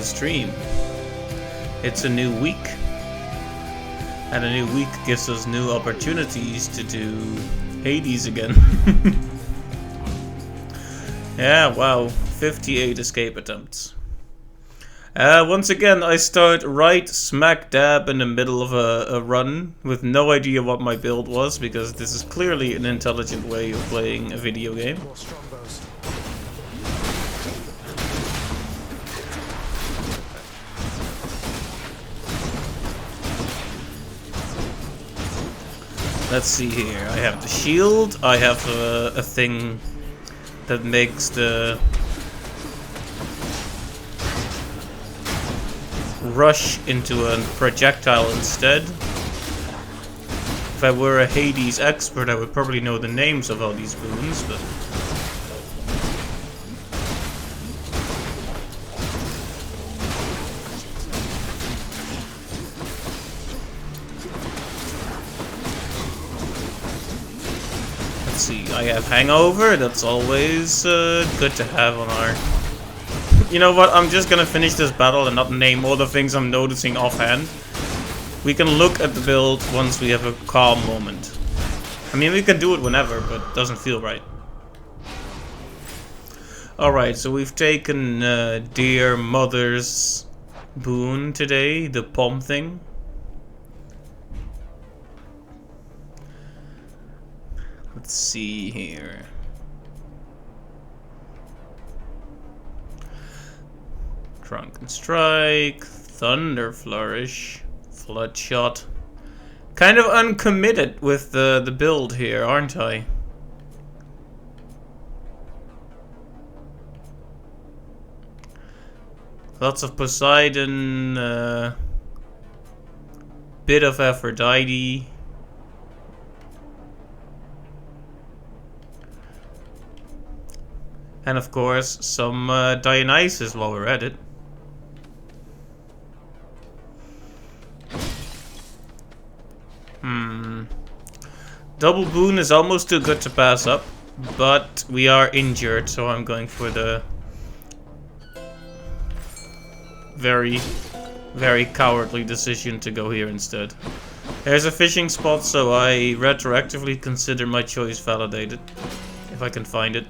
the stream. It's a new week. And a new week gives us new opportunities to do Hades again. Yeah, wow. 58 escape attempts. Once again, I start right smack dab in the middle of a run with no idea what my build was, because this is clearly an intelligent way of playing a video game. Let's see here. I have the shield. I have a thing that makes the rush into a projectile instead. If I were a Hades expert, I would probably know the names of all these boons, but let's see, I have Hangover. That's always good to have on our... You know what, I'm just gonna finish this battle and not name all the things I'm noticing offhand. We can look at the build once we have a calm moment. I mean, we can do it whenever, but it doesn't feel right. Alright, so we've taken Dear Mother's boon today, the pom thing. Let's see here. Drunken Strike, Thunder Flourish, Flood Shot. Kind of uncommitted with the build here, aren't I? Lots of Poseidon, bit of Aphrodite. And of course, some Dionysus while we're at it. Double boon is almost too good to pass up, but we are injured, so I'm going for the very, very cowardly decision to go here instead. There's a fishing spot, so I retroactively consider my choice validated, if I can find it,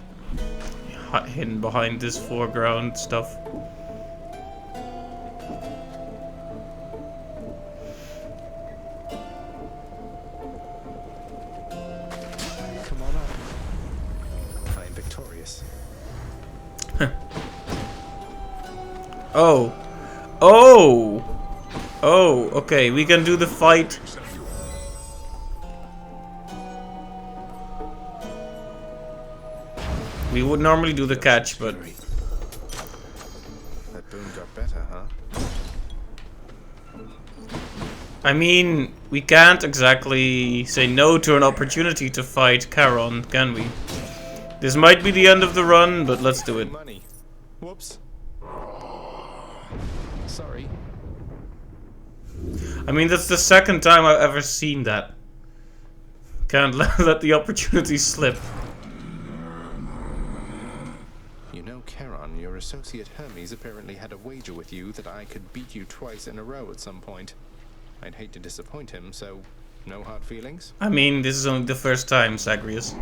hidden behind this foreground stuff. Oh. Oh! Oh, okay, we can do the fight. We would normally do the catch, but... That boon got better, huh? I mean, we can't exactly say no to an opportunity to fight Charon, can we? This might be the end of the run, but let's do it. Money. Whoops. Sorry. I mean, that's the second time I've ever seen that. Can't let the opportunity slip. You know, Charon, your associate Hermes apparently had a wager with you that I could beat you twice in a row at some point. I'd hate to disappoint him, so no hard feelings? I mean, this is only the first time, Zagreus.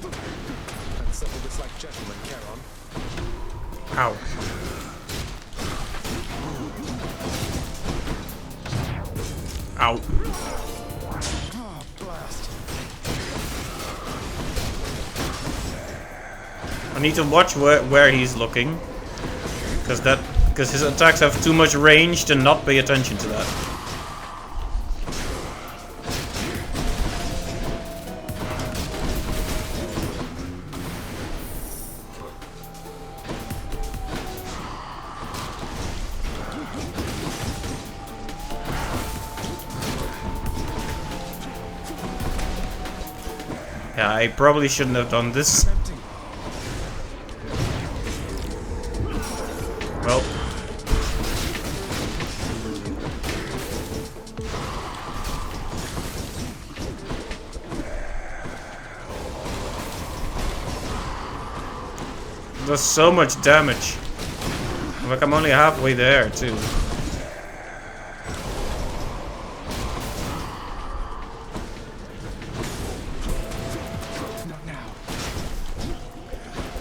Let's settle this like gentlemen, Charon. Ow. Ow. Oh, blast. I need to watch where he's looking, because his attacks have too much range to not pay attention to that. Yeah, I probably shouldn't have done this. Well. Does so much damage. Like I'm only halfway there too. Not now.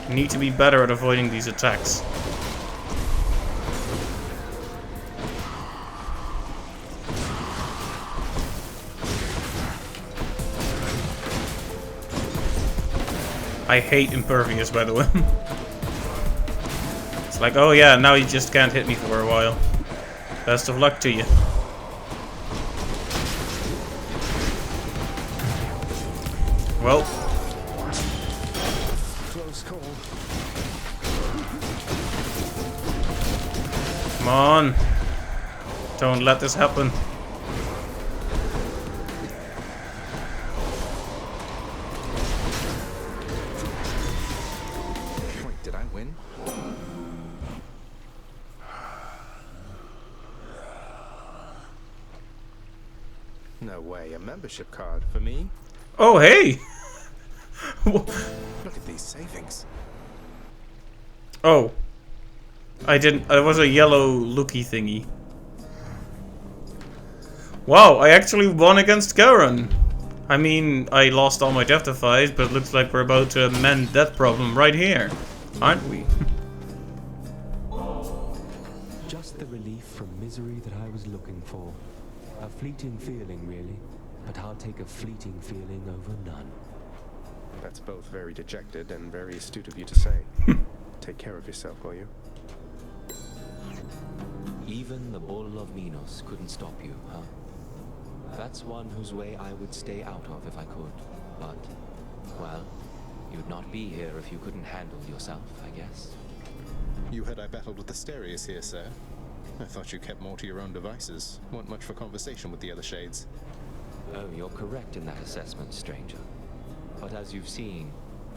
Need to be better at avoiding these attacks. I hate impervious, by the way. It's like, oh yeah, now you just can't hit me for a while. Best of luck to you. Well. Close call. Come on. Don't let this happen. Wait, did I win? No way, a membership card for me? Oh, hey! Look at these savings. Oh. I didn't. It was a yellow looky thingy. Wow, I actually won against Karen. I mean, I lost all my death defies, but it looks like we're about to amend that problem right here. Aren't we? Just the relief from misery that I was looking for. A fleeting feeling, really. But I'll take a fleeting feeling over none. That's both very dejected and very astute of you to say. Take care of yourself, will you? Even the Bull of Minos couldn't stop you, huh? That's one whose way I would stay out of if I could. But, well, you'd not be here if you couldn't handle yourself, I guess. You heard I battled with Asterius here, sir. I thought you kept more to your own devices. Weren't much for conversation with the other shades. Oh, you're correct in that assessment, stranger. But as you've seen,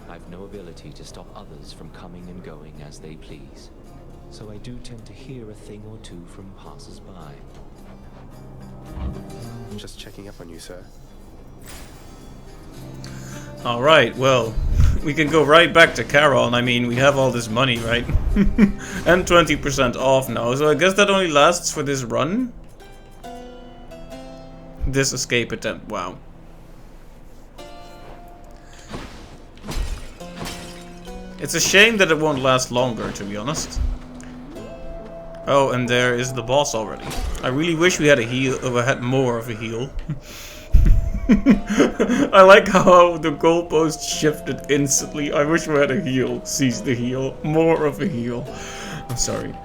I've no ability to stop others from coming and going as they please. So I do tend to hear a thing or two from passers-by. Just checking up on you, sir. Alright, well, we can go right back to Charon. I mean, we have all this money, right? And 20% off now, so I guess that only lasts for this run? This escape attempt, wow. It's a shame that it won't last longer, to be honest. Oh, and there is the boss already. I really wish we had a heal, or had more of a heal. I like how the goalpost shifted instantly. I wish we had a heal. Seize the heal. More of a heal. I'm sorry.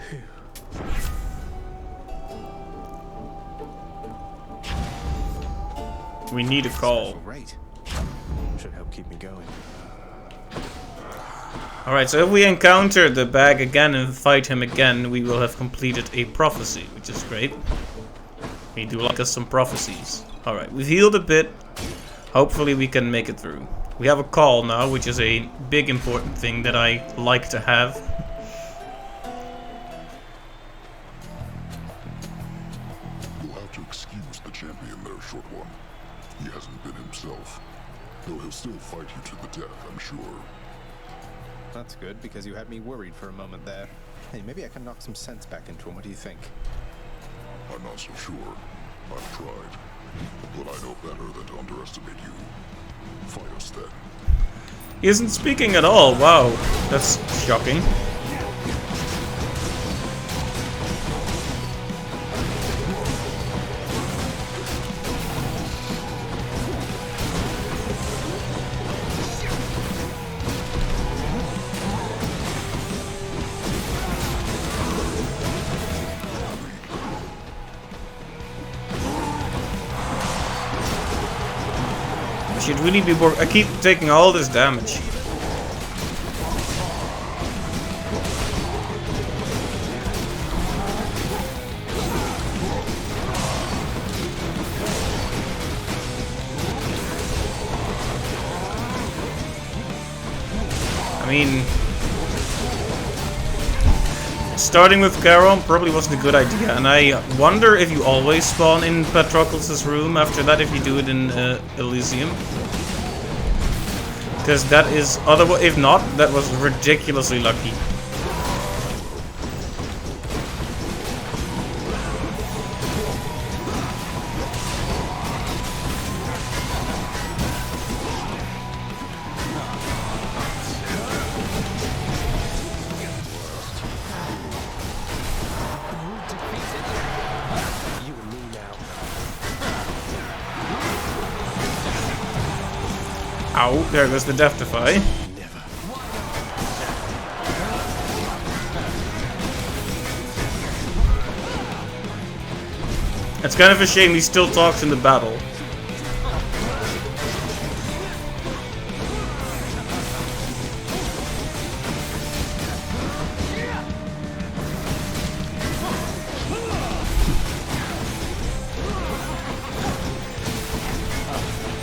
We need a call. Great. Should help keep me going. Alright, so if we encounter the bag again and fight him again, we will have completed a prophecy, which is great. We do like us some prophecies. Alright, we've healed a bit. Hopefully we can make it through. We have a call now, which is a big important thing that I like to have. You'll have to excuse the champion there, short one. He hasn't been himself. Though he'll still fight you to the death, I'm sure. That's good, because you had me worried for a moment there. Hey, maybe I can knock some sense back into him. What do you think? I'm not so sure. I've tried. But I know better than to underestimate you. Fight us then. He isn't speaking at all. Wow, that's shocking. Should really be I keep taking all this damage. I mean, starting with Charon probably wasn't a good idea, and I wonder if you always spawn in Patroclus' room after that if you do it in Elysium. Because that is, otherwise, if not, that was ridiculously lucky. Ow, there goes the Death Defy. It's kind of a shame he still talks in the battle.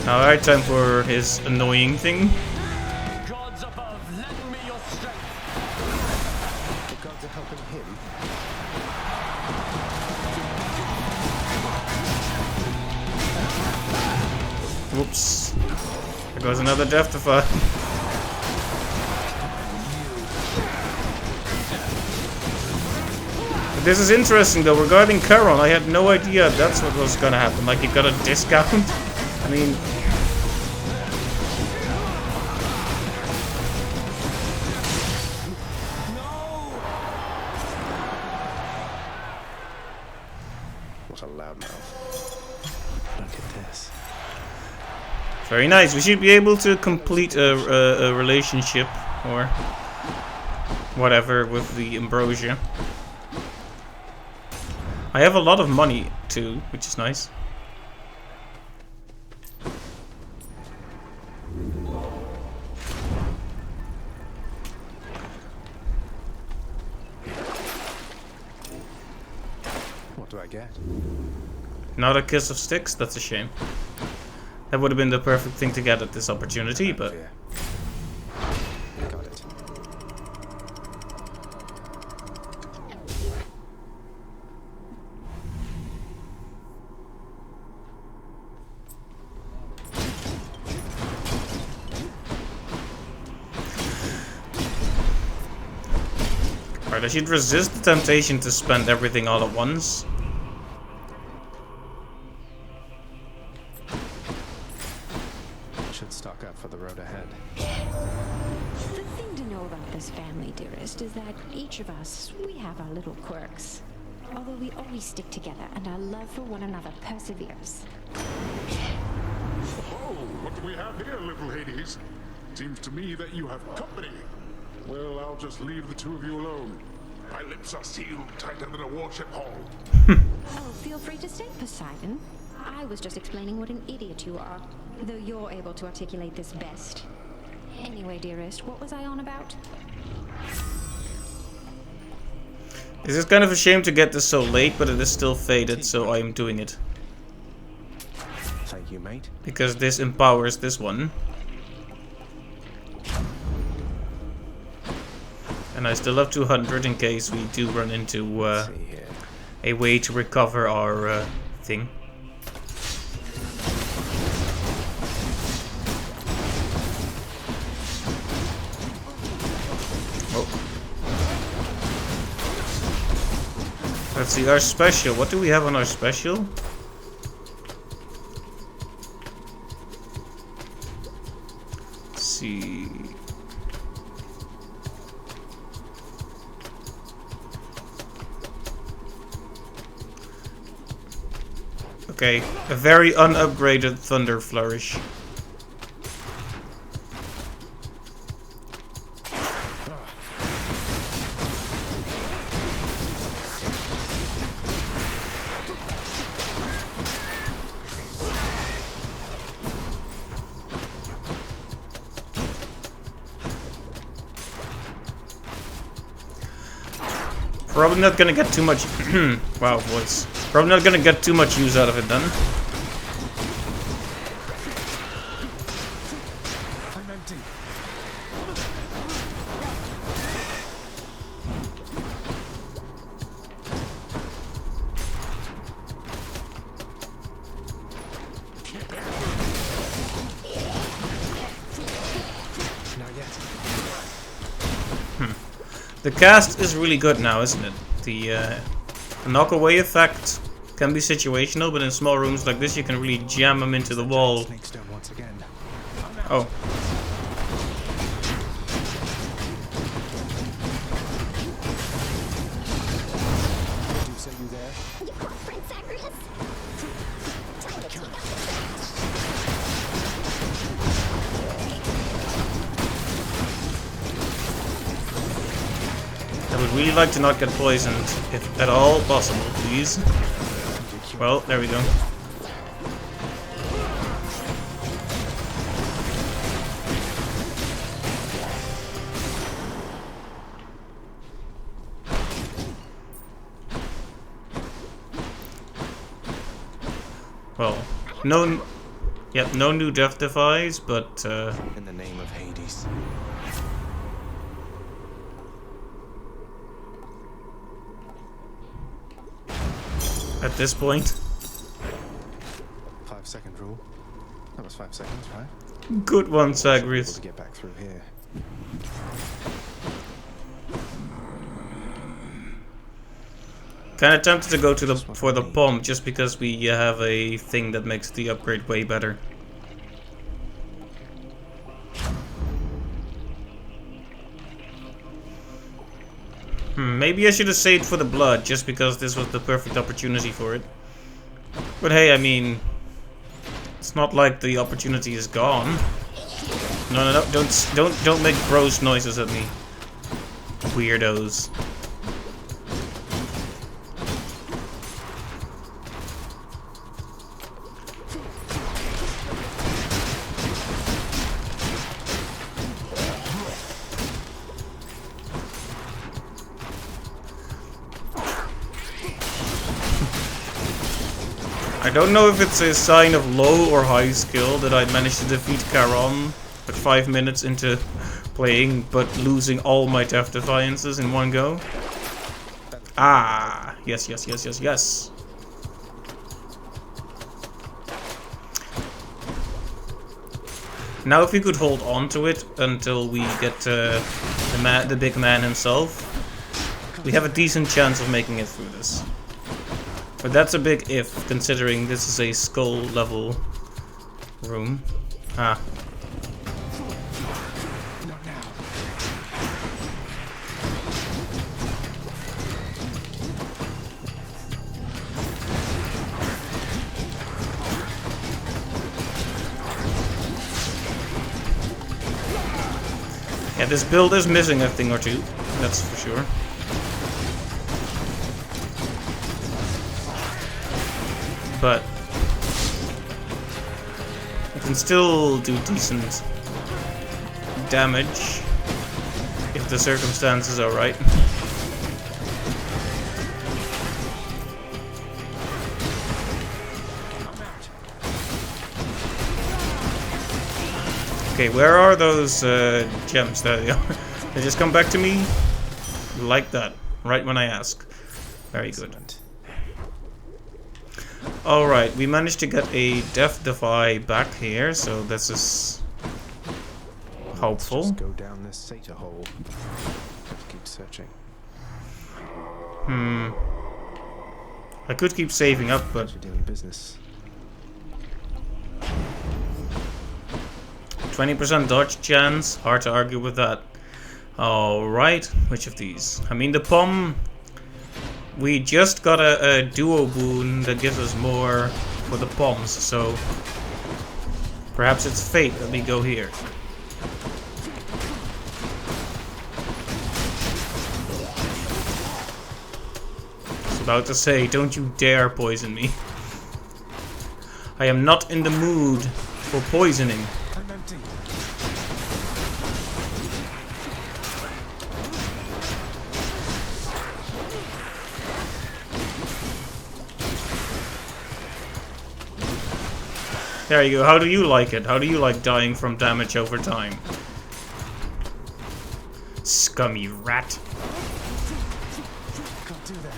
Alright, time for his annoying thing. Gods above, lend me your strength. The gods are helping him. Whoops. There goes another Death Defy. This is interesting though, regarding Charon, I had no idea that's what was gonna happen. Like, he got a discount. I mean... What a loudmouth. Look at this. Very nice. We should be able to complete a relationship or whatever with the Ambrosia. I have a lot of money too, which is nice. What do I get? Not a kiss of sticks? That's a shame. That would have been the perfect thing to get at this opportunity, but... Fear. Got it. Alright, I should resist the temptation to spend everything all at once. Should stock up for the road ahead. The thing to know about this family, dearest, is that each of us, we have our little quirks. Although we always stick together and our love for one another perseveres. Oh, what do we have here, little Hades? Seems to me that you have company. Well, I'll just leave the two of you alone. My lips are sealed tighter than a warship hull. Oh, feel free to stay, Poseidon. I was just explaining what an idiot you are, though you're able to articulate this best. Anyway, dearest, what was I on about? This is kind of a shame to get this so late, but it is still fated, so I am doing it. Thank you, mate. Because this empowers this one. And I still have 200 in case we do run into See here. a way to recover our thing. Oh. Let's see, our special. What do we have on our special? Let's see. Okay, a very unupgraded Thunder Flourish. Probably not gonna get too much. Wow, voice. Probably not gonna get too much use out of it then. I'm empty. Not yet. The cast is really good now, isn't it? The knock-away effect can be situational, but in small rooms like this you can really jam them into the wall. Snake stone once again. Oh. Do you say you there? You caught Prince Zagreus? Time to take out the really like to not get poisoned, if at all possible, please. Well, there we go. Well, no new death defies, but In the name of Hades. at this point, 5-second rule. That was 5 seconds, right? good one, Should be able Zagreus. to get back through here. Kinda tempted to go for the bomb just because we have a thing that makes the upgrade way better. Maybe I should have saved for the blood just because this was the perfect opportunity for it. But hey, I mean, it's not like the opportunity is gone. No, don't make gross noises at me, weirdos. I don't know if it's a sign of low or high skill that I managed to defeat Charon at 5 minutes into playing, but losing all my Death Defiances in one go. Ah, yes. Now if we could hold on to it until we get the big man himself, we have a decent chance of making it through this. But that's a big if, considering this is a skull level room. Ah. Yeah, this build is missing a thing or two, that's for sure. But I can still do decent damage if the circumstances are right. Okay, where are those gems? There they are. They just come back to me like that, right when I ask. Very good. Alright, we managed to get a Death Defy back here, so this is hopeful. Let's just go down this Satyr hole. Let's keep searching. I could keep saving up, but You're doing business. 20% dodge chance, hard to argue with that. Alright, which of these? I mean, the POM, we just got a duo boon that gives us more for the POMs, so perhaps it's fate that we go here. I was about to say, don't you dare poison me. I am not in the mood for poisoning. I'm empty. There you go. How do you like it? How do you like dying from damage over time? Scummy rat. Can't do that.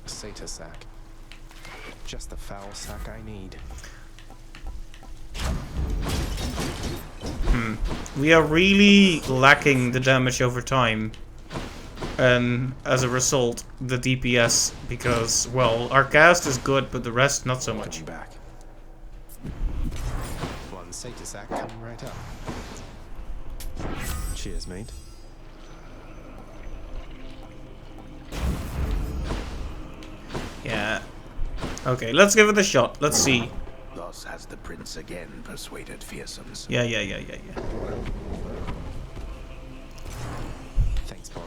A Satyr sack. Just the foul sack I need. We are really lacking the damage over time. And as a result, the DPS, because, well, our cast is good, but the rest not so much. Coming back. One Satyr sack coming right up. Cheers, mate. Yeah. Okay, let's give it a shot. Let's see. Thus has the prince again persuaded fearsomes. Yeah. Thanks, boy.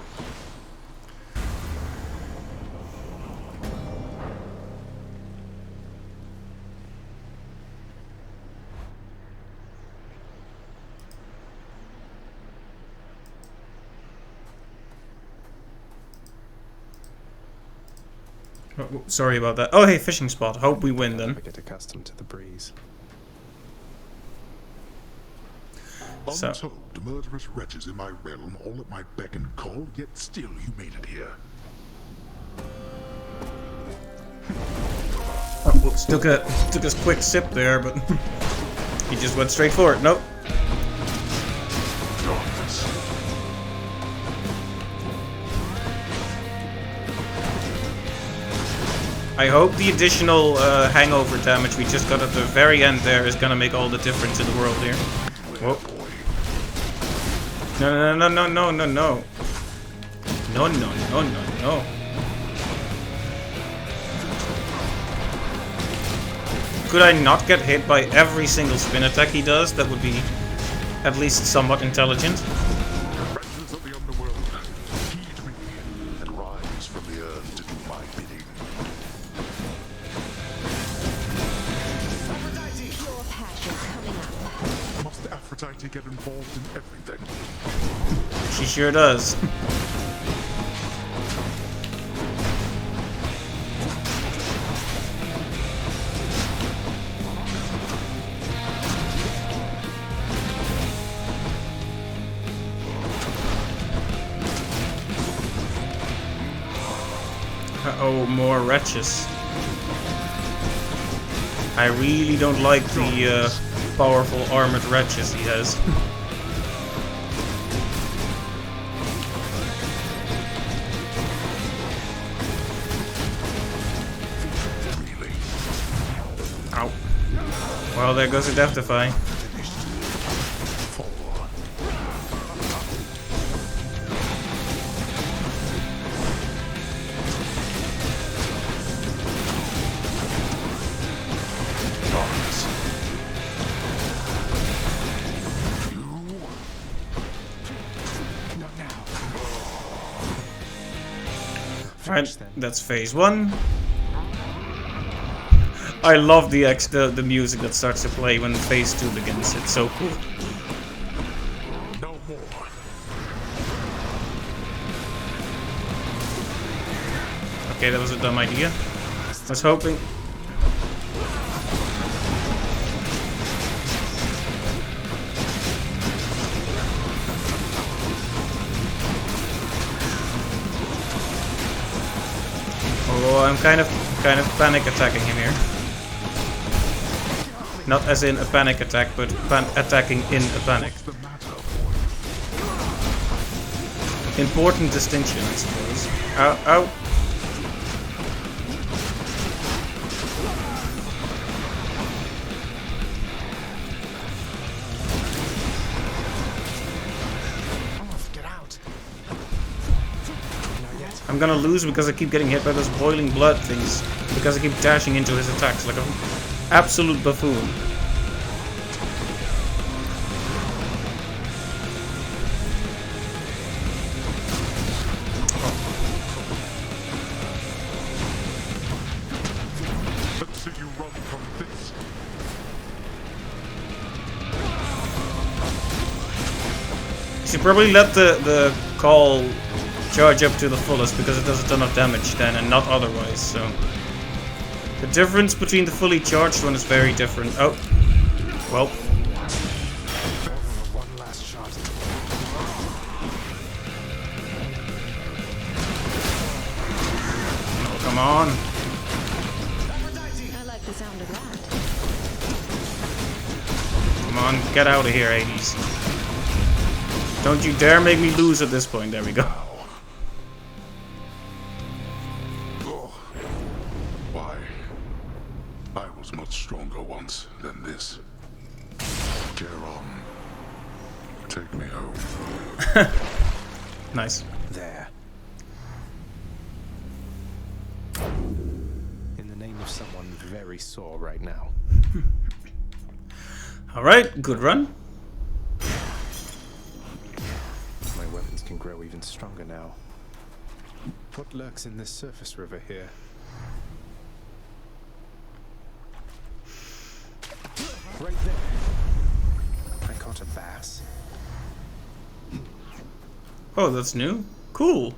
Oh, sorry about that. Oh, hey, fishing spot. Hope we win then. Never get accustomed to the breeze. So- Untold murderous wretches in my realm, all at my beck and call, yet still you made it here. Oh, whoops, took a quick sip there, but he just went straight for it. Nope. I hope the additional hangover damage we just got at the very end there is gonna make all the difference in the world here. Whoa. No. No. Could I not get hit by every single spin attack he does? That would be at least somewhat intelligent. Wretches of the underworld, heed me and rise from the earth to do my bidding. Your passion coming up. Must Aphrodite get involved in everything? She sure does. Uh-oh, more wretches. I really don't like the powerful armored wretches he has. Really? Ow. Well, there goes a Death-defy. Alright, that's phase 1. I love the music that starts to play when phase 2 begins. It's so cool. No more. Okay, that was a dumb idea. I was hoping. Oh, I'm kind of panic attacking him here. Not as in a panic attack, but attacking in a panic. What's the matter? Important distinction, I suppose. Ow, ow. Get out. I'm gonna lose because I keep getting hit by those boiling blood things. Because I keep dashing into his attacks like an absolute buffoon. Let's see you run from this. Should probably let the call charge up to the fullest because it does a ton of damage then and not otherwise, so. The difference between the fully charged one is very different. Oh. Well. One last shot. Oh, come on. I like the sound of that. Come on, get out of here, Hades. Don't you dare make me lose at this point. There we go. Why? I was much stronger once than this. Charon, take me home. Nice. There. In the name of someone very sore right now, Alright, good run. My weapons can grow even stronger now. What lurks in this surface river here? Right there. I caught a bass. Oh, that's new. Cool.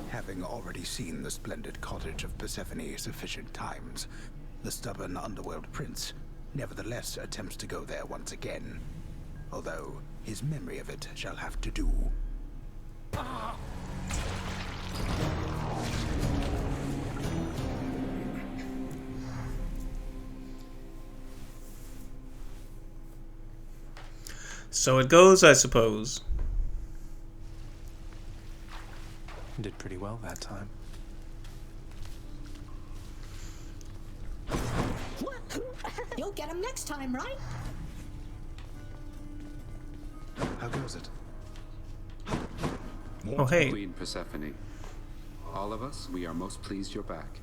Having already seen the splendid cottage of Persephone sufficient times, the stubborn underworld prince nevertheless attempts to go there once again, although his memory of it shall have to do. So it goes, I suppose. Did pretty well that time. You'll get him next time, right? How goes it? Oh, hey. Queen Persephone. All of us, we are most pleased you're back.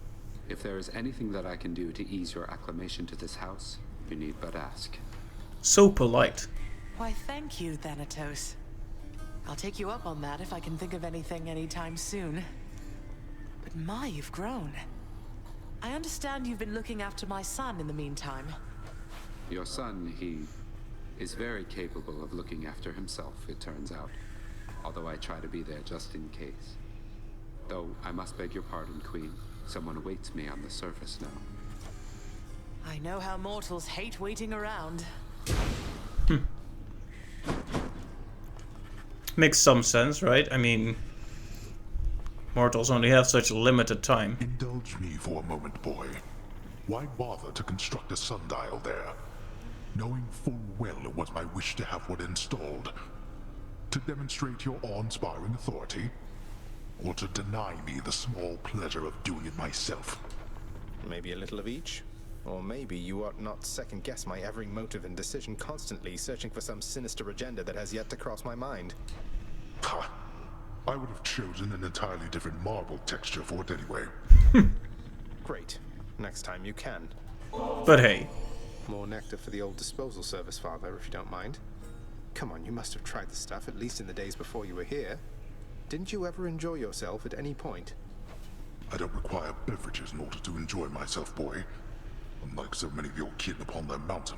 If there is anything that I can do to ease your acclimation to this house, you need but ask. So polite. Why, thank you, Thanatos. I'll take you up on that if I can think of anything anytime soon. But my, you've grown. I understand you've been looking after my son in the meantime. Your son, he is very capable of looking after himself, it turns out. Although I try to be there just in case. Though I must beg your pardon, Queen. Someone awaits me on the surface now. I know how mortals hate waiting around. Makes some sense, right? I mean, mortals only have such a limited time. Indulge me for a moment, boy. Why bother to construct a sundial there? Knowing full well it was my wish to have one installed. To demonstrate your awe-inspiring authority? Or to deny me the small pleasure of doing it myself? Maybe a little of each? Or maybe you ought not second-guess my every motive and decision, constantly searching for some sinister agenda that has yet to cross my mind. Ha! I would have chosen an entirely different marble texture for it anyway. Great. Next time you can. But hey. More nectar for the old disposal service, Father, if you don't mind. Come on, you must have tried the stuff, at least in the days before you were here. Didn't you ever enjoy yourself at any point? I don't require beverages in order to enjoy myself, boy. Unlike so many of your kin upon their mountain.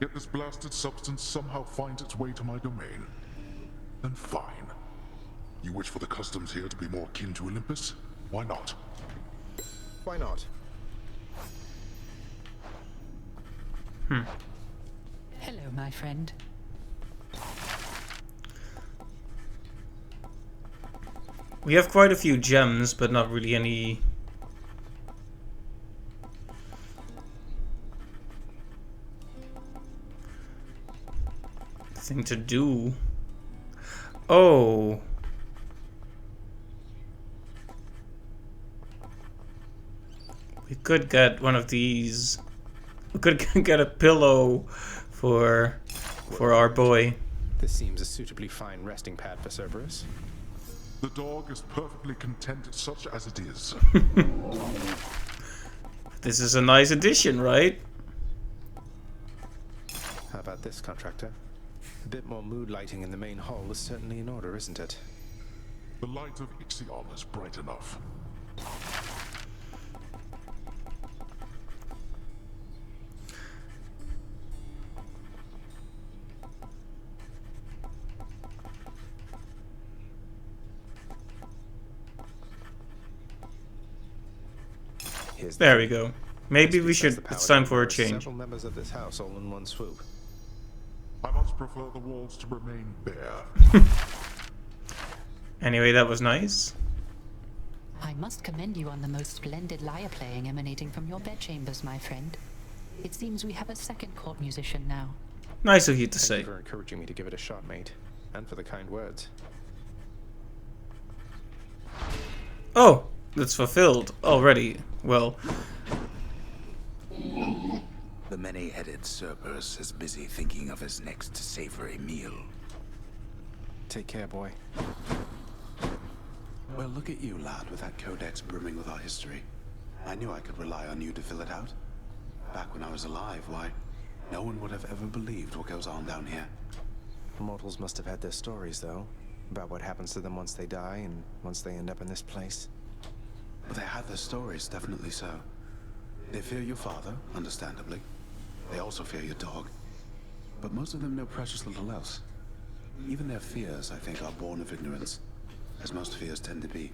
Yet this blasted substance somehow finds its way to my domain. Then fine. You wish for the customs here to be more akin to Olympus? Why not? Why not? Hello, my friend. We have quite a few gems, but not really any... thing to do. Oh. We could get one of these. We could get a pillow for our boy. This seems a suitably fine resting pad for Cerberus. The dog is perfectly content such as it is. This is a nice addition, right? How about this, contractor? A bit more mood lighting in the main hall is certainly in order, isn't it? The light of Ixion is bright enough. There we go. Maybe we should. It's time for a change. Several members of this house all in one swoop. I much prefer the walls to remain bare. Anyway, that was nice. I must commend you on the most splendid lyre playing emanating from your bedchambers, my friend. It seems we have a second court musician now. Nice of you to Thank say. you for encouraging me to give it a shot, mate. And for the kind words. Oh, that's fulfilled already. Well, The many-headed Cerberus is busy thinking of his next savory meal. Take care, boy. Well, look at you, lad, with that codex brimming with our history. I knew I could rely on you to fill it out. Back when I was alive, why, no one would have ever believed what goes on down here. Mortals must have had their stories, though, about what happens to them once they die and once they end up in this place. But they had their stories, definitely so. They fear your father, understandably. They also fear your dog. But most of them know precious little else. Even their fears, I think, are born of ignorance, as most fears tend to be.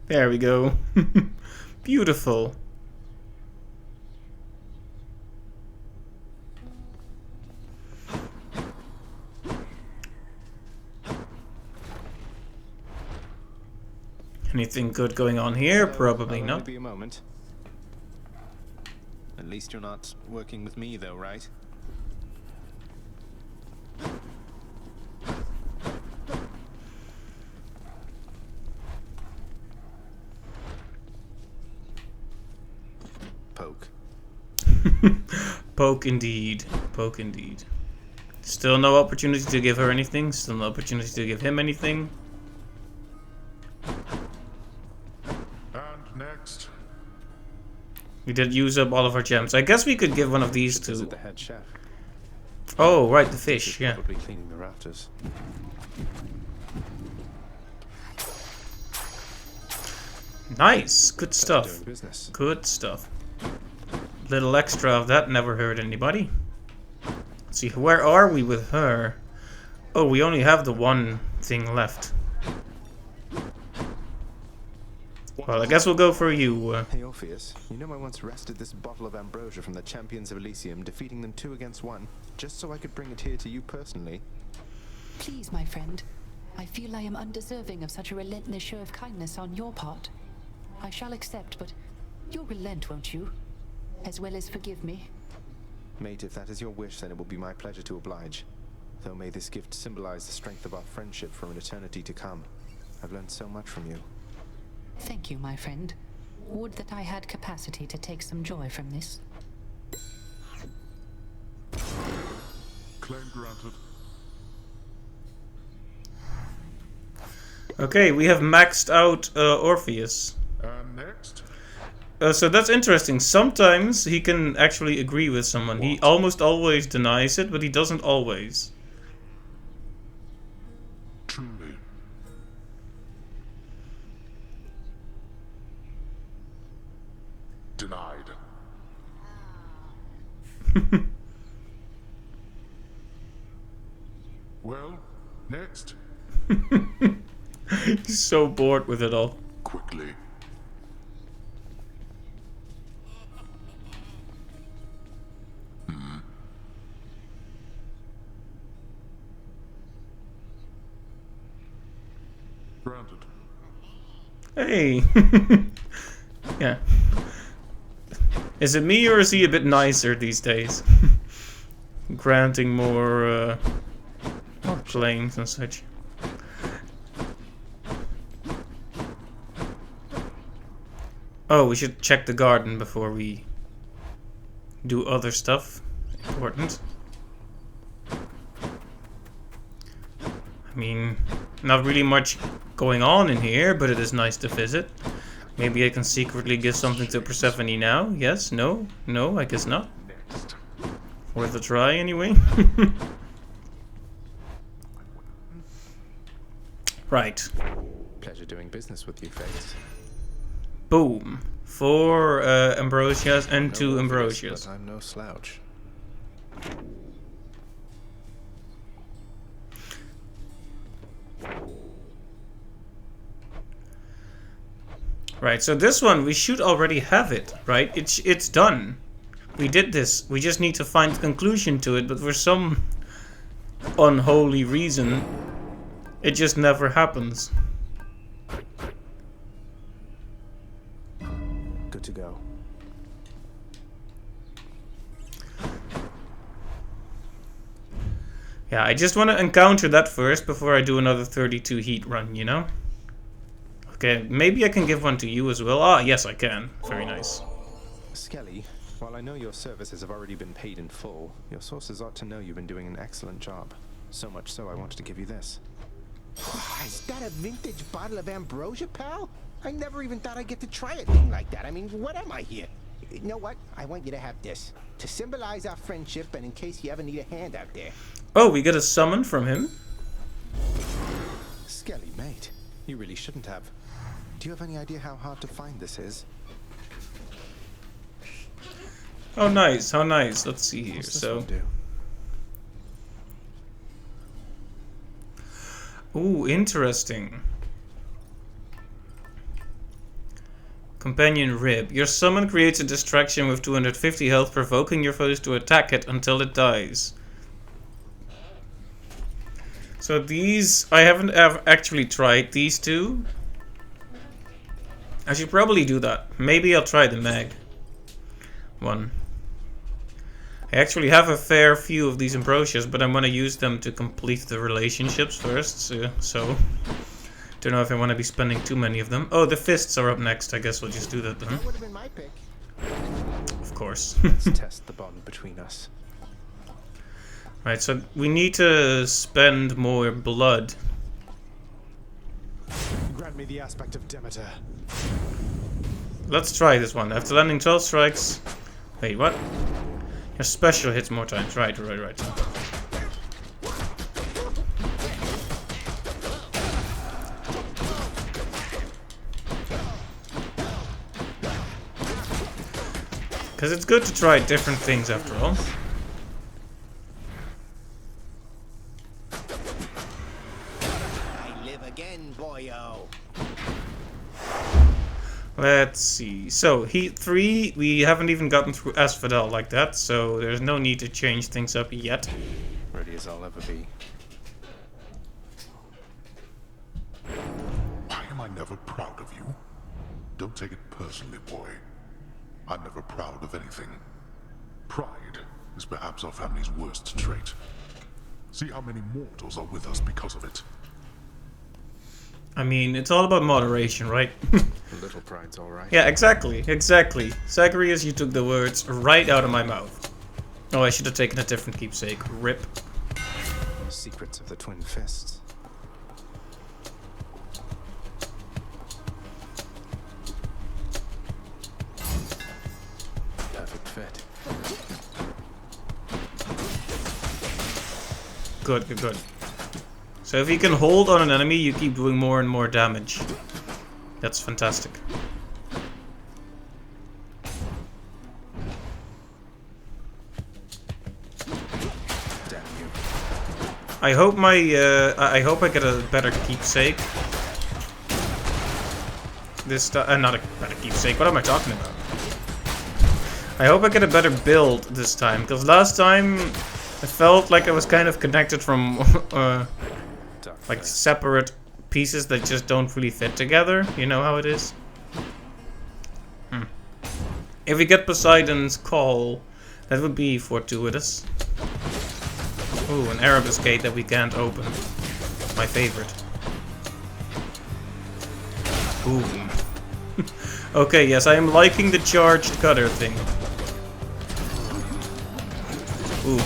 There we go. Beautiful. Anything good going on here? Probably I'll not. only be a moment. At least you're not working with me, though, right? Poke. Poke indeed. Poke indeed. Still no opportunity to give her anything. Still no opportunity to give him anything. And next. We did use up all of our gems. I guess we could give one of these to... Visit the head chef. Oh, right, the fish, He's yeah. probably cleaning the rafters. Nice. Good stuff. Doing business. Good stuff. Little extra of that never hurt anybody. Let's see, where are we with her? Oh, we only have the one thing left. Well, I guess we'll go for you. Hey, Orpheus, you know I once wrested this bottle of Ambrosia from the champions of Elysium, defeating them 2 against 1, just so I could bring it here to you personally. Please, my friend. I feel I am undeserving of such a relentless show of kindness on your part. I shall accept, but you'll relent, won't you? As well as forgive me. Mate, if that is your wish, then it will be my pleasure to oblige. Though may this gift symbolize the strength of our friendship for an eternity to come. I've learned so much from you. Thank you, my friend. Would that I had capacity to take some joy from this. Claim granted. Okay, we have maxed out Orpheus. And next. So that's interesting. Sometimes he can actually agree with someone. He almost always denies it, but he doesn't always. Truly. Denied. Well, next. He's so bored with it all. Quickly. Granted. Hey. Yeah. Is it me or is he a bit nicer these days? Granting more claims and such. Oh, we should check the garden before we do other stuff. Important. I mean, not really much going on in here, but it is nice to visit. Maybe I can secretly give something to Persephone now? Yes? No? No? I guess not. Next. Worth a try anyway. Right. Pleasure doing business with you, Fates. Boom. 4 Ambrosias and 2 No Ambrosias. But I'm no slouch. Right, so this one, we should already have it, right? It's done. We did this. We just need to find a conclusion to it, but for some unholy reason, it just never happens. Good to go. Yeah, I just want to encounter that first before I do another 32 heat run, you know? Okay, maybe I can give one to you as well. Ah, yes, I can. Very nice. Skelly, while I know your services have already been paid in full, your sources ought to know you've been doing an excellent job. So much so I wanted to give you this. Is that a vintage bottle of Ambrosia, pal? I never even thought I'd get to try a thing like that. I mean, what am I here? You know what? I want you to have this. To symbolize our friendship and in case you ever need a hand out there. Oh, we get a summon from him? Skelly, mate. You really shouldn't have. Do you have any idea how hard to find this is? Oh, nice. How nice. Let's see here. What's this So, one do? ooh, interesting. Companion Rib. Your summon creates a distraction with 250 health, provoking your foes to attack it until it dies. So these, I haven't actually tried these two. I should probably do that. Maybe I'll try the mag one. I actually have a fair few of these Ambrosias, but I want to use them to complete the relationships first, so don't know if I want to be spending too many of them. Oh, the fists are up next. I guess we'll just do that then. That would have been my pick. Of course. Let's test the bond between us. Right, so we need to spend more blood. Grant me the aspect of Demeter. Let's try this one. After landing 12 strikes... Wait, what? Your special hits more times. Right. Because it's good to try different things after all. I live again, boyo. Let's see. So, Heat 3, we haven't even gotten through Asphodel like that, so there's no need to change things up yet. Ready as I'll ever be. Why am I never proud of you? Don't take it personally, boy. I'm never proud of anything. Pride is perhaps our family's worst trait. See how many mortals are with us because of it. I mean, it's all about moderation, right? A little pride's alright. Yeah, exactly. Zacharias, you took the words right out of my mouth. Oh, I should have taken a different keepsake. Rip. Secrets of the Twin Fists. Perfect fit. Good. So if you can hold on an enemy, you keep doing more and more damage. That's fantastic. Damn you. I hope I hope I get a better keepsake. This time, not a better keepsake. What am I talking about? I hope I get a better build this time, because last time I felt like I was kind of connected from like separate pieces that just don't really fit together. You know how it is? If we get Poseidon's Call, that would be fortuitous. Ooh, an Erebus gate that we can't open. My favorite. Boom. Okay, yes, I am liking the charged cutter thing. Ooh.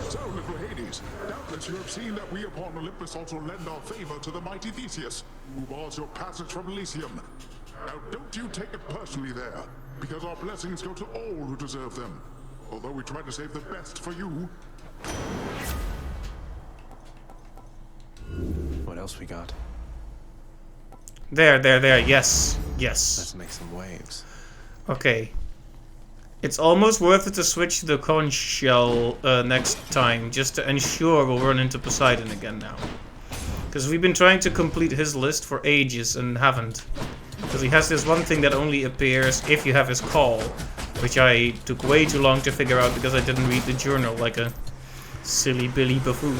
So, little Hades, doubtless you have seen that we upon Olympus also lend our favor to the mighty Theseus, who bars your passage from Elysium. Now, don't you take it personally there, because our blessings go to all who deserve them. Although we try to save the best for you. What else we got? There. Yes. Let's make some waves. Okay. It's almost worth it to switch to the conch shell next time, just to ensure we'll run into Poseidon again now. Because we've been trying to complete his list for ages and haven't. Because he has this one thing that only appears if you have his call, which I took way too long to figure out because I didn't read the journal like a silly Billy buffoon.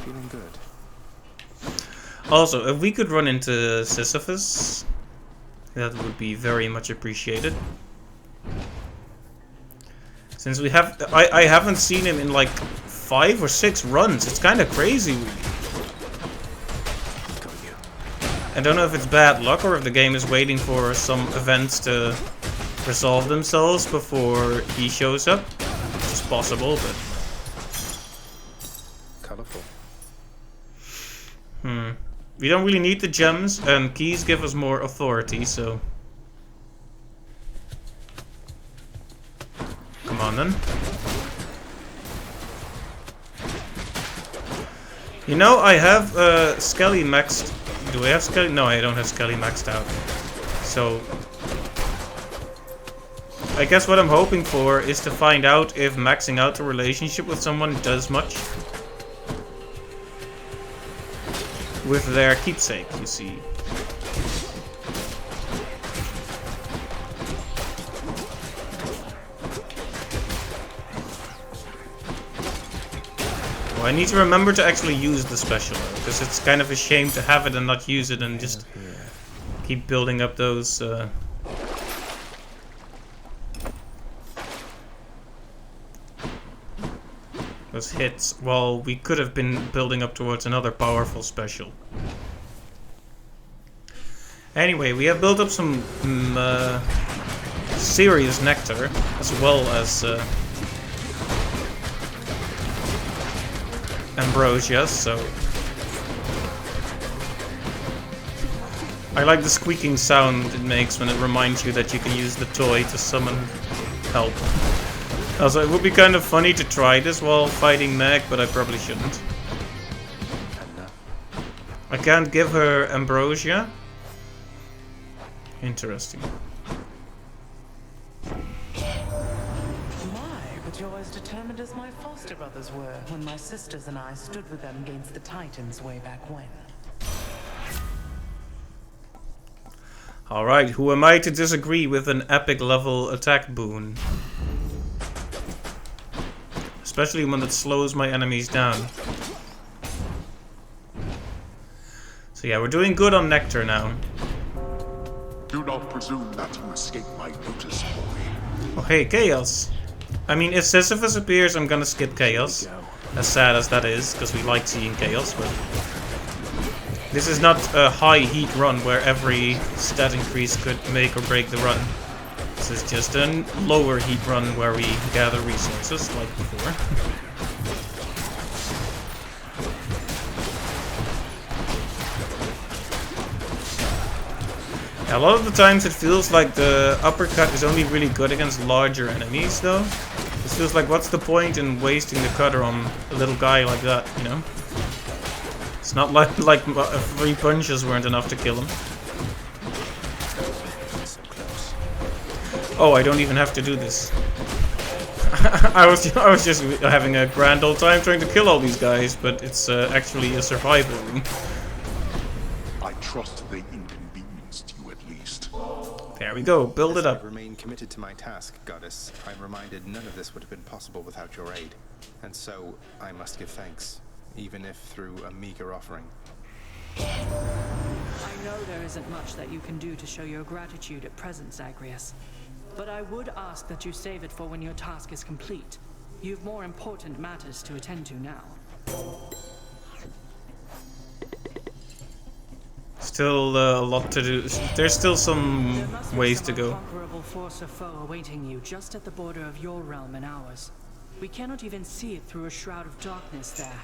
Feeling good. Also, if we could run into Sisyphus, that would be very much appreciated. Since we have, I haven't seen him in like 5 or 6 runs. It's kind of crazy, really. Got you. I don't know if it's bad luck or if the game is waiting for some events to resolve themselves before he shows up. It's possible, but... Colorful. We don't really need the gems, and keys give us more authority, so... Come on then. You know, I have Skelly maxed... Do I have Skelly? No, I don't have Skelly maxed out. So... I guess what I'm hoping for is to find out if maxing out a relationship with someone does much. With their keepsake, you see. Well, I need to remember to actually use the special, because it's kind of a shame to have it and not use it and just keep building up those... those hits, while we could have been building up towards another powerful special. Anyway, we have built up some serious nectar, as well as Ambrosia, so... I like the squeaking sound it makes when it reminds you that you can use the toy to summon help. Also, it would be kind of funny to try this while fighting Meg, but I probably shouldn't. I can't give her Ambrosia. Interesting. My, but you're as determined as my foster brothers were when my sisters and I stood with them against the Titans way back when. Alright, who am I to disagree with an epic level attack boon? Especially when it slows my enemies down. So yeah, we're doing good on Nectar now. Do not presume that you escape my notice, boy. Oh hey, Chaos. I mean, if Sisyphus appears, I'm gonna skip Chaos. As sad as that is, because we like seeing Chaos, but... This is not a high heat run where every stat increase could make or break the run. This is just a lower heat run where we gather resources, like before. A lot of the times it feels like the uppercut is only really good against larger enemies, though. It feels like, what's the point in wasting the cutter on a little guy like that, you know? It's not like 3 punches weren't enough to kill him. Oh, I don't even have to do this. I was just having a grand old time trying to kill all these guys, but it's actually a survival room. I trust they inconvenienced you at least. There we go, build it As up. I remain committed to my task, Goddess, I'm reminded none of this would have been possible without your aid. And so, I must give thanks, even if through a meager offering. I know there isn't much that you can do to show your gratitude at present, Zagreus. But I would ask that you save it for when your task is complete. You've more important matters to attend to now. Still a lot to do. There's still some ways to go. There must be some unconquerable force or foe awaiting you just at the border of your realm and ours. We cannot even see it through a shroud of darkness there.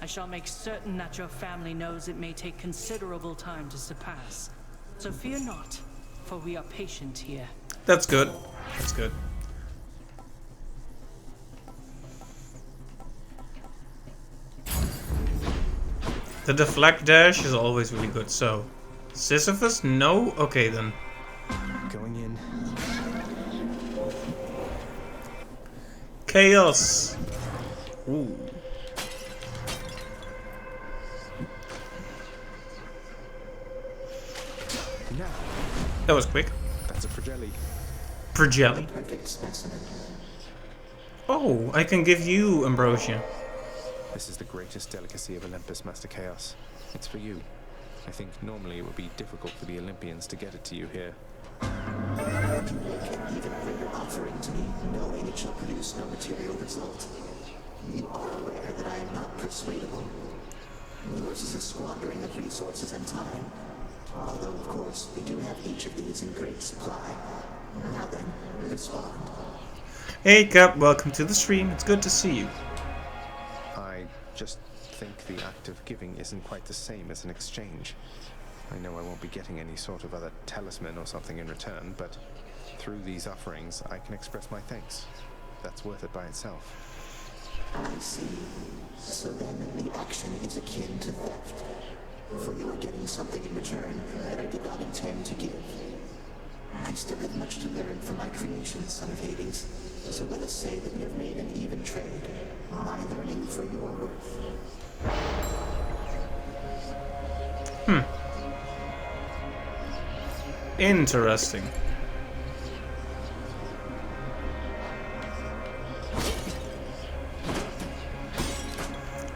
I shall make certain that your family knows it may take considerable time to surpass. So fear not, for we are patient here. That's good. That's good. The deflect dash is always really good. So, Sisyphus? No? Okay then. Going in. Chaos. Ooh. Now. That was quick. That's a Projelly. Projelly. Oh, I can give you Ambrosia. This is the greatest delicacy of Olympus, Master Chaos. It's for you. I think normally it would be difficult for the Olympians to get it to you here. Offering to me, knowing it shall produce no material result. You are aware that I am not persuadable. Yours is a squandering of resources and time. Although, of course, we do have each of these in great supply. Now then, respond. Hey Cap, welcome to the stream. It's good to see you. I just think the act of giving isn't quite the same as an exchange. I know I won't be getting any sort of other talisman or something in return, but through these offerings, I can express my thanks. That's worth it by itself. I see. So then the action is akin to theft. For you are getting something in return that I did not intend to give. I still have much to learn from my creation, son of Hades. So let us say that we have made an even trade. My learning for your worth. Interesting.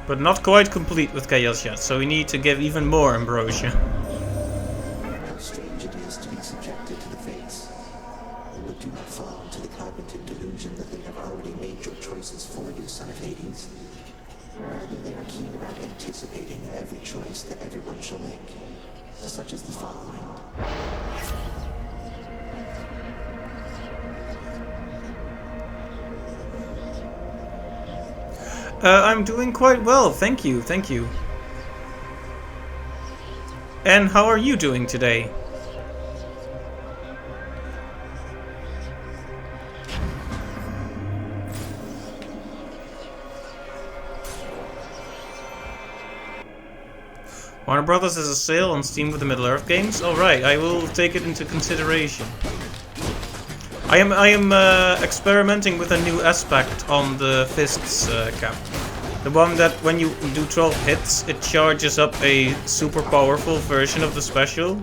But not quite complete with chaos yet, so we need to give even more Ambrosia. How strange it is to be subjected to the fates. But do not fall into the cognitive delusion that they have already made your choices for you, son of Hades. Rather, they are keen about anticipating every choice that everyone shall make, such as the following. I'm doing quite well, thank you, thank you. And how are you doing today? Warner Brothers has a sale on Steam with the Middle-earth games? Alright, I will take it into consideration. I am experimenting with a new aspect on the fists, Cap. The one that when you do 12 hits, it charges up a super powerful version of the special.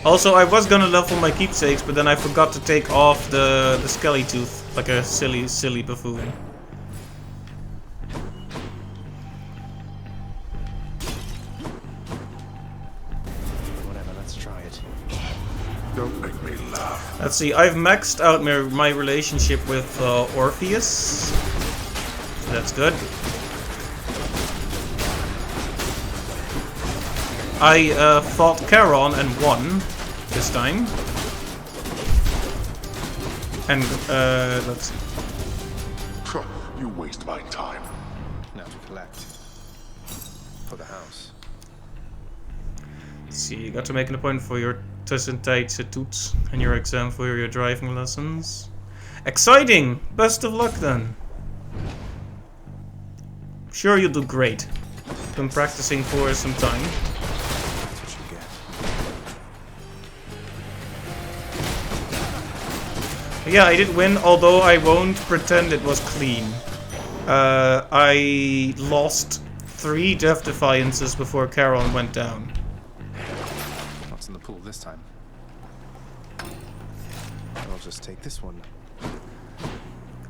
Also, I was gonna level my keepsakes, but then I forgot to take off the skelly tooth, like a silly buffoon. Let's see, I've maxed out my relationship with Orpheus. That's good. I fought Charon and won this time. And let's see. You waste my time. Now to collect. For the house. Let's see, you got to make an appointment for your Tussentijdse and your exam for your driving lessons. Exciting! Best of luck then. Sure, you'll do great. Been practicing for some time. That's what you get. Yeah, I did win, although I won't pretend it was clean. I lost 3 Death Defiances before Charon went down. What's in the pool this time? I'll just take this one.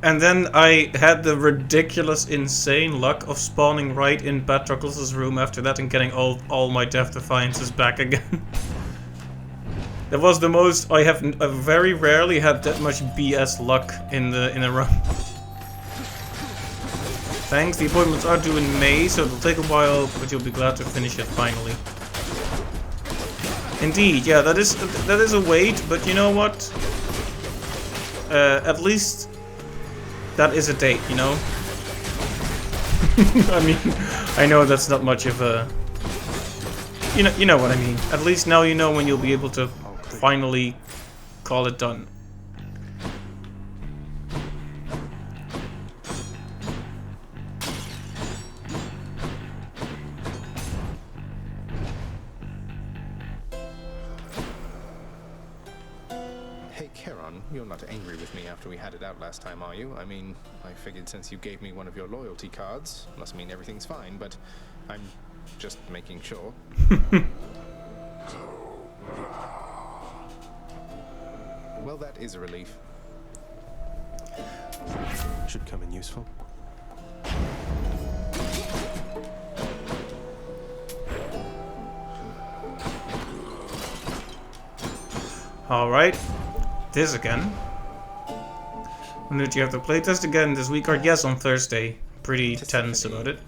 And then I had the ridiculous, insane luck of spawning right in Patroclus' room after that and getting all my Death Defiances back again. That was the most. I have very rarely had that much BS luck in a run. Thanks, the appointments are due in May, so it'll take a while, but you'll be glad to finish it finally. Indeed, yeah, that is a wait, but you know what? At least that is a date, you know? I mean, I know that's not much of a... You know what I mean. At least now you know when you'll be able to finally call it done. You're not angry with me after we had it out last time, are you? I mean, I figured since you gave me one of your loyalty cards, must mean everything's fine, but I'm just making sure. Well, that is a relief. Should come in useful. Alright. This again. When did you have the playtest again this week? Or yes, on Thursday. Pretty tense about it.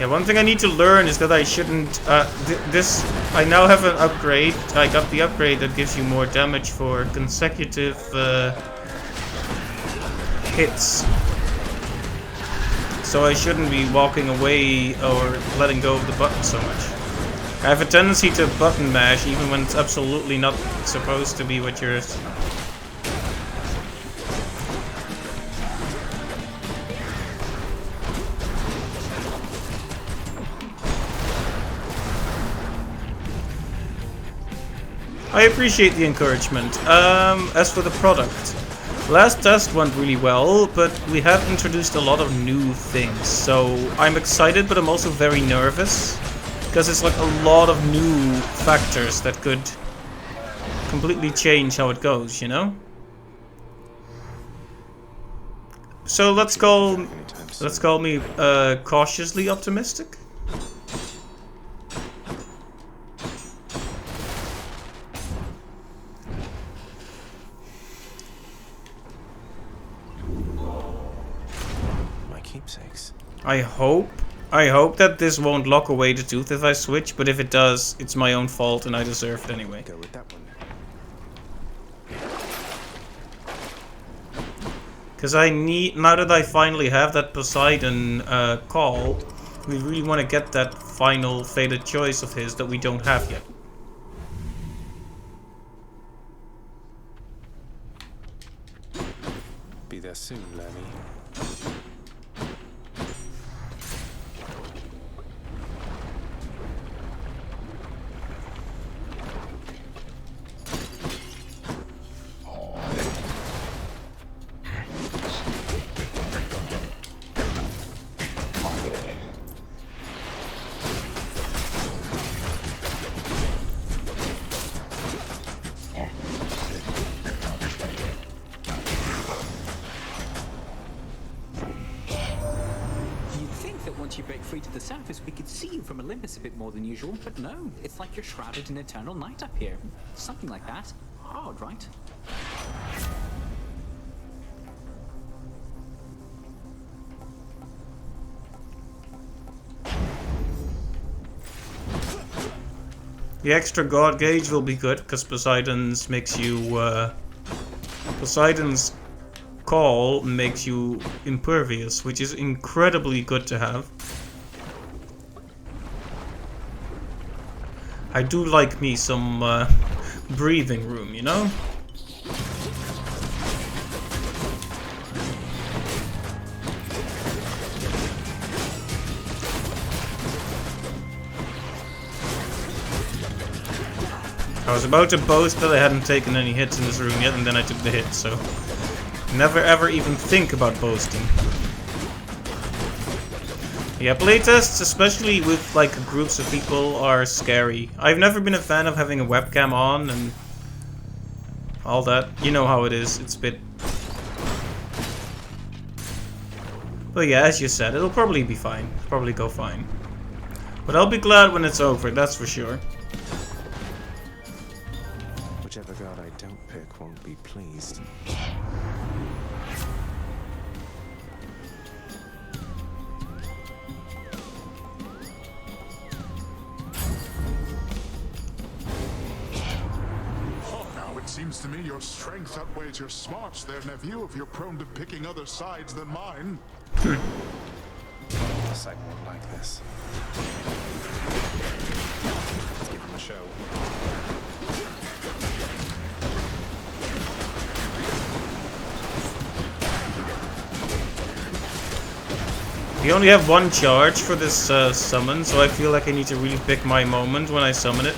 Yeah, one thing I need to learn is that I shouldn't... I now have an upgrade. I got the upgrade that gives you more damage for consecutive hits. So I shouldn't be walking away or letting go of the button so much. I have a tendency to button mash even when it's absolutely not supposed to be what you're... I appreciate the encouragement. As for the product, last test went really well, but we have introduced a lot of new things. So I'm excited, but I'm also very nervous, because it's like a lot of new factors that could completely change how it goes, you know? So let's call me cautiously optimistic. I hope that this won't lock away the tooth if I switch, but if it does, it's my own fault and I deserve it anyway. Go with that one. Because I need, now that I finally have that Poseidon call, we really want to get that final fated choice of his that we don't have yet. Be there soon, Lemmy. We could see you from Olympus a bit more than usual, but no, it's like you're shrouded in eternal night up here. Something like that. Odd, right? The extra god gauge will be good, because Poseidon's makes you, Poseidon's call makes you impervious, which is incredibly good to have. I do like me some breathing room, you know? I was about to boast that I hadn't taken any hits in this room yet, and then I took the hit, so... Never ever even think about boasting. Yeah, playtests, especially with like groups of people, are scary. I've never been a fan of having a webcam on and all that. You know how it is, it's a bit... But yeah, as you said, it'll probably be fine. It'll probably go fine. But I'll be glad when it's over, that's for sure. Whichever god I don't pick won't be pleased. Seems to me your strength outweighs your smarts there, nephew, if you're prone to picking other sides than mine. Yes, I won't like this. Let's give him a show. We only have one charge for this summon, so I feel like I need to really pick my moment when I summon it.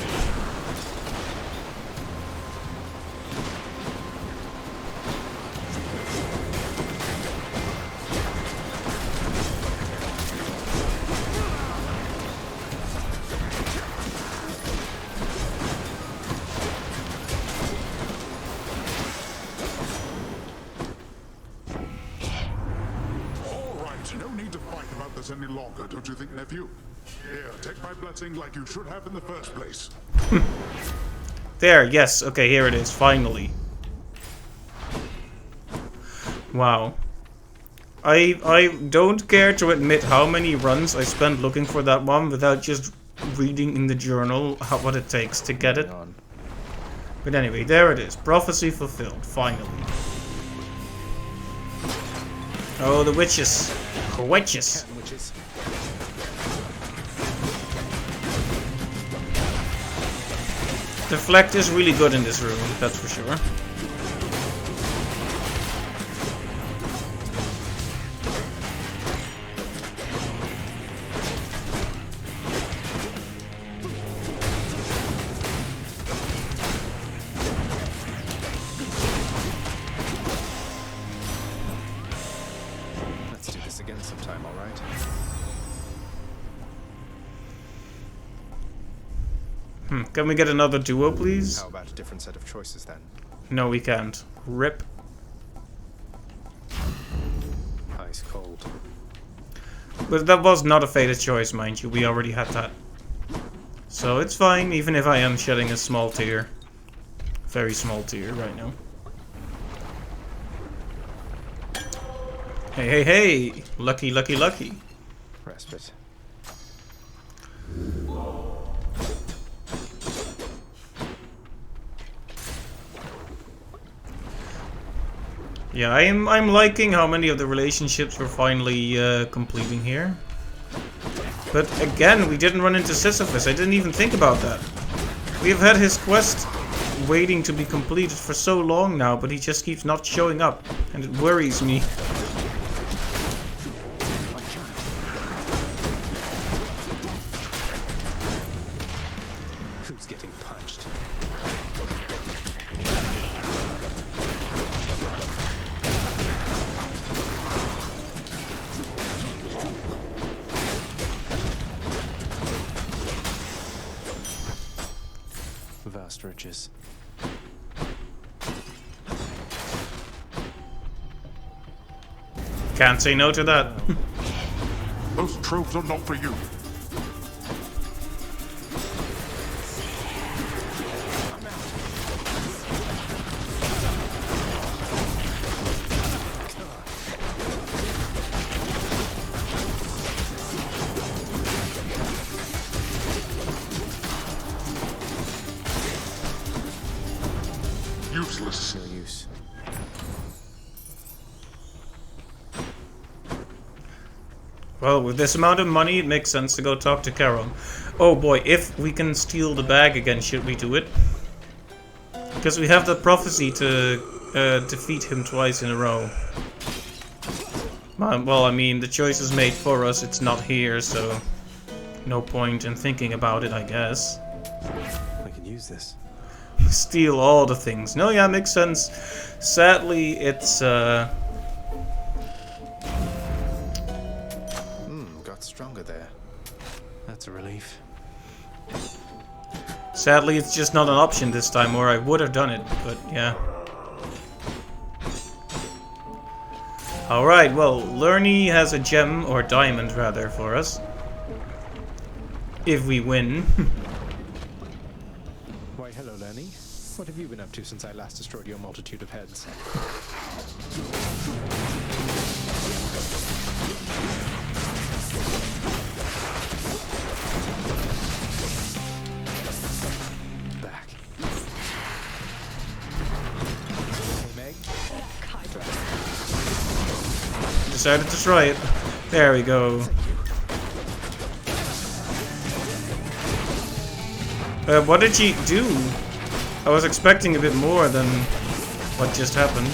Any longer, don't you think, nephew? Here, take my blessing like you should have in the first place. There, yes, okay, here it is, finally. Wow. I don't care to admit how many runs I spent looking for that one without just reading in the journal what it takes to get it. But anyway, there it is. Prophecy fulfilled, finally. Oh, the witches. The witches. Deflect is really good in this room, that's for sure. Let's do this again sometime, all right? Can we get another duo, please? How about a different set of choices then? No, we can't. Rip. Ice cold. But that was not a fated choice, mind you. We already had that. So it's fine, even if I am shedding a small tear. Very small tear right now. Hey, hey, hey! Lucky, lucky, lucky. Respite. Yeah, I'm liking how many of the relationships we're finally completing here. But again, we didn't run into Sisyphus. I didn't even think about that. We've had his quest waiting to be completed for so long now, but he just keeps not showing up. And it worries me. Who's getting punched? Vast riches. Can't say no to that. Those tropes are not for you. Useless. No use. Well, with this amount of money, it makes sense to go talk to Charon. Oh boy, if we can steal the bag again, should we do it? Because we have the prophecy to defeat him twice in a row. Well, I mean, the choice is made for us, it's not here, so no point in thinking about it, I guess. I can use this. Steal all the things. No, yeah, makes sense. Sadly, it's, Got stronger there. That's a relief. Sadly, it's just not an option this time, or I would have done it, but yeah. Alright, well, Lurney has a gem, or diamond rather, for us. If we win. Why, hello, Lenny. What have you been up to since I last destroyed your multitude of heads? Back. Hey, Meg. Decided to try it. There we go. What did she do? I was expecting a bit more than what just happened.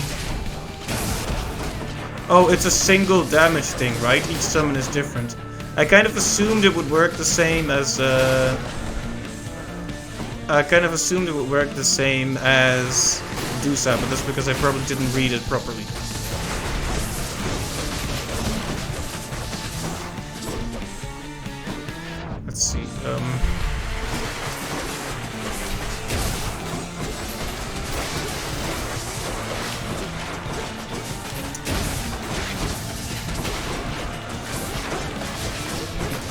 Oh, it's a single damage thing, right? Each summon is different. I kind of assumed it would work the same as Dusa, but that's because I probably didn't read it properly. Let's see.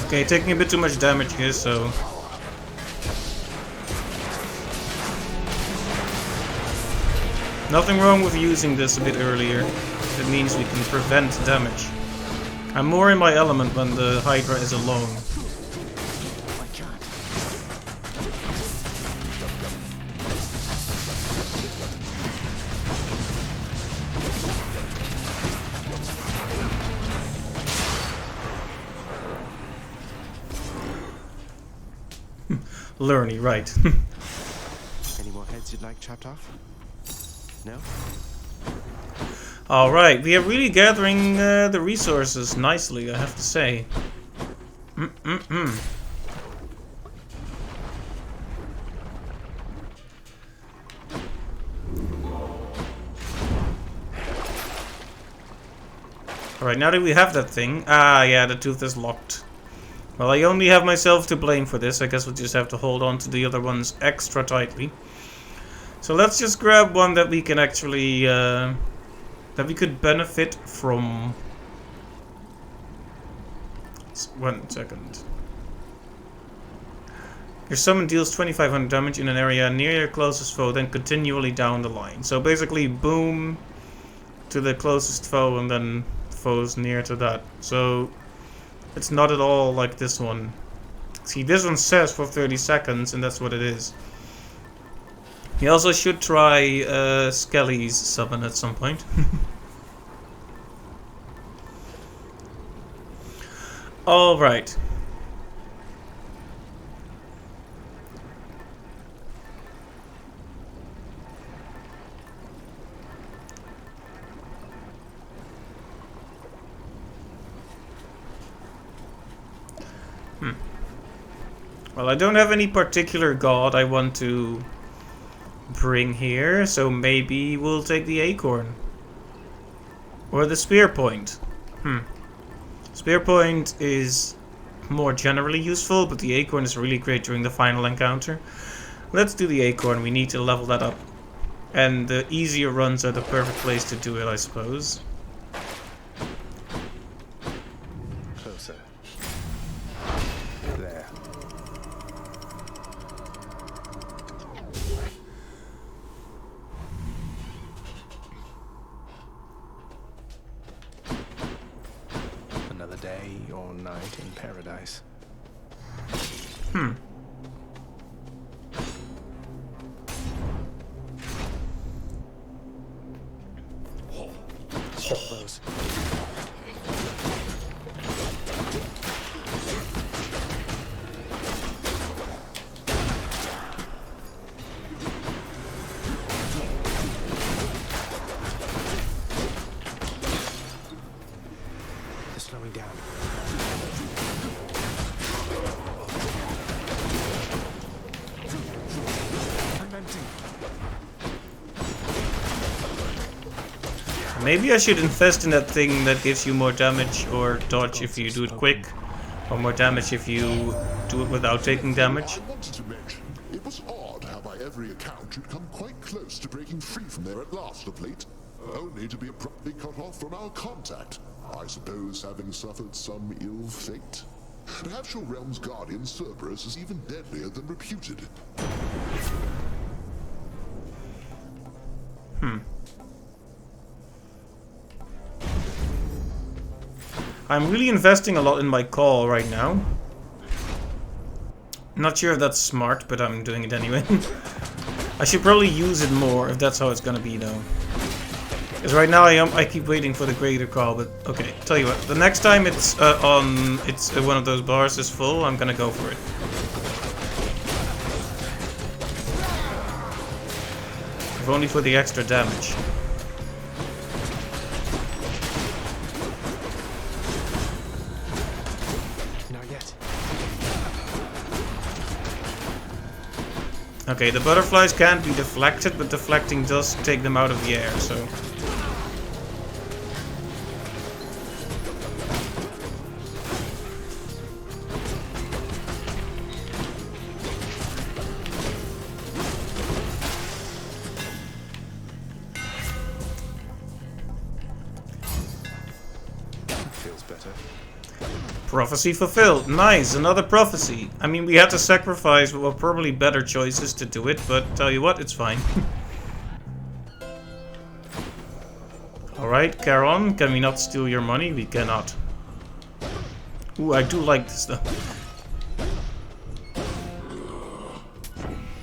Okay, taking a bit too much damage here, so... Nothing wrong with using this a bit earlier. if it means we can prevent damage. I'm more in my element when the Hydra is alone. I can't. Lerny, right. Any more heads you'd like chopped off? No? Alright, we are really gathering the resources nicely, I have to say. Alright, now that we have that thing... Ah, yeah, the tooth is locked. Well, I only have myself to blame for this. I guess we'll just have to hold on to the other ones extra tightly. So let's just grab one that we can actually... that we could benefit from. 1 second. Your summon deals 2500 damage in an area near your closest foe, then continually down the line. So basically, boom to the closest foe, and then foes near to that. So it's not at all like this one. See, this one says for 30 seconds, and that's what it is. You also should try Skelly's summon at some point. Alright. Well, I don't have any particular god I want to bring here, so maybe we'll take the acorn. Or the spear point. Spear point is more generally useful, but the acorn is really great during the final encounter. Let's do the acorn, we need to level that up. And the easier runs are the perfect place to do it, I suppose. Closer. There. Another day or night in paradise. Those. They're slowing down. I'm venting. Maybe I should invest in that thing that gives you more damage or dodge if you do it quick, or more damage if you do it without taking damage. I wanted to mention, it was odd how by every account you'd come quite close to breaking free from there at last of late, only to be abruptly cut off from our contact. I suppose having suffered some ill fate. Perhaps your realm's guardian, Cerberus, is even deadlier than reputed. I'm really investing a lot in my call right now. Not sure if that's smart, but I'm doing it anyway. I should probably use it more if that's how it's gonna be, though. Because right now I keep waiting for the greater call, but okay. Tell you what, the next time it's one of those bars is full, I'm gonna go for it. If only for the extra damage. Okay, the butterflies can't be deflected, but deflecting does take them out of the air, so... Feels better. Prophecy fulfilled. Nice, another prophecy. I mean, we had to sacrifice what were probably better choices to do it, but tell you what, it's fine. Alright, Charon, can we not steal your money? We cannot. Ooh, I do like this though.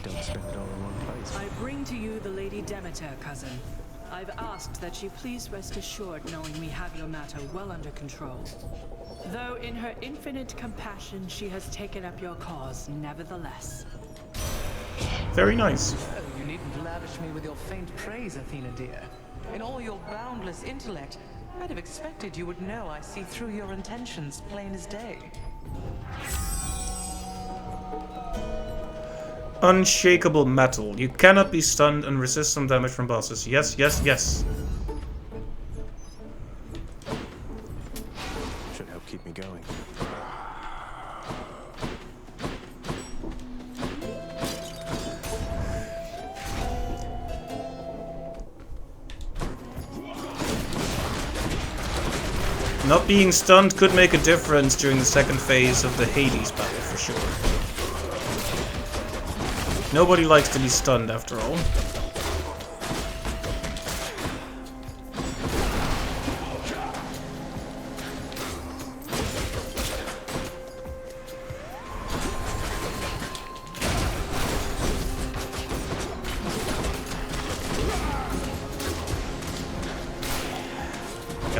Don't spend it all in one place. I bring to you the Lady Demeter, cousin. I've asked that you please rest assured knowing we have your matter well under control. Though in her infinite compassion she has taken up your cause nevertheless. Very nice. Oh, you needn't lavish me with your faint praise, Athena dear. In all your boundless intellect, I'd have expected you would know I see through your intentions plain as day. Unshakable metal. You cannot be stunned and resist some damage from bosses. Yes, yes, yes. Should help keep me going. Not being stunned could make a difference during the second phase of the Hades battle for sure. Nobody likes to be stunned after all.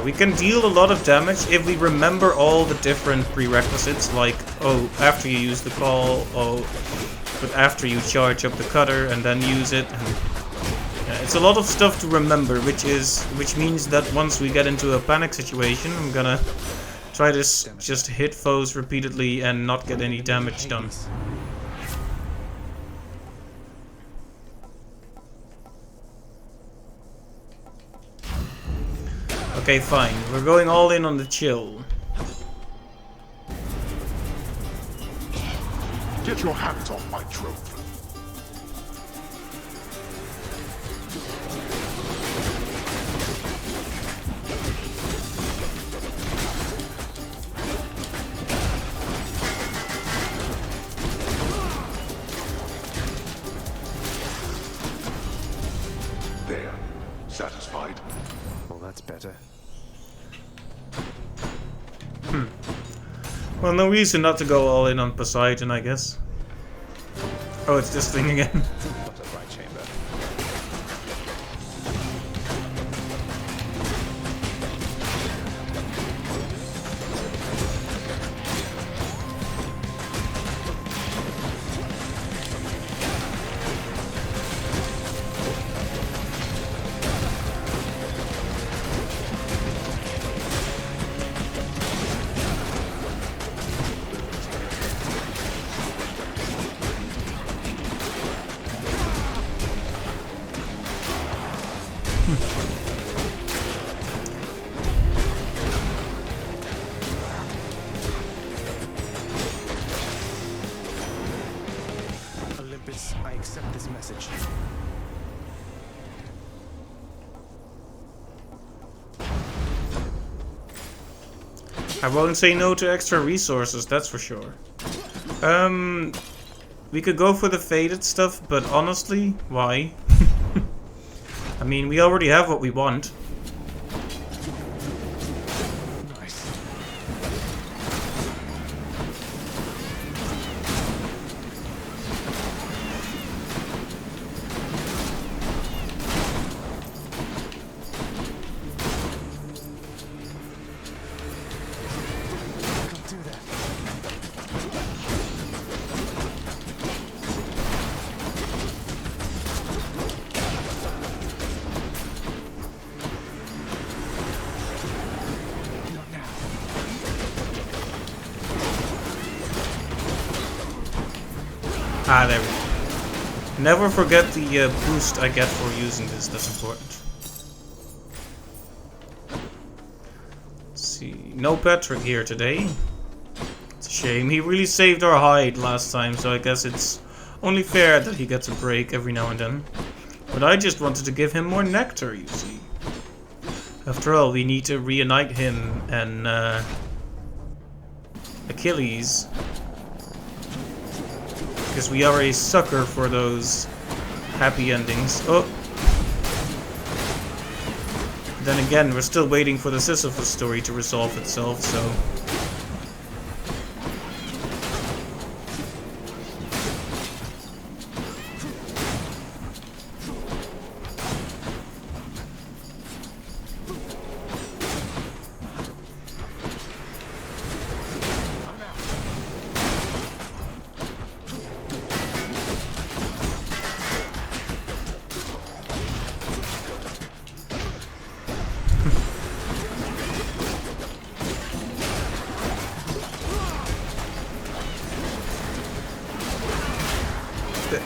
We can deal a lot of damage if we remember all the different prerequisites, like, oh, after you use the claw, oh, but after you charge up the cutter and then use it. And, it's a lot of stuff to remember, which means that once we get into a panic situation, I'm gonna try to just hit foes repeatedly and not get any damage done. Okay, fine. We're going all in on the chill. Get your hands off my trophy. There. Satisfied? Well, that's better. Well, no reason not to go all in on Poseidon, I guess. Oh, it's this thing again. Butterfly chamber. Olympus, I accept this message. I won't say no to extra resources, that's for sure. We could go for the faded stuff, but honestly, why? I mean, we already have what we want. Ah, there we go. Never forget the boost I get for using this, that's important. Let's see, no Patrick here today. It's a shame, he really saved our hide last time, so I guess it's only fair that he gets a break every now and then. But I just wanted to give him more nectar, you see. After all, we need to reunite him and Achilles. Because we are a sucker for those happy endings. Oh! Then again, we're still waiting for the Sisyphus story to resolve itself, so...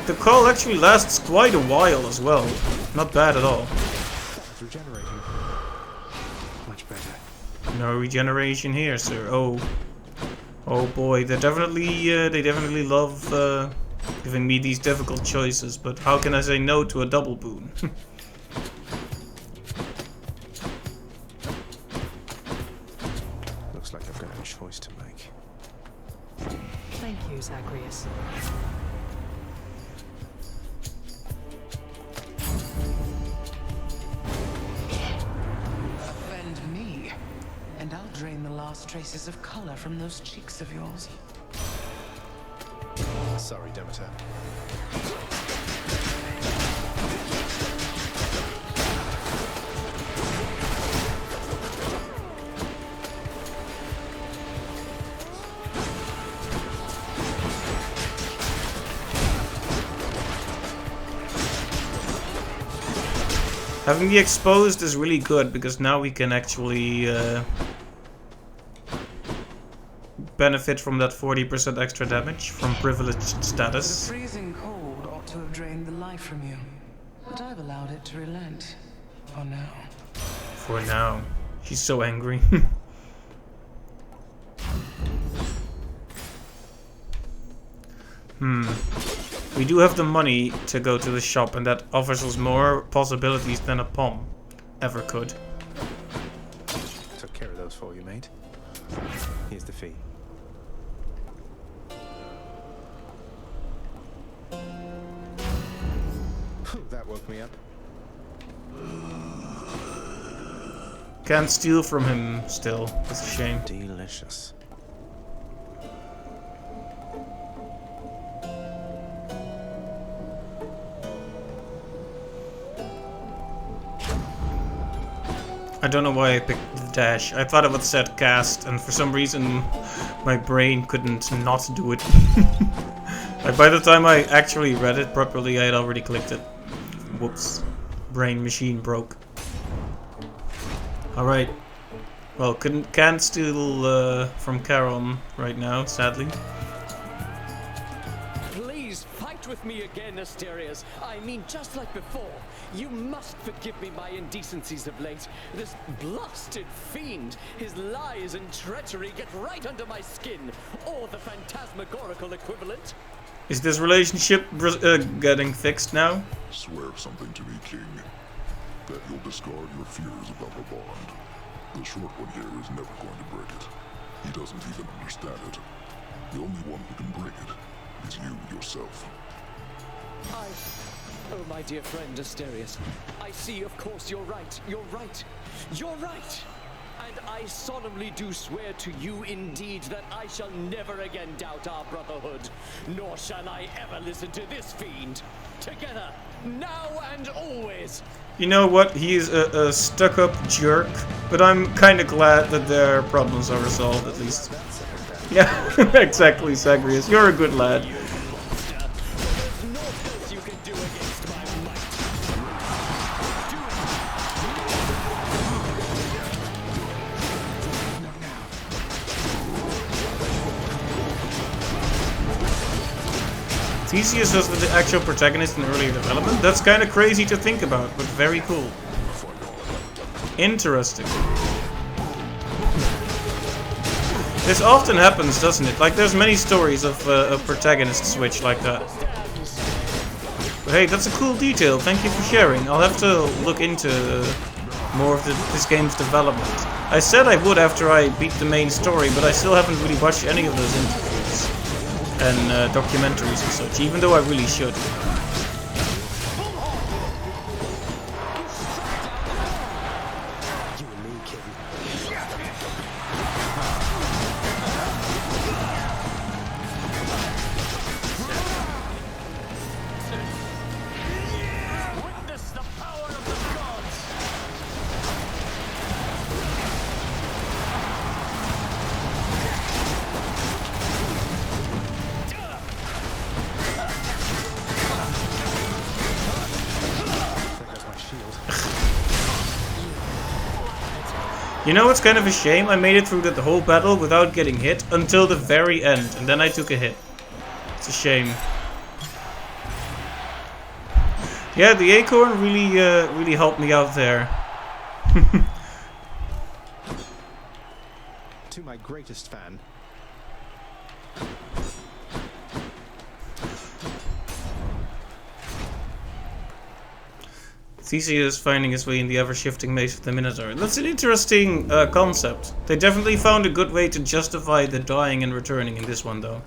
The call actually lasts quite a while as well. Not bad at all. It's regenerating. Much better. No regeneration here, sir. Oh boy, they definitely love giving me these difficult choices. But how can I say no to a double boon? Looks like I've got a choice to make. Thank you, Zagreus. Offend me, and I'll drain the last traces of color from those cheeks of yours. Sorry, Demeter. Having the exposed is really good because now we can actually benefit from that 40% extra damage from privileged status. The freezing cold ought to have drained the life from you, but I've allowed it to relent. For now. For now. She's so angry. We do have the money to go to the shop, and that offers us more possibilities than a POM ever could. Took care of those for you, mate. Here's the fee. That woke me up. Can't steal from him still. That's a shame. Delicious. I don't know why I picked the dash. I thought it would set cast, and for some reason my brain couldn't not do it. Like by the time I actually read it properly, I had already clicked it. Whoops. Brain machine broke. Alright. Well, can't steal from Charon right now, sadly. Please fight with me again, Asterius. I mean, just like before. You must forgive me my indecencies of late. This blasted fiend, his lies and treachery get right under my skin. Or the phantasmagorical equivalent. Is this relationship getting fixed now? Swear something to me, King. That you'll discard your fears about the bond. The short one here is never going to break it. He doesn't even understand it. The only one who can break it is you yourself. Oh, my dear friend Asterius, I see, of course, you're right. You're right. You're right. And I solemnly do swear to you indeed that I shall never again doubt our brotherhood, nor shall I ever listen to this fiend. Together, now and always. You know what? He is a stuck-up jerk, but I'm kind of glad that their problems are resolved at least. Yeah, exactly, Zagreus. You're a good lad. Theseus was the actual protagonist in earlier development. That's kind of crazy to think about, but very cool. Interesting. This often happens, doesn't it? Like, there's many stories of a protagonist switch like that. But hey, that's a cool detail. Thank you for sharing. I'll have to look into more of this game's development. I said I would after I beat the main story, but I still haven't really watched any of those interviews and documentaries and such, even though I really should. You know, it's kind of a shame. I made it through the whole battle without getting hit until the very end, and then I took a hit. It's a shame. Yeah, the acorn really helped me out there. To my greatest fan. Theseus finding his way in the ever-shifting maze of the Minotaur. That's an interesting concept. They definitely found a good way to justify the dying and returning in this one, though.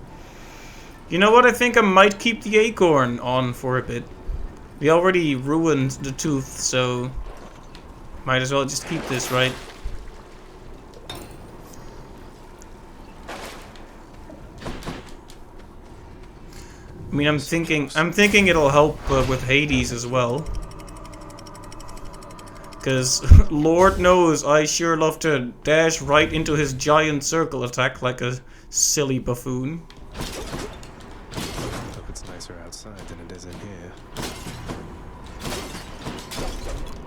You know what? I think I might keep the acorn on for a bit. We already ruined the tooth, so might as well just keep this, right? I mean, I'm thinking it'll help with Hades as well. Because Lord knows I sure love to dash right into his giant circle attack like a silly buffoon. Hope it's nicer outside than it is in here.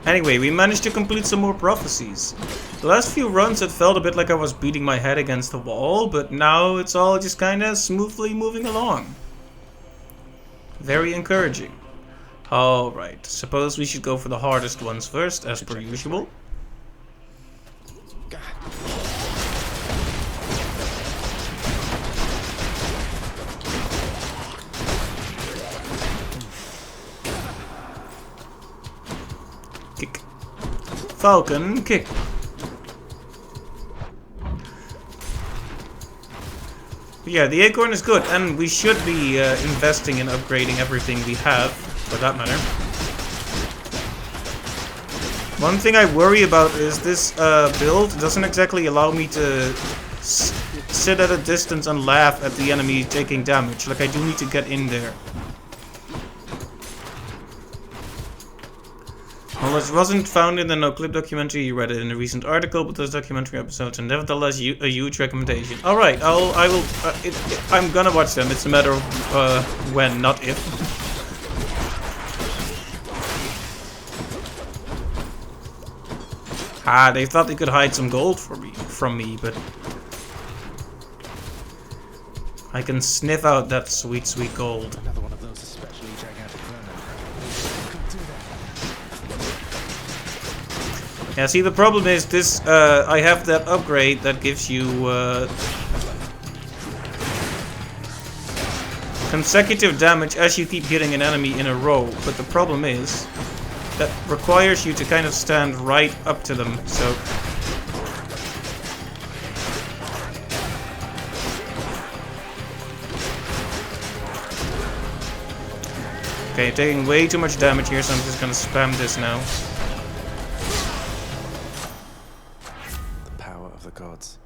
Anyway, we managed to complete some more prophecies. The last few runs it felt a bit like I was beating my head against the wall, but now it's all just kinda smoothly moving along. Very encouraging. Alright, suppose we should go for the hardest ones first, as per usual. Kick. Falcon kick. Yeah, the acorn is good, and we should be investing in upgrading everything we have, for that matter. One thing I worry about is this build doesn't exactly allow me to sit at a distance and laugh at the enemy taking damage. Like, I do need to get in there. Well, it wasn't found in the no-clip documentary. You read it in a recent article, but those documentary episodes are nevertheless a huge recommendation. All right, I'm gonna watch them. It's a matter of when, not if. They thought they could hide some gold from me, but I can sniff out that sweet, sweet gold. Another one of those especially gigantic vermin. Yeah, see, the problem is this, I have that upgrade that gives you, consecutive damage as you keep hitting an enemy in a row, but the problem is, that requires you to kind of stand right up to them, so... Okay, taking way too much damage here, so I'm just gonna spam this now. Gods.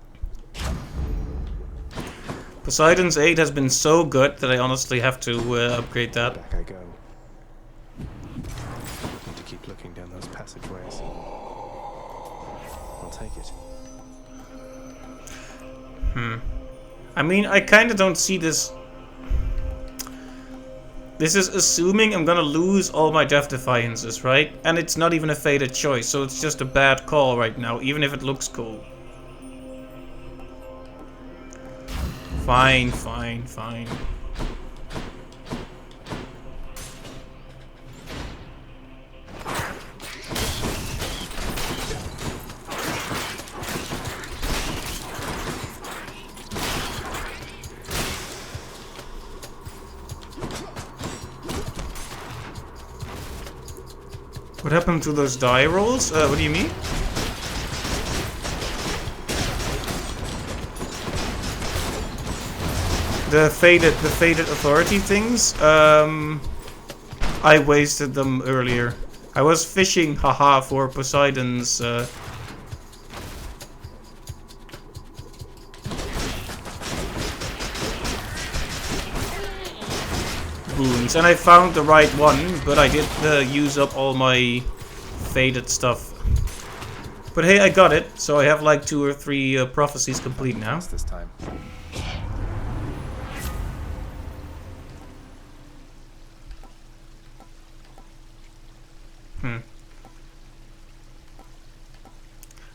Poseidon's aid has been so good that I honestly have to upgrade that. Back I go. Need to keep looking down those passageways. I'll take it. I mean, I kind of don't see this. This is assuming I'm gonna lose all my Death Defiances, right? And it's not even a fated choice, so it's just a bad call right now, even if it looks cool. Fine, fine, fine. What happened to those die rolls? What do you mean? The faded authority things, I wasted them earlier. I was fishing, haha, for Poseidon's, boons, and I found the right one, but I did use up all my faded stuff. But hey, I got it, so I have like 2 or 3 prophecies complete now. This time.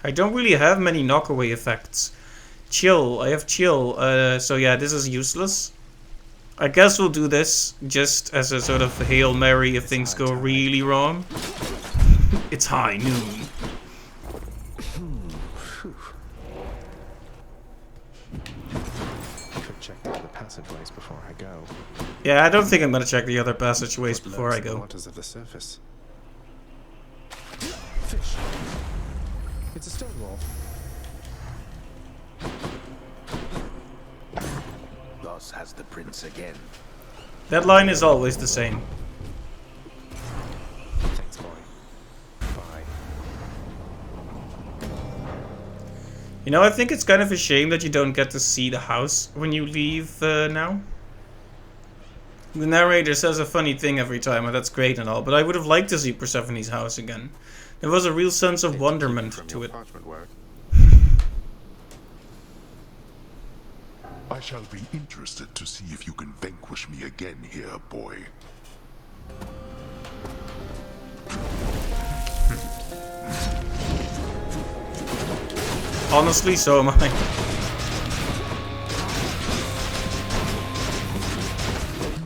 I don't really have many knockaway effects. Chill, I have chill, so yeah, this is useless. I guess we'll do this just as a sort of Hail Mary if things go really wrong. It's high noon. Could check the other passageways before I go. Yeah, I don't think I'm gonna check the other passageways before I go. Waters of the surface. Fish. It's a stone wall. Thus has the prince again. That line is always the same. Thanks, boy. Bye. You know, I think it's kind of a shame that you don't get to see the house when you leave now. The narrator says a funny thing every time, and that's great and all, but I would have liked to see Persephone's house again. There was a real sense of wonderment to it. I shall be interested to see if you can vanquish me again here, boy. Honestly, so am I. You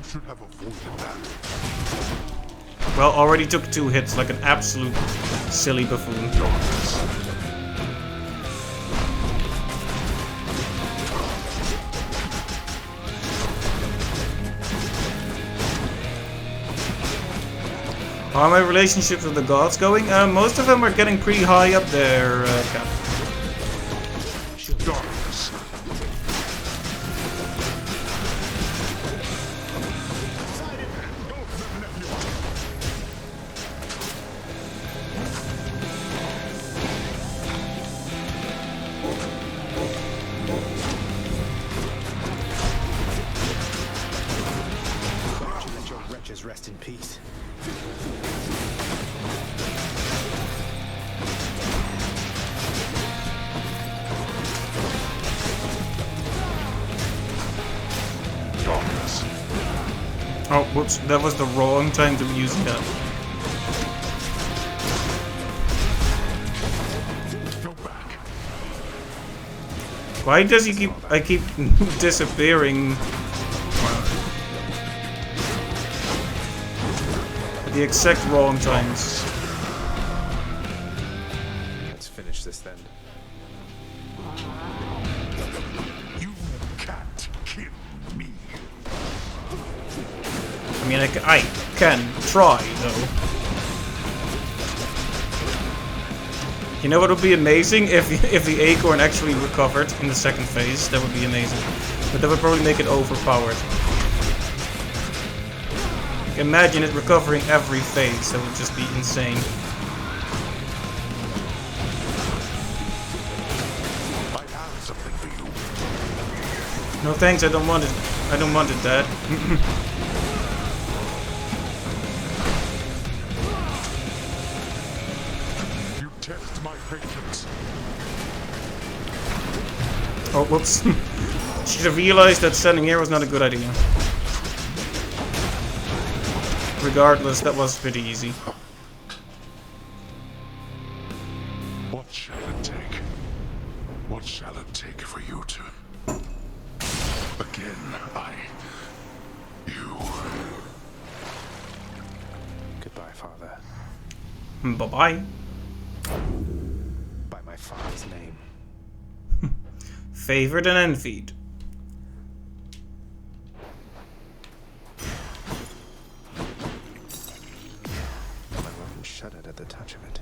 should have avoided that. Well, already took 2 hits like an absolute silly buffoon. How are my relationships with the gods going? Most of them are getting pretty high up there, Cap. Darkness. Let your wretches rest in peace. Oh, whoops, that was the wrong time to be using that. Go back. Why does he I keep disappearing? At the exact wrong times. Let's finish this then. You can't kill me. I mean, I can try, though. You know what would be amazing? If the acorn actually recovered in the second phase. That would be amazing. But that would probably make it overpowered. Imagine it recovering every phase. That would just be insane. I have something for you. No thanks, I don't want it. I don't want it, Dad. You test my patience. Oh, whoops. Should have realized that standing here was not a good idea. Regardless, that was pretty easy. What shall it take? What shall it take for you to... Again, you... Goodbye, Father. Bye-bye. By my father's name. Favored and envied. My weapon shuddered at the touch of it.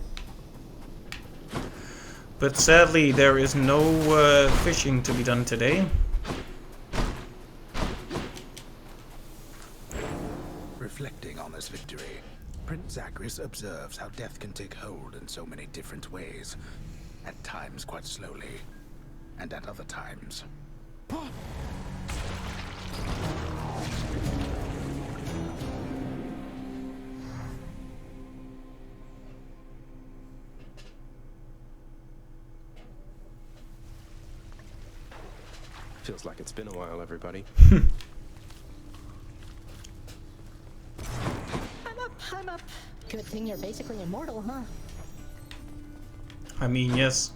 But sadly, there is no fishing to be done today. Reflecting on this victory, Prince Zacharias observes how death can take hold in so many different ways. At times quite slowly, and at other times... Feels like it's been a while, everybody. I'm up. Good thing you're basically immortal, huh? I mean, yes.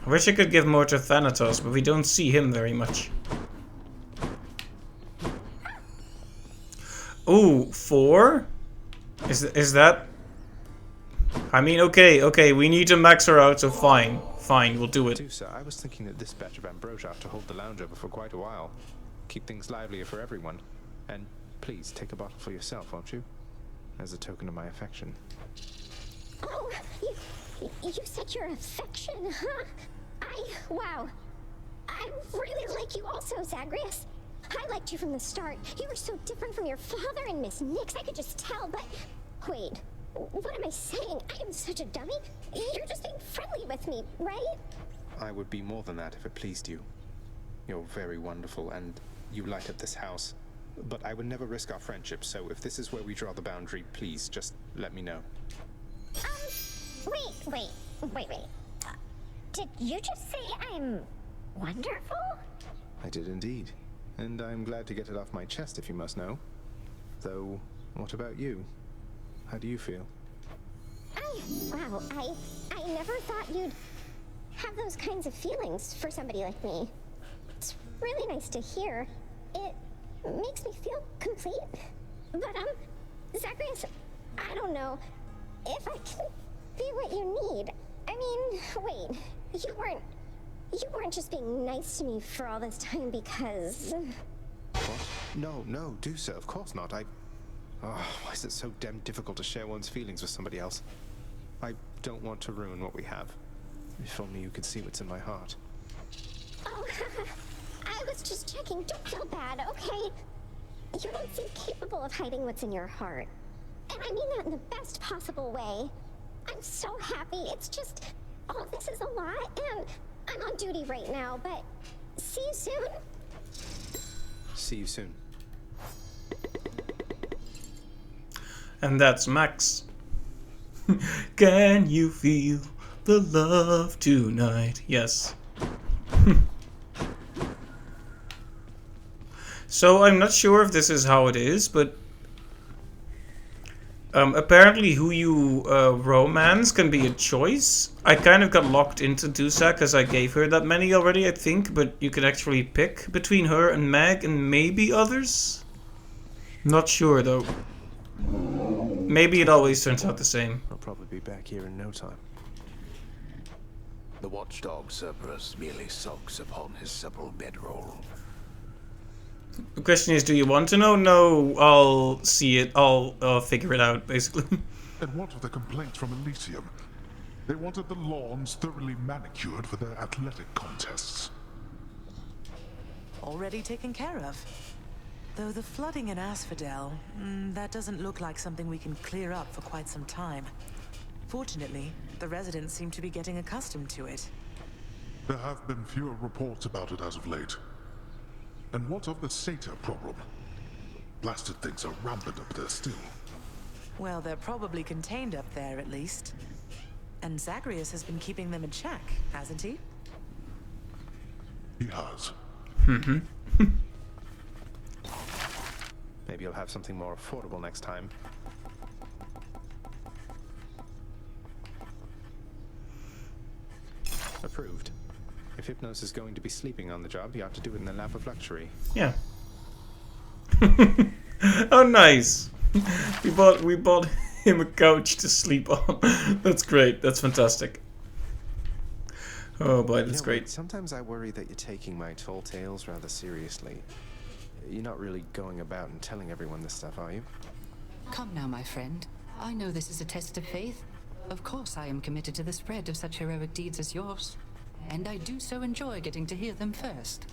I wish I could give more to Thanatos, but we don't see him very much. Ooh, 4? Is that... I mean, okay, we need to max her out, so fine, we'll do it. Sir, I was thinking that this batch of Ambrosia ought to hold the lounge over for quite a while. Keep things livelier for everyone. And please, take a bottle for yourself, won't you? As a token of my affection. Oh, you said your affection, huh? Wow. I really like you also, Zagreus. I liked you from the start. You were so different from your father and Miss Nix, I could just tell, but... Wait, what am I saying? I am such a dummy. You're just being friendly with me, right? I would be more than that if it pleased you. You're very wonderful, and you light up this house. But I would never risk our friendship, so if this is where we draw the boundary, please, just let me know. Wait. Did you just say I'm wonderful? I did indeed. And I'm glad to get it off my chest, if you must know. Though, what about you? How do you feel? Wow, I never thought you'd have those kinds of feelings for somebody like me. It's really nice to hear. It makes me feel complete. But, Zagreus, I don't know if I can be what you need. I mean, wait, you weren't just being nice to me for all this time because... What? No, do so. Of course not. Why is it so damn difficult to share one's feelings with somebody else? I don't want to ruin what we have. If only you could see what's in my heart. Oh, I was just checking. Don't feel bad, okay? You don't seem capable of hiding what's in your heart. And I mean that in the best possible way. I'm so happy. It's just, all of this is a lot, and I'm on duty right now, but see you soon. See you soon. And that's Max. Can you feel the love tonight? Yes. So I'm not sure if this is how it is, but apparently who you romance can be a choice. I kind of got locked into Dusa because I gave her that many already, I think, but you can actually pick between her and Meg and maybe others. Not sure though. Maybe it always turns out the same. I'll probably be back here in no time. The watchdog Cerberus merely sulks upon his supple bedroll. The question is, do you want to know? No, I'll see it. I'll figure it out, basically. And what of the complaints from Elysium? They wanted the lawns thoroughly manicured for their athletic contests. Already taken care of. Though the flooding in Asphodel, that doesn't look like something we can clear up for quite some time. Fortunately, the residents seem to be getting accustomed to it. There have been fewer reports about it as of late. And what of the satyr problem? Blasted things are rampant up there still. Well, they're probably contained up there at least. And Zagreus has been keeping them in check, hasn't he? He has. Maybe you'll have something more affordable next time. Approved. If Hypnos is going to be sleeping on the job, you ought to do it in the lap of luxury. Yeah. Oh, nice. We bought him a couch to sleep on. That's great. That's fantastic. Oh boy, that's great. Sometimes I worry that you're taking my tall tales rather seriously. You're not really going about and telling everyone this stuff, are you? Come now, my friend. I know this is a test of faith. Of course I am committed to the spread of such heroic deeds as yours. And I do so enjoy getting to hear them first.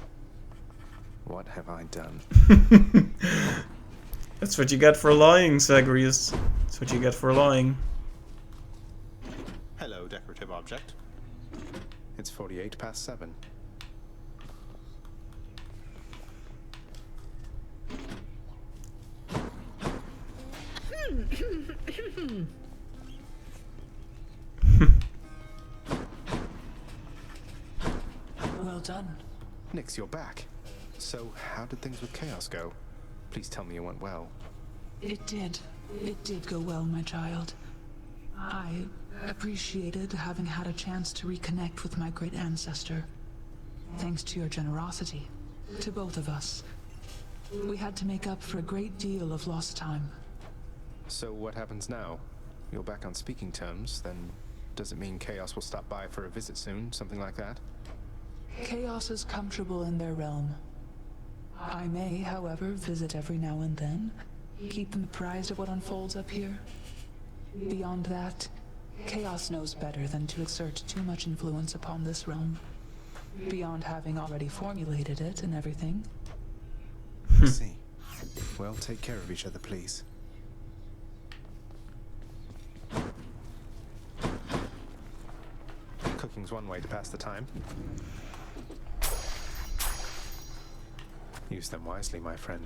What have I done? That's what you get for lying, Zagreus. That's what you get for lying. Hello, decorative object. It's 48 past 7. Well done. Nix, you're back. So, how did things with Chaos go? Please tell me it went well. It did. It did go well, my child. I appreciated having had a chance to reconnect with my great ancestor. Thanks to your generosity, to both of us. We had to make up for a great deal of lost time. So what happens now? You're back on speaking terms, then does it mean Chaos will stop by for a visit soon, something like that? Chaos is comfortable in their realm. I may, however, visit every now and then, keep them apprised of what unfolds up here. Beyond that, Chaos knows better than to exert too much influence upon this realm. Beyond having already formulated it and everything. I see. Well, take care of each other, please. Cooking's one way to pass the time. Use them wisely, my friend.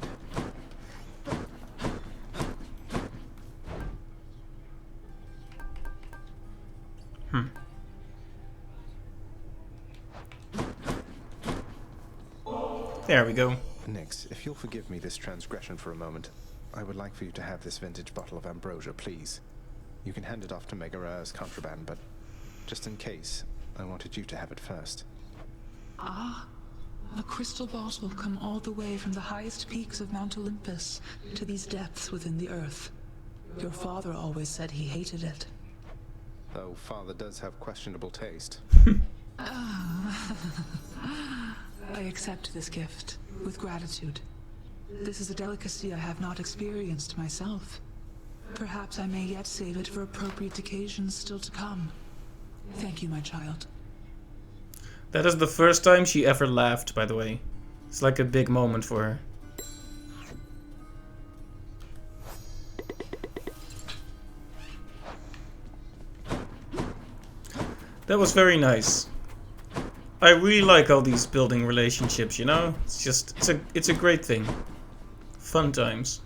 There we go. Nix, if you'll forgive me this transgression for a moment, I would like for you to have this vintage bottle of Ambrosia, please. You can hand it off to Megara as contraband, but just in case, I wanted you to have it first. Ah, a crystal bottle come all the way from the highest peaks of Mount Olympus to these depths within the earth. Your father always said he hated it. Though father does have questionable taste. I accept this gift with gratitude. This is a delicacy I have not experienced myself. Perhaps I may yet save it for appropriate occasions still to come. Thank you, my child. That is the first time she ever laughed, by the way. It's like a big moment for her. That was very nice. I really like all these building relationships, you know? It's a great thing. Fun times.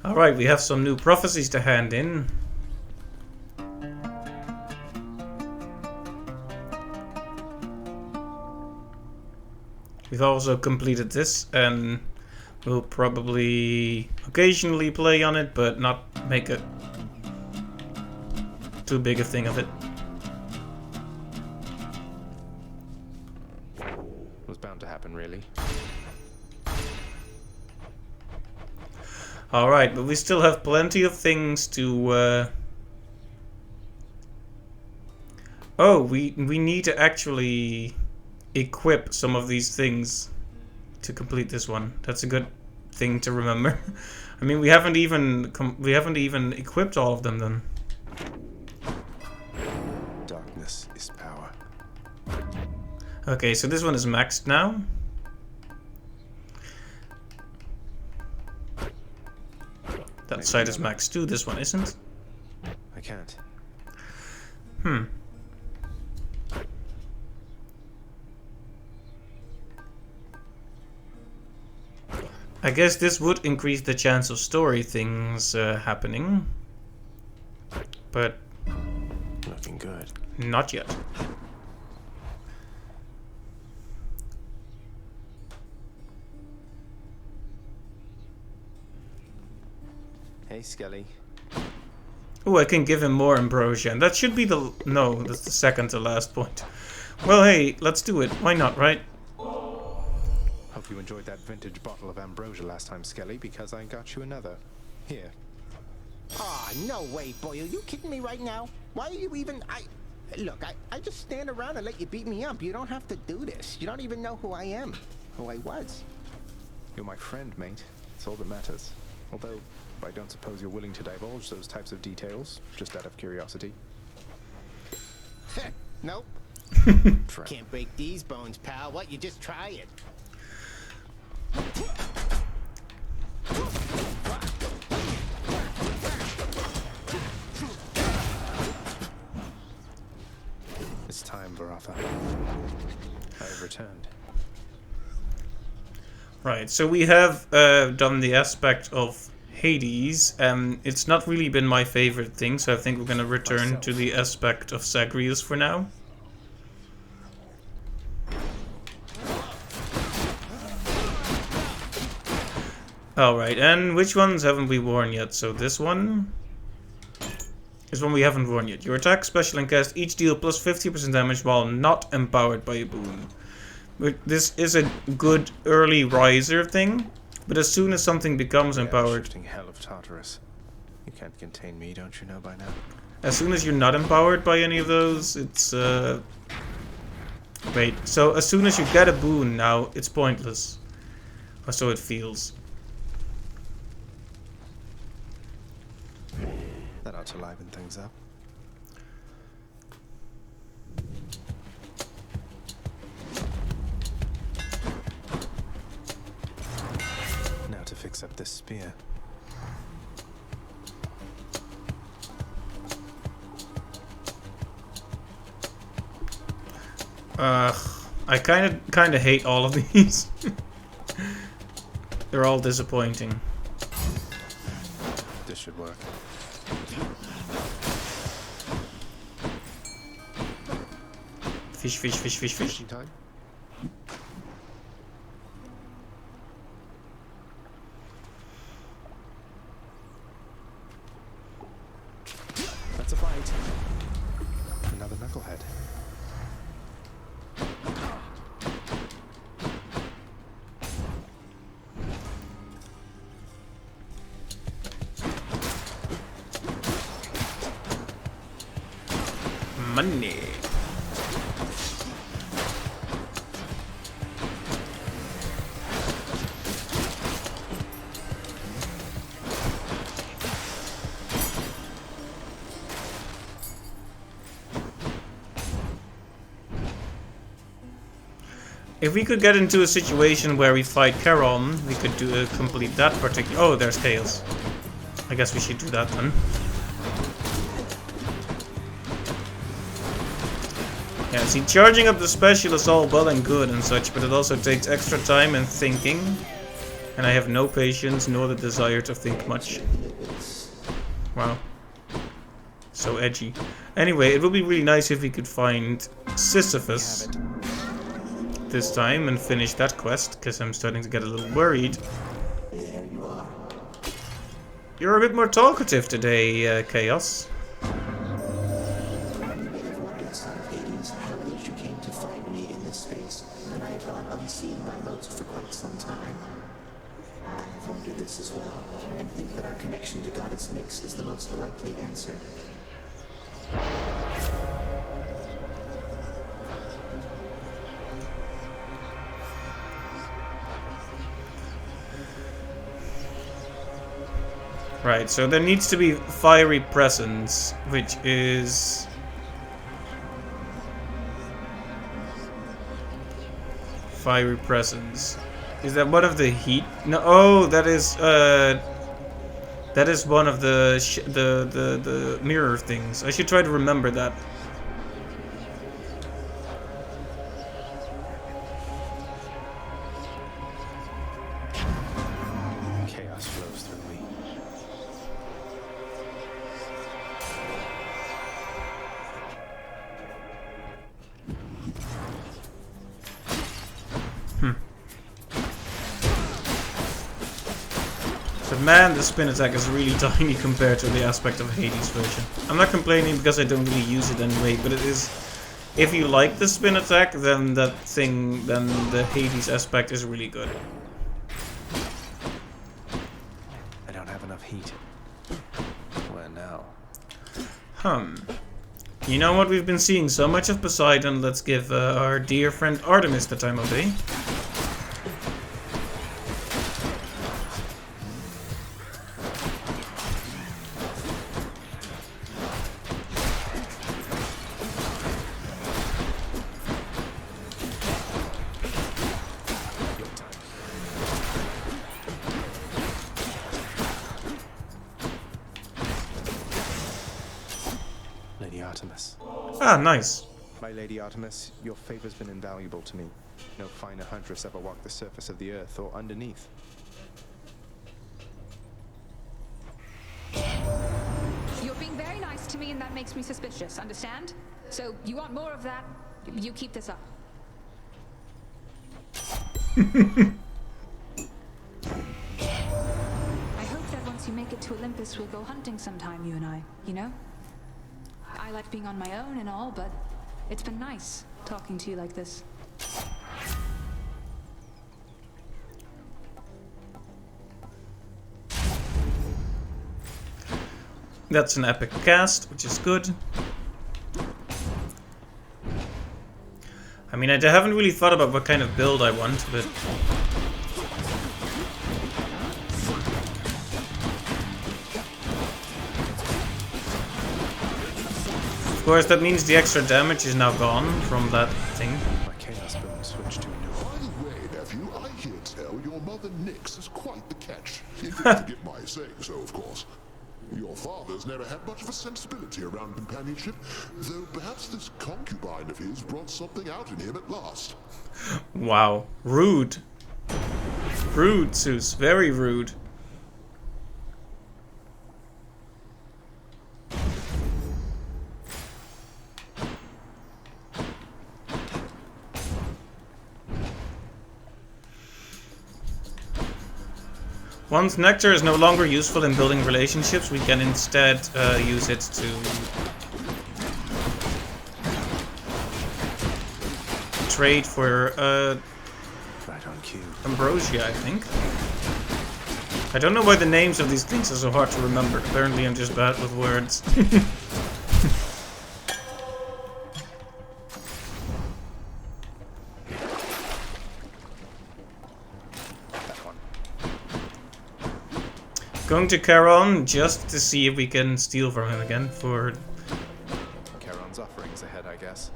Alright, we have some new prophecies to hand in. We've also completed this, and we'll probably occasionally play on it, but not make a too big a thing of it. Was bound to happen, really. Alright, but we still have plenty of things to... Oh, we need to actually equip some of these things to complete this one. That's a good thing to remember. I mean, we haven't even equipped all of them then. Darkness is power. Okay, so this one is maxed now. That side is maxed too, this one isn't. I can't. I guess this would increase the chance of story things happening. But... looking good. Not yet. Hey, Skelly. Oh, I can give him more Ambrosia. And that should be the... No, that's the second to last point. Well, hey, let's do it. Why not, right? Hope you enjoyed that vintage bottle of Ambrosia last time, Skelly, because I got you another. Here. Aw, no way, boy. Are you kidding me right now? Why are you even... Look, I just stand around and let you beat me up. You don't have to do this. You don't even know who I am. Who I was. You're my friend, mate. It's all that matters. Although, I don't suppose you're willing to divulge those types of details, just out of curiosity. Nope. Can't break these bones, pal. What? You just try it. It's time, Varatha. I have returned. Right, so we have done the aspect of Hades. It's not really been my favorite thing, so I think we're going to return to the aspect of Zagreus for now. Alright, and which ones haven't we worn yet? So this one. This one we haven't worn yet. Your attack, special, and cast each deal plus 50% damage while not empowered by a boon. This is a good early riser thing, but as soon as something becomes empowered... Shifting hell of Tartarus. You can't contain me, don't you know by now? As soon as you're not empowered by any of those, it's... Wait, so as soon as you get a boon now, it's pointless. Or so it feels. That ought to liven things up. Now to fix up this spear. I kind of hate all of these. They're all disappointing. This should work. Fish, fish, fish, fish, fish. Fishing time. That's a bite. Another knucklehead. Money. If we could get into a situation where we fight Charon, we could complete that particular... Oh, there's Chaos. I guess we should do that then. Yeah, see, charging up the special is all well and good and such, but it also takes extra time and thinking. And I have no patience nor the desire to think much. Wow. So edgy. Anyway, it would be really nice if we could find Sisyphus this time and finish that quest, because I'm starting to get a little worried. You're a bit more talkative today, Chaos. This as well, and think that our connection to Goddess Nyx is the most likely answer. Right, so there needs to be fiery presence, which is... Fiery presence. Is that one of the heat? No, oh, that is one of the mirror things. I should try to remember that. Chaos flows through me. But man, the spin attack is really tiny compared to the aspect of Hades version. I'm not complaining because I don't really use it anyway, but it is... If you like the spin attack, then the Hades aspect is really good. I don't have enough heat. Where now? You know what? We've been seeing so much of Poseidon. Let's give our dear friend Artemis the time of day. Lady Artemis. Ah, nice. My Lady Artemis, your favor's been invaluable to me. No finer huntress ever walked the surface of the earth or underneath. You're being very nice to me and that makes me suspicious, understand? So, you want more of that, you keep this up. I hope that once you make it to Olympus, we'll go hunting sometime, you and I, you know? I like being on my own and all, but it's been nice talking to you like this. That's an epic cast, which is good. I mean, I haven't really thought about what kind of build I want, but... Of course, that means the extra damage is now gone from that thing. My chaos build switched to a new By the way, nephew, I hear tell your mother Nyx is quite the catch. If you forget my saying so, of course. Your father's never had much of a sensibility around companionship, though perhaps this concubine of his brought something out in him at last. Wow. Rude. Rude, Zeus. Very rude. Once nectar is no longer useful in building relationships, we can instead use it to trade for right on cue. Ambrosia, I think. I don't know why the names of these things are so hard to remember. Apparently I'm just bad with words. Going to Charon just to see if we can steal from him again for... Charon's offerings ahead, I guess.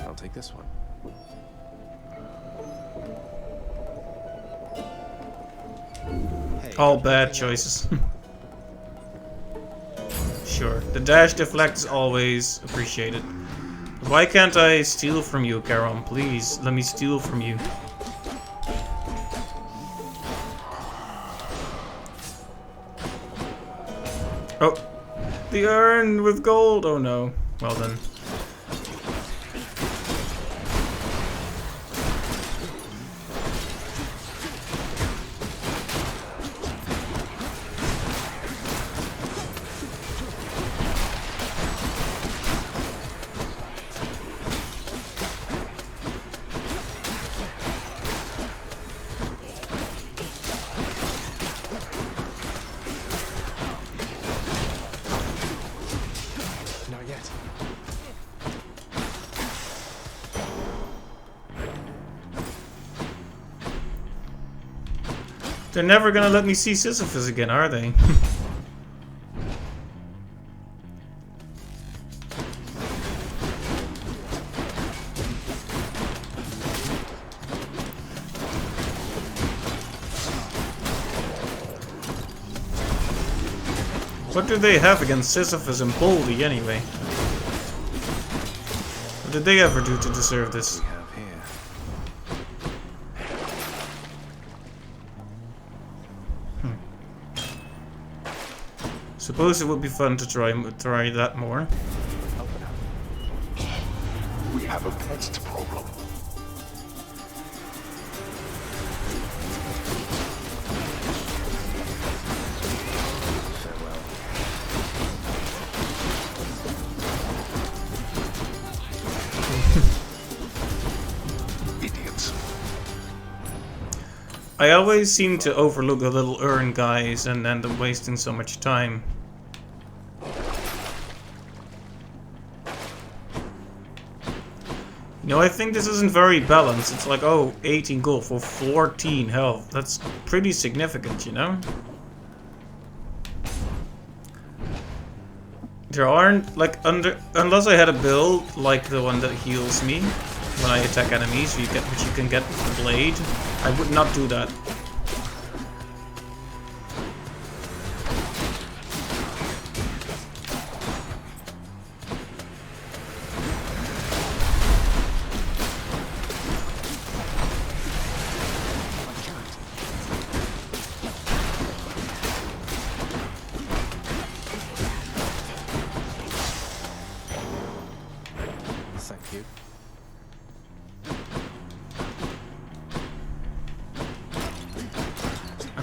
I'll take this one. Hey, all bad choices. Sure, the dash deflect is always appreciated. Why can't I steal from you, Charon? Please, let me steal from you. Oh, the urn with gold. Oh no. Well then. They're never gonna let me see Sisyphus again, are they? What do they have against Sisyphus and Baldy anyway? What did they ever do to deserve this? Suppose it would be fun to try that more. We have a pest problem. Idiots. I always seem to overlook the little urn guys and end up wasting so much time. You know, I think this isn't very balanced. It's like, oh, 18 gold for 14 health. That's pretty significant, you know? There aren't, like, unless I had a build like the one that heals me when I attack enemies, which you can get with the blade, I would not do that.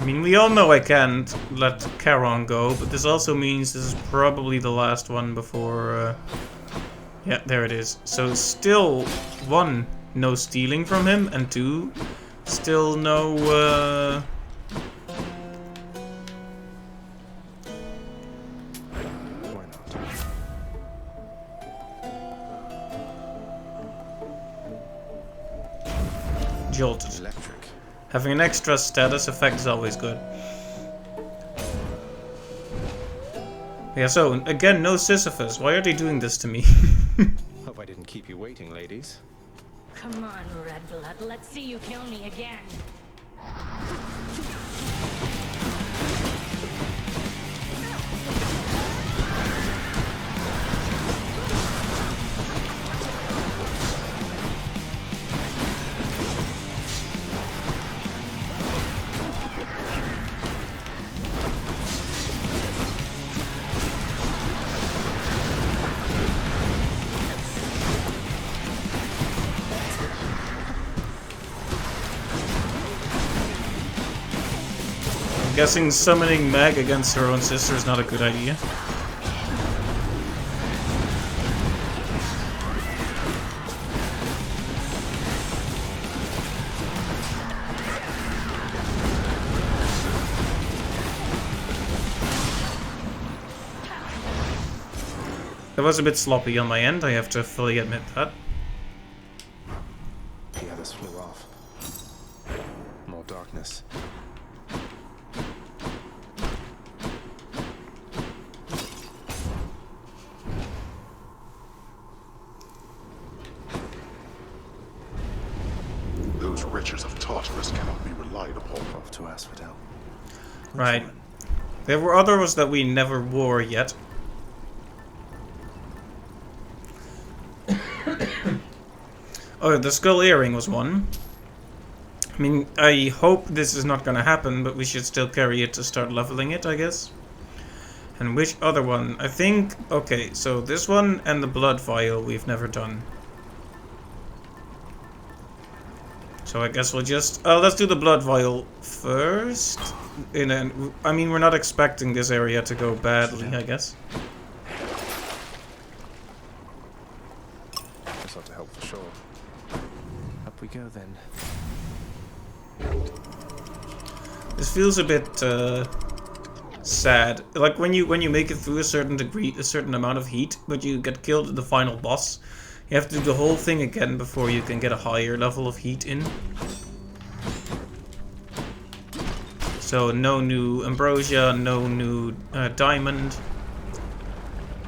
mean, we all know I can't let Charon go, but this also means this is probably the last one before... yeah, there it is. So still, 1, no stealing from him, and 2, still no... Jolted. Electric. Having an extra status effect is always good. Yeah, so, again, no Sisyphus. Why are they doing this to me? Hope I didn't keep you waiting, ladies. Come on, Red Blood. Let's see you kill me again. Guessing summoning Meg against her own sister is not a good idea. That was a bit sloppy on my end, I have to fully admit that. The others flew off. More darkness. Those wretches of Tartarus cannot be relied upon. Off to Asphodel. Right. There were others that we never wore yet. Oh, the skull earring was one. I mean, I hope this is not gonna happen, but we should still carry it to start leveling it, I guess. And which other one? I think... okay, so this one and the blood vial we've never done. So I guess we'll just... let's do the blood vial first. I mean, we're not expecting this area to go badly, I guess. This ought to help for sure. Up we go then. This feels a bit sad. Like when you make it through a certain degree, a certain amount of heat, but you get killed at the final boss. You have to do the whole thing again before you can get a higher level of heat in. So no new Ambrosia, no new diamond.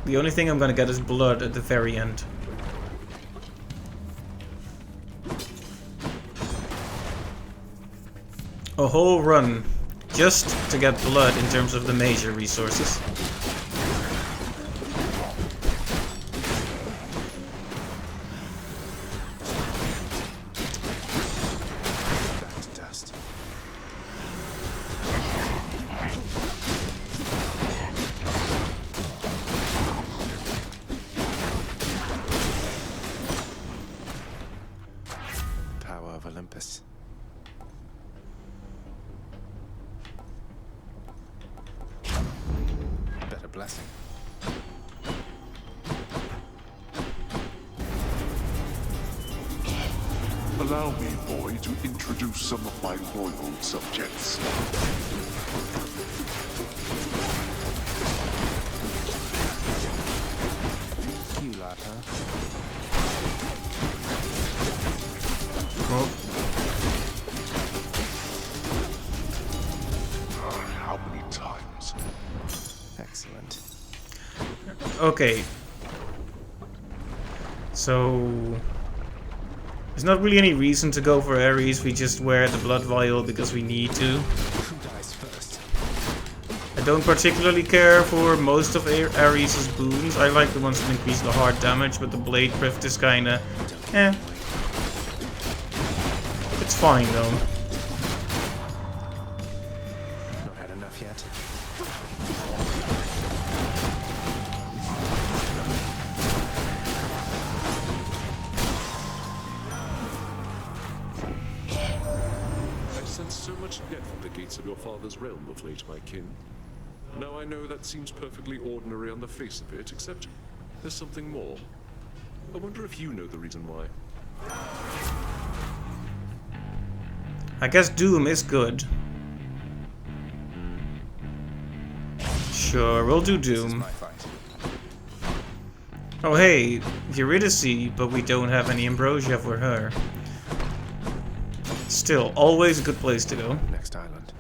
The only thing I'm gonna get is blood at the very end. A whole run just to get blood in terms of the major resources. Power of Olympus. Better blessing. Allow me, boy, to introduce some of my loyal subjects. You lot, huh? How many times? Excellent. Okay. So... there's not really any reason to go for Ares, we just wear the blood vial because we need to. Who dies first? I don't particularly care for most of Ares' boons. I like the ones that increase the hard damage, but the blade rift is kinda... eh. It's fine though. Not had enough yet. I sense so much death at the gates of your father's realm of late, my kin. Now I know that seems perfectly ordinary on the face of it, except there's something more. I wonder if you know the reason why. I guess Doom is good. Sure, we'll do Doom. Oh hey, Eurydice, but we don't have any Ambrosia for her. Still, always a good place to go. Next island.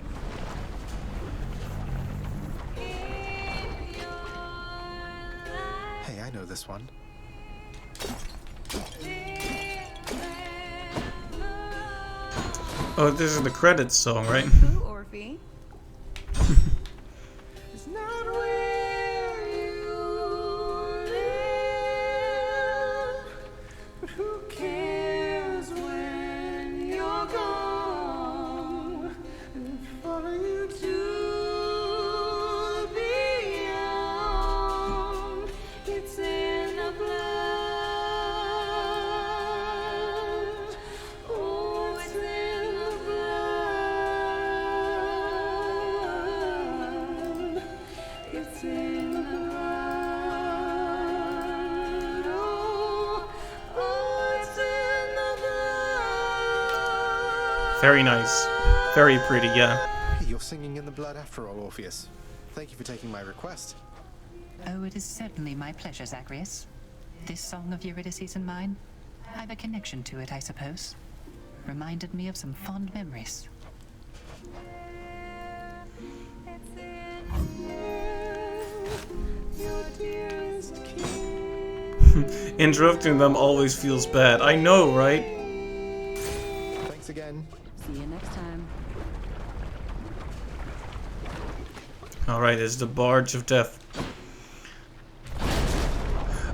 Hey, I know this one. Oh, this is the credits song, right? Who, Orphe? Very nice. Very pretty, yeah. Hey, you're singing in the blood after all, Orpheus. Thank you for taking my request. Oh, it is certainly my pleasure, Zagreus. This song of Eurydice's and mine, I've a connection to it, I suppose. Reminded me of some fond memories. Interrupting them always feels bad. I know, right? Thanks again. See you next time. Alright, it's the Barge of Death.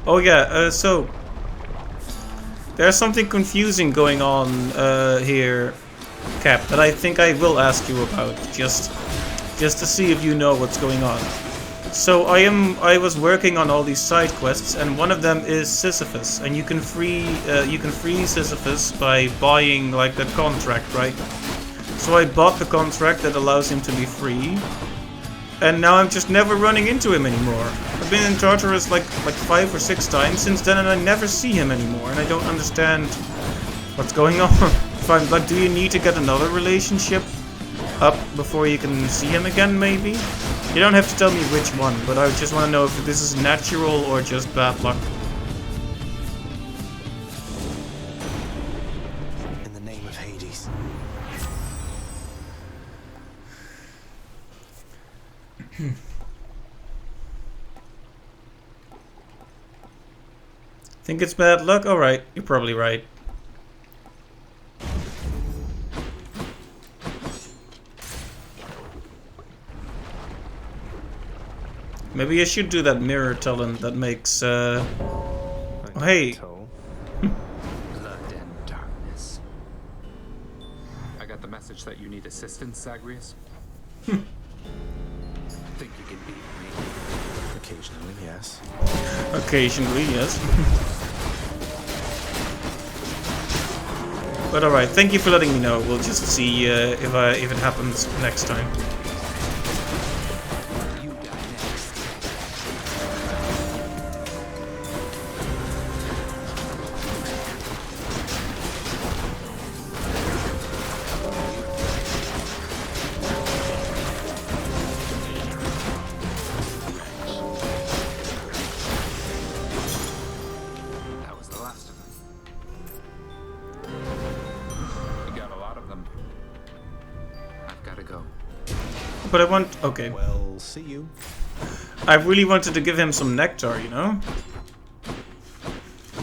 Oh yeah, so there's something confusing going on here, Cap, that I think I will ask you about, just to see if you know what's going on. So I was working on all these side quests, and one of them is Sisyphus, and you can free Sisyphus by buying like the contract, right? So I bought the contract that allows him to be free, and now I'm just never running into him anymore. I've been in Tartarus like 5 or 6 times since then, and I never see him anymore, and I don't understand what's going on. If I'm like, do you need to get another relationship up before you can see him again, maybe? You don't have to tell me which one, but I just want to know if this is natural or just bad luck. In the name of Hades. Think it's bad luck? Alright, you're probably right. Maybe I should do that mirror talent that makes, oh, hey! Blood and darkness. I got the message that you need assistance, Zagreus. Think you can beat me? Occasionally, yes. Occasionally, yes. But alright, thank you for letting me know. We'll just see if it happens next time. But I want... okay. Well, see you. I really wanted to give him some nectar, you know?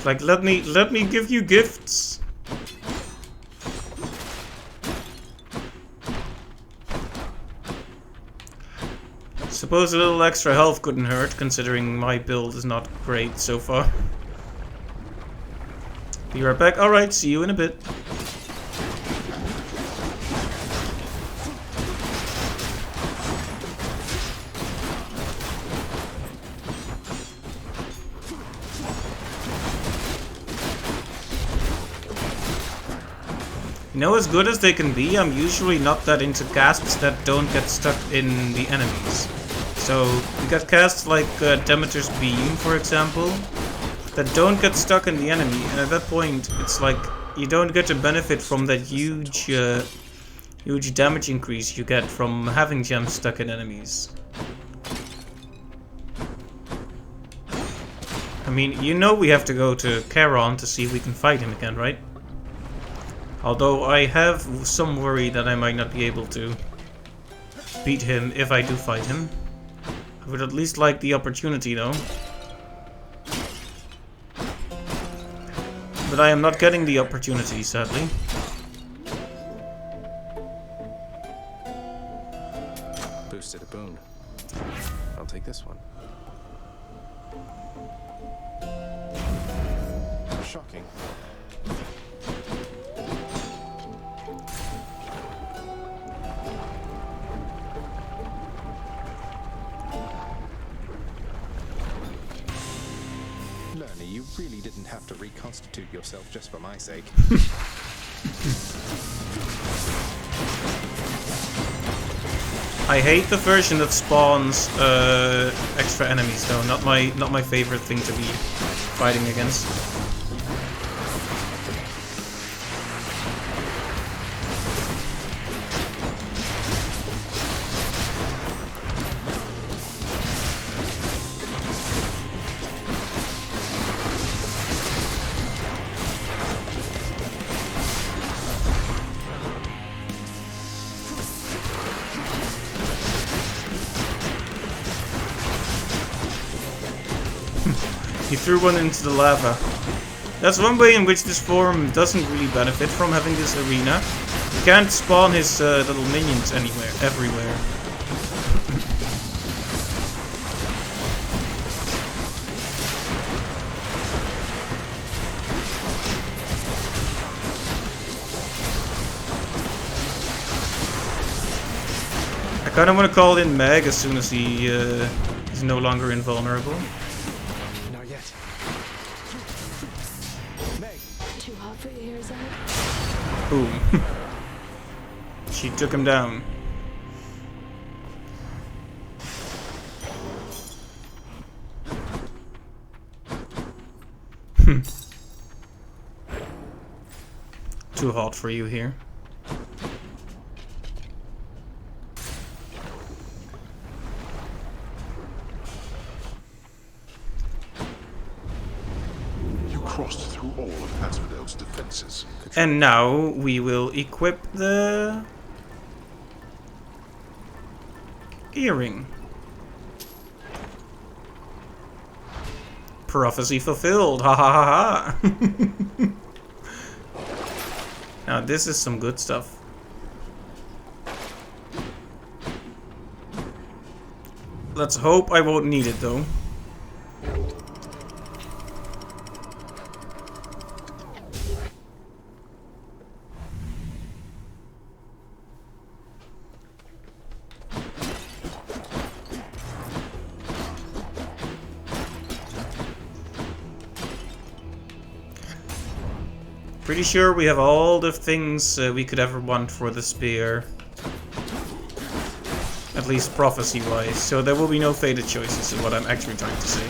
Like, let me give you gifts. Suppose a little extra health couldn't hurt, considering my build is not great so far. Be right back. Alright, see you in a bit. You know, as good as they can be, I'm usually not that into casts that don't get stuck in the enemies. So, you got casts like Demeter's Beam, for example, that don't get stuck in the enemy, and at that point, it's like you don't get to benefit from that huge damage increase you get from having gems stuck in enemies. I mean, you know we have to go to Charon to see if we can fight him again, right? Although I have some worry that I might not be able to beat him if I do fight him. I would at least like the opportunity, though. But I am not getting the opportunity, sadly. Boosted a boon. I'll take this one. Shocking. Lerny, you really didn't have to reconstitute yourself just for my sake. I hate the version that spawns extra enemies, though. Not my favorite thing to be fighting against. He threw one into the lava. That's one way in which this form doesn't really benefit from having this arena. You can't spawn his little minions everywhere. I kind of want to call in Meg as soon as he is no longer invulnerable. Not yet. Meg. Too hot for you here, Zach? Boom. She took him down. Too hot for you here. Crossed through all of Asphodel's defenses. And now we will equip the earring. Prophecy fulfilled. Ha ha ha ha. Now this is some good stuff. Let's hope I won't need it though. Pretty sure we have all the things we could ever want for the spear. At least prophecy-wise. So there will be no fated choices, is what I'm actually trying to say.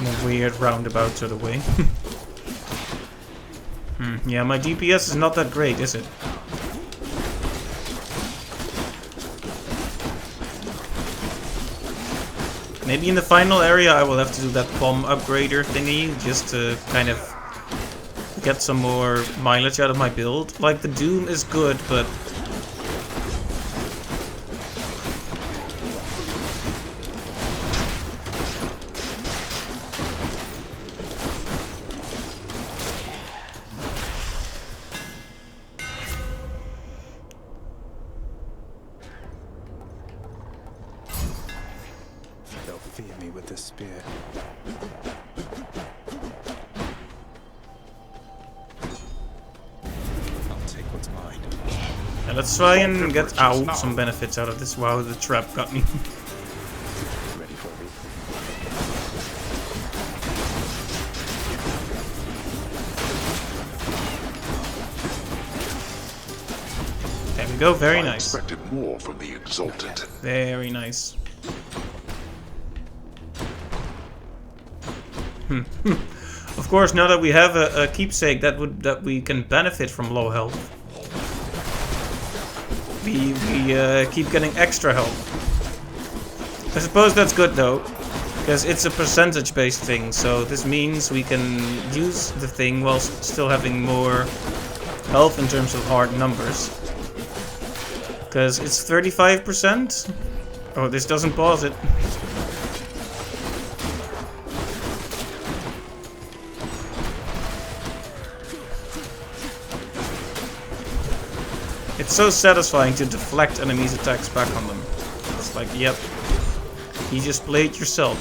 In a weird roundabout sort of way. Yeah, my DPS is not that great, is it? Maybe in the final area I will have to do that bomb upgrader thingy, just to kind of get some more mileage out of my build. Like, the Doom is good, but They'll fear me with this spear. yeah, let's try and get some benefits out of this. Wow, the trap got me. Ready for me. we go. Very I nice. expected more from the Exalted. Very nice. Of course, now that we have a keepsake that we can benefit from low health, we keep getting extra health. I suppose that's good though, because it's a percentage-based thing. So this means we can use the thing while still having more health in terms of hard numbers. Because it's 35%. Oh, this doesn't pause it. It's so satisfying to deflect enemies' attacks back on them. It's like, yep, you just played yourself.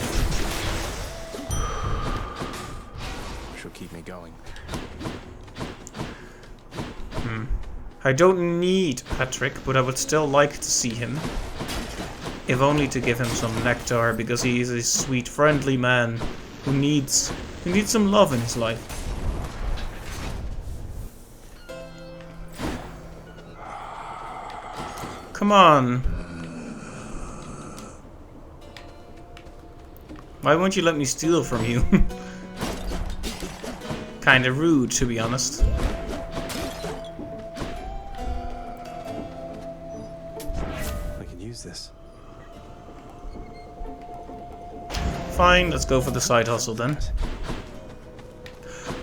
She'll keep me going. I don't need Patrick, but I would still like to see him. If only to give him some nectar, because he is a sweet, friendly man who needs some love in his life. Come on. Why won't you let me steal from you? Kinda rude, to be honest. I can use this. Fine, let's go for the side hustle then.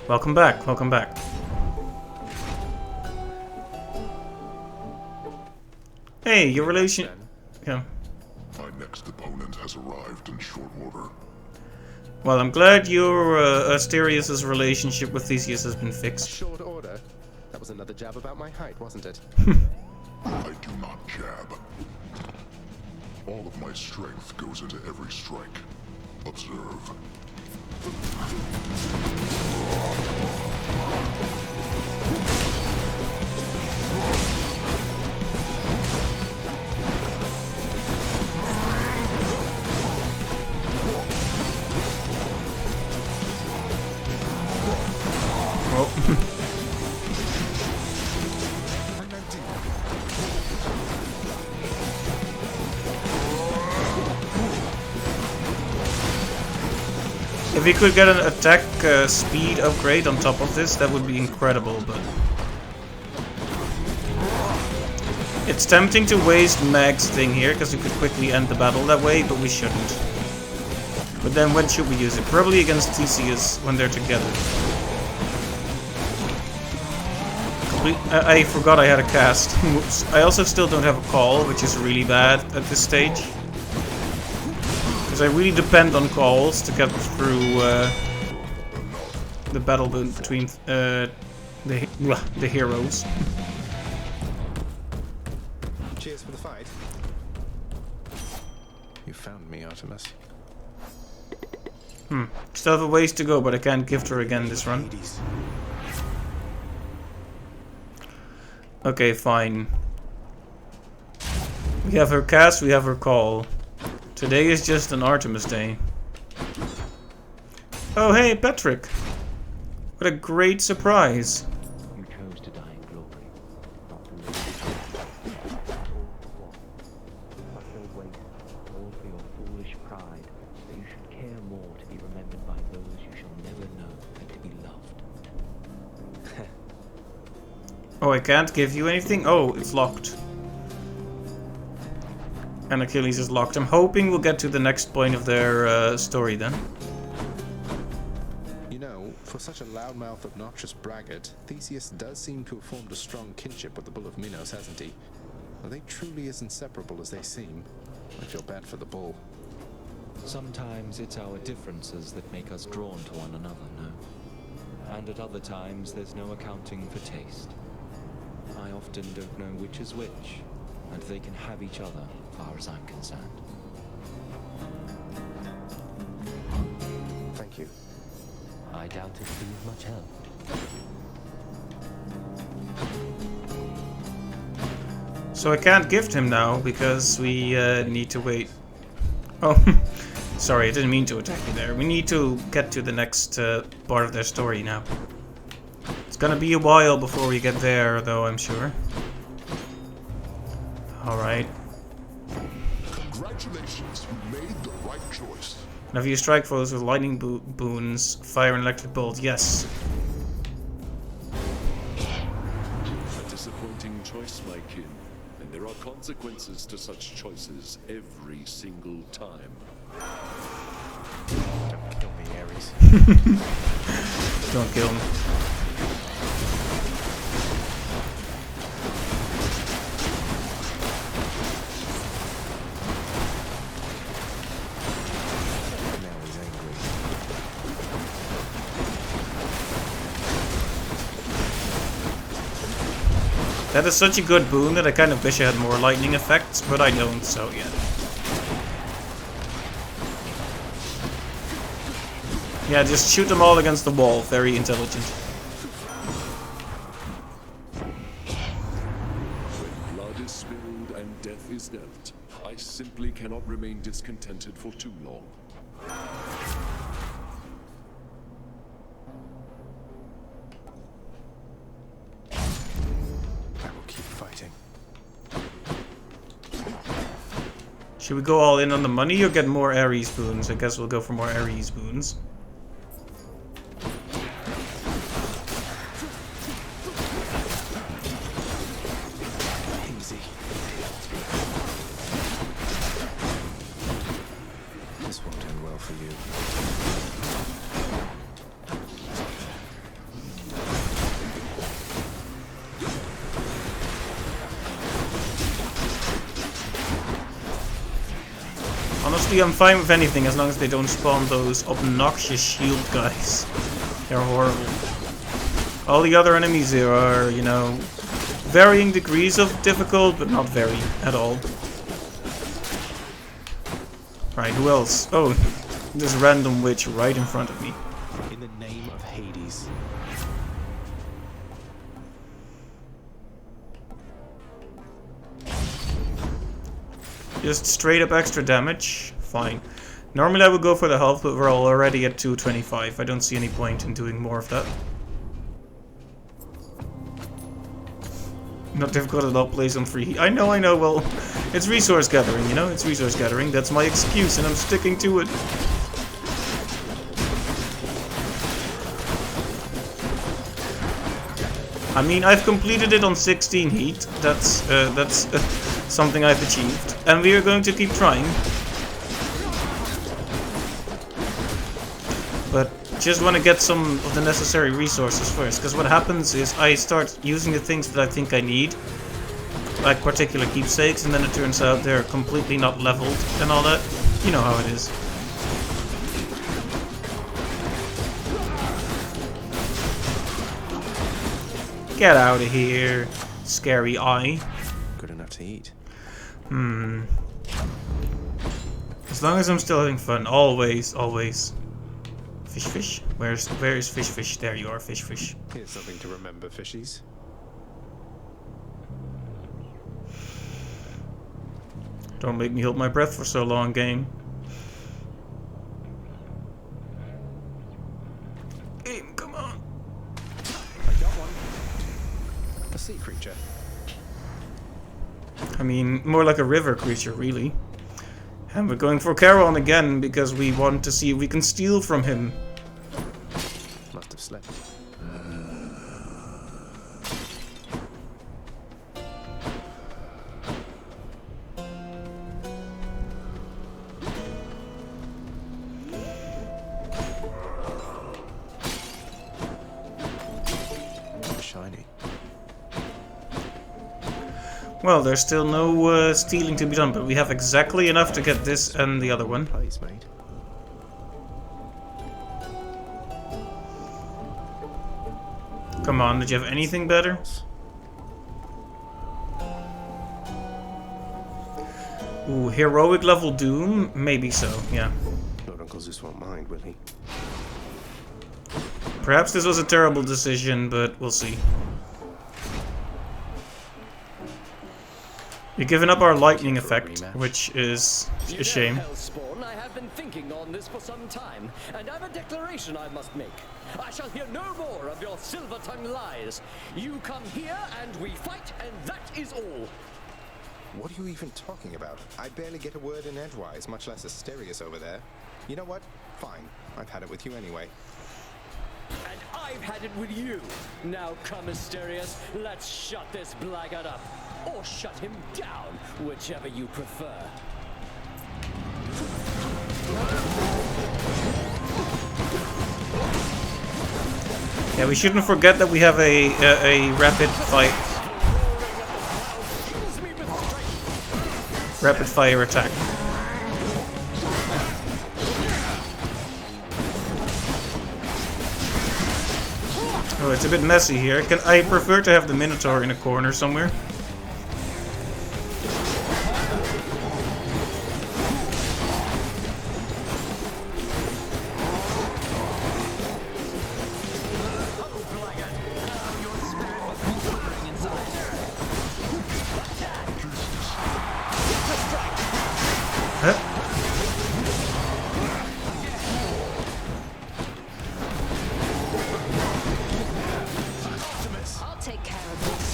Welcome back, welcome back. Hey, your relation... Yeah. My next opponent has arrived in short order. Well, I'm glad your Asterius' relationship with Theseus has been fixed. Short order? That was another jab about my height, wasn't it? I do not jab. All of my strength goes into every strike. Observe. If we could get an attack speed upgrade on top of this, that would be incredible, but... It's tempting to waste Mag's thing here, because we could quickly end the battle that way, but we shouldn't. But then when should we use it? Probably against Theseus when they're together. I forgot I had a cast. Whoops. I also still don't have a call, which is really bad at this stage. Because I really depend on calls to get through the battle between the heroes. Cheers for the fight. You found me, Artemis. Still have a ways to go, but I can't gift her again this run. Okay, fine. We have her cast, we have her call. Today is just an Artemis day. Oh hey, Patrick! What a great surprise! You chose to die in glory, not to live. Such a waste, all for your foolish pride, that you should care more to be remembered by those you shall never know than to be loved. Oh, I can't give you anything? Oh, it's locked. And Achilles is locked. I'm hoping we'll get to the next point of their story then. You know, for such a loudmouth, obnoxious braggart, Theseus does seem to have formed a strong kinship with the Bull of Minos, hasn't he? Are they truly as inseparable as they seem? I feel bad for the bull. Sometimes it's our differences that make us drawn to one another, no? And at other times there's no accounting for taste. I often don't know which is which, and they can have each other, as far as I'm concerned. Thank you. I doubt it be of much help. So I can't gift him now, because we need to wait. Oh, sorry, I didn't mean to attack you there. We need to get to the next part of their story now. It's gonna be a while before we get there, though, I'm sure. Alright. Congratulations, you made the right choice. Now if you strike foes with lightning boons, fire and electric bolt, yes. A disappointing choice, my kin. And there are consequences to such choices every single time. Don't kill me, Ares. Don't kill me. Now he's angry. That is such a good boon that I kind of wish I had more lightning effects, but I don't, so yeah. Yeah, just shoot them all against the wall. Very intelligent. When blood is spilled and death is dealt, I simply cannot remain discontented for too long. I will keep fighting. Should we go all in on the money or get more Ares boons? I guess we'll go for more Ares boons. Easy. This won't end well for you. Honestly, I'm fine with anything as long as they don't spawn those obnoxious shield guys. They're horrible. All the other enemies here are, you know, varying degrees of difficult, but not very at all. Right, who else? Oh, this random witch right in front of me. In the name of Hades. Just straight up extra damage. Fine. Normally I would go for the health, but we're already at 225. I don't see any point in doing more of that. Not difficult at all, plays on free. I know, well, it's resource gathering, you know? It's resource gathering. That's my excuse, and I'm sticking to it. I mean, I've completed it on 16 heat. That's something I've achieved. And we are going to keep trying. But just want to get some of the necessary resources first. Because what happens is I start using the things that I think I need. Like particular keepsakes. And then it turns out they're completely not leveled and all that. You know how it is. Get out of here, scary eye. Good enough to eat. As long as I'm still having fun, always, always. Fish, fish. Where is fish, fish? There you are, fish, fish. Here's something to remember, fishies. Don't make me hold my breath for so long, game. Game, come on. I got one. A sea creature. I mean, more like a river creature, really. And we're going for Charon again because we want to see if we can steal from him. Must have slept. Shiny. Well, there's still no stealing to be done, but we have exactly enough to get this and the other one. Place, mate. Come on, did you have anything better? Ooh, heroic level Doom? Maybe so, yeah. Lord Uncle Zeus won't mind, will he? Perhaps this was a terrible decision, but we'll see. We've given up our lightning effect, which is a shame. Hellspawn, I have been thinking on this for some time, and I've a declaration I must make. I shall hear no more of your silver-tongued lies. You come here, and we fight, and that is all. What are you even talking about? I barely get a word in edgewise, much less Asterius over there. You know what? Fine. I've had it with you anyway. And I've had it with you. Now come, Asterius. Let's shut this blackguard up. Or shut him down, whichever you prefer. Yeah, we shouldn't forget that we have a rapid fire attack. Oh, it's a bit messy here. I prefer to have the Minotaur in a corner somewhere. I'll take care of this.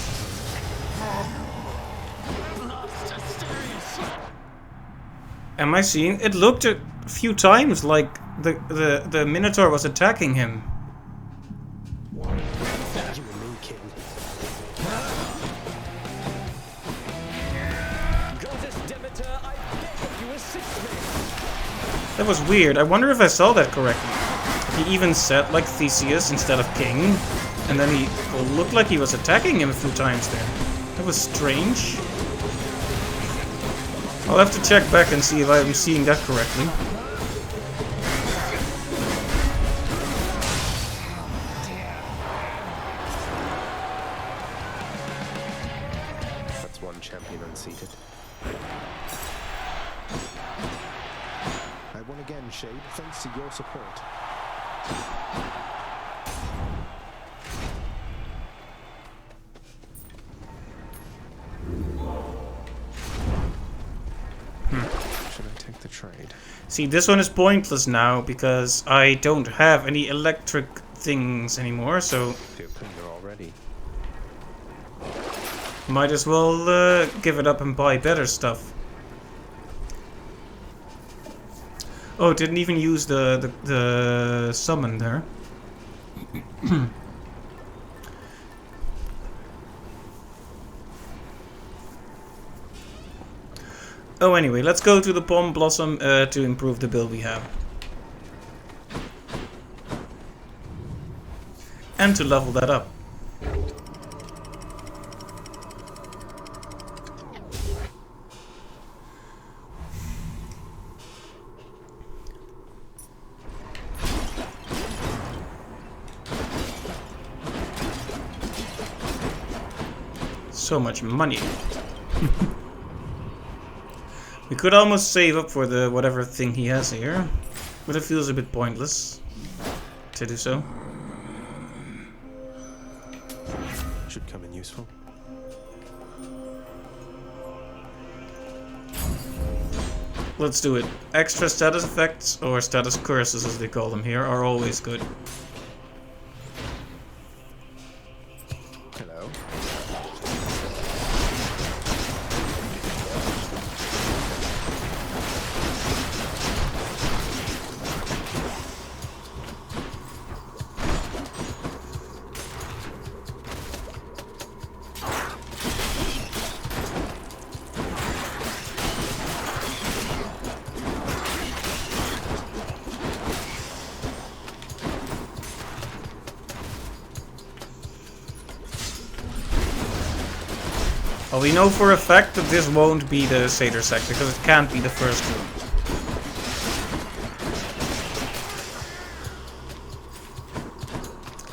Am I seeing? It looked a few times like the Minotaur was attacking him. That was weird. I wonder if I saw that correctly. He even said like Theseus instead of King, and then he looked like he was attacking him a few times there. That was strange. I'll have to check back and see if I'm seeing that correctly. That's one champion unseated. I won again, Shade, thanks to your support. Should I take the trade? See, this one is pointless now because I don't have any electric things anymore, so already. might as well give it up and buy better stuff. Oh, didn't even use the summon there. Oh, anyway, let's go to the Bomb Blossom to improve the build we have. And to level that up. So much money. We could almost save up for the whatever thing he has here, but it feels a bit pointless to do so. Should come in useful. Let's do it. Extra status effects, or status curses as they call them here, are always good. Hello. Well, we know for a fact that this won't be the Satyr Sect, because it can't be the first room.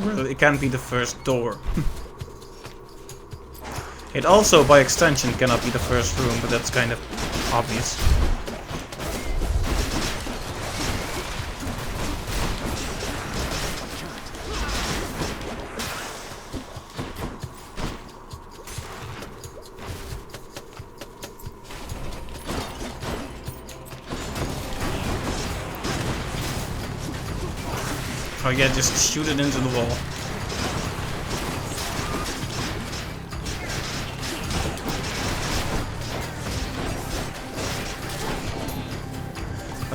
Well, it can't be the first door. It also, by extension, cannot be the first room, but that's kind of obvious. Oh yeah, just shoot it into the wall.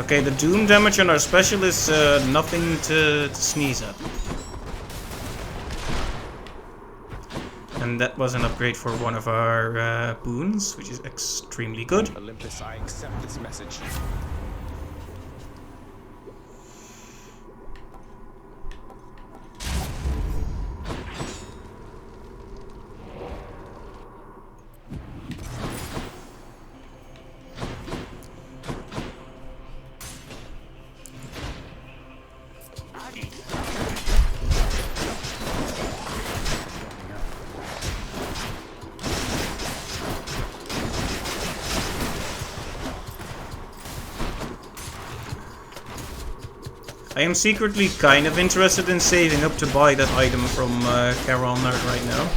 Okay, the doom damage on our special is nothing to sneeze at. And that was an upgrade for one of our boons, which is extremely good. Olympus, I accept this message. I am secretly kind of interested in saving up to buy that item from Carol Nerd right now.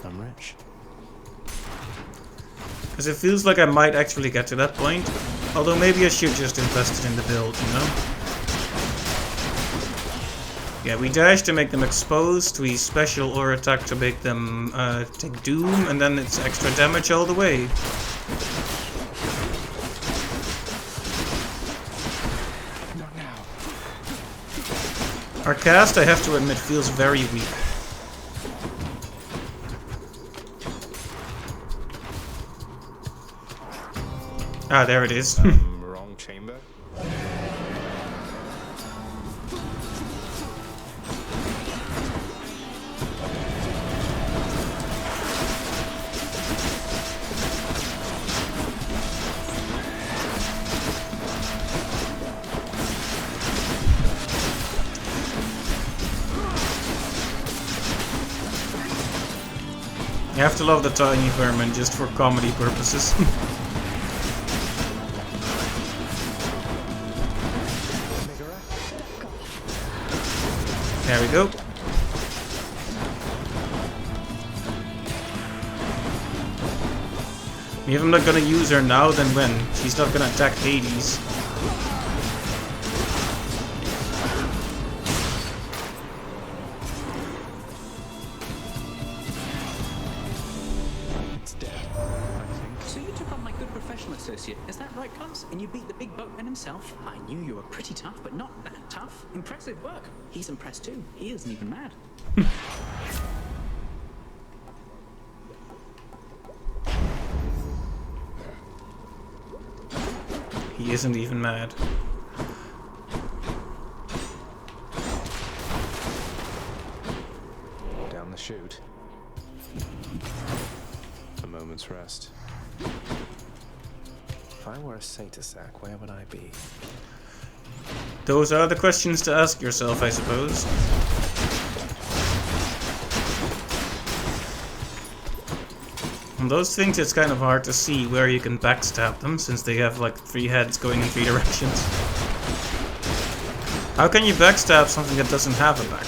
I'm rich. Because it feels like I might actually get to that point. Although maybe I should just invest it in the build, you know? Yeah, we dash to make them exposed, we special or attack to make them take doom, and then it's extra damage all the way. Not now. Our cast, I have to admit, feels very weak. Ah, there it is. Wrong chamber. You have to love the tiny vermin just for comedy purposes. There we go. If I'm not gonna use her now, then when? She's not gonna attack Hades. So you took on my good professional associate, is that right, Cubs? And you beat the big boatman himself? I knew you were pretty tough, but not that tough. Impressive work. He's impressed too. He isn't even mad. He isn't even mad. Down the chute. A moment's rest. If I were a Satysack, where would I be? Those are the questions to ask yourself, I suppose. On those things, it's kind of hard to see where you can backstab them, since they have like 3 heads going in 3 directions. How can you backstab something that doesn't have a back?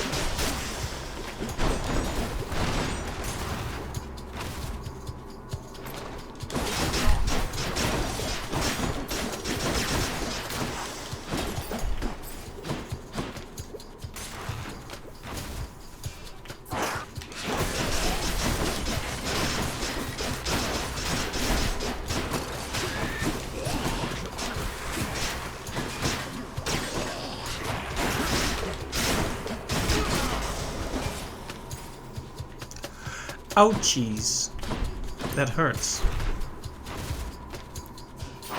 Ouchies. That hurts. I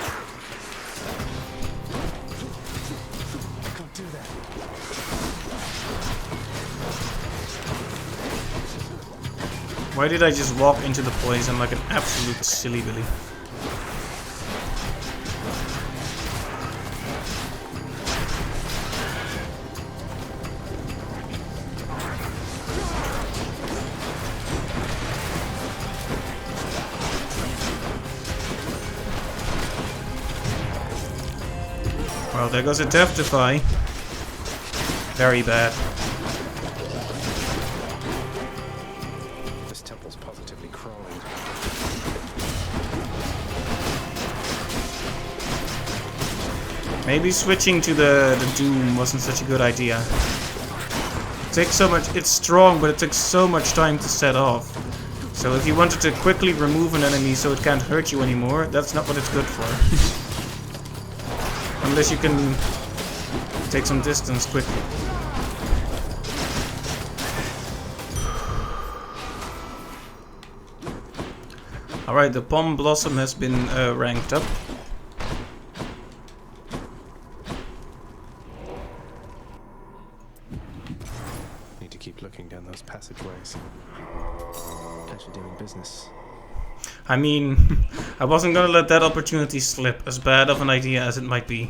can't do that. Why did I just walk into the poison like an absolute silly billy? Well, there goes a Death Defy. Very bad. This temple's positively crawling. Maybe switching to the Doom wasn't such a good idea. It takes so much. It's strong, but it takes so much time to set off. So if you wanted to quickly remove an enemy so it can't hurt you anymore, that's not what it's good for. Unless you can take some distance quickly. Alright, the Palm Blossom has been ranked up. Need to keep looking down those passageways. Pleasure doing business. I mean, I wasn't gonna let that opportunity slip, as bad of an idea as it might be.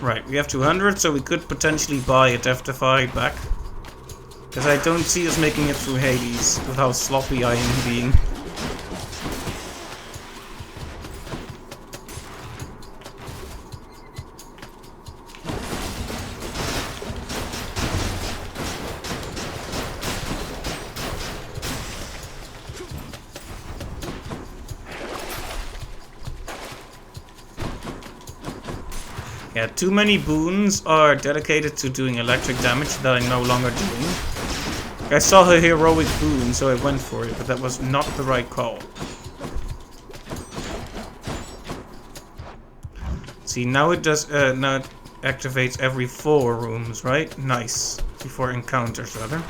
Right, we have 200, so we could potentially buy a Deathify back. Because I don't see us making it through Hades with how sloppy I am being. Yeah, too many boons are dedicated to doing electric damage that I'm no longer doing. I saw a heroic boon, so I went for it, but that was not the right call. See, now it does. Now it activates every 4 rooms, right? Nice. 4 encounters, rather.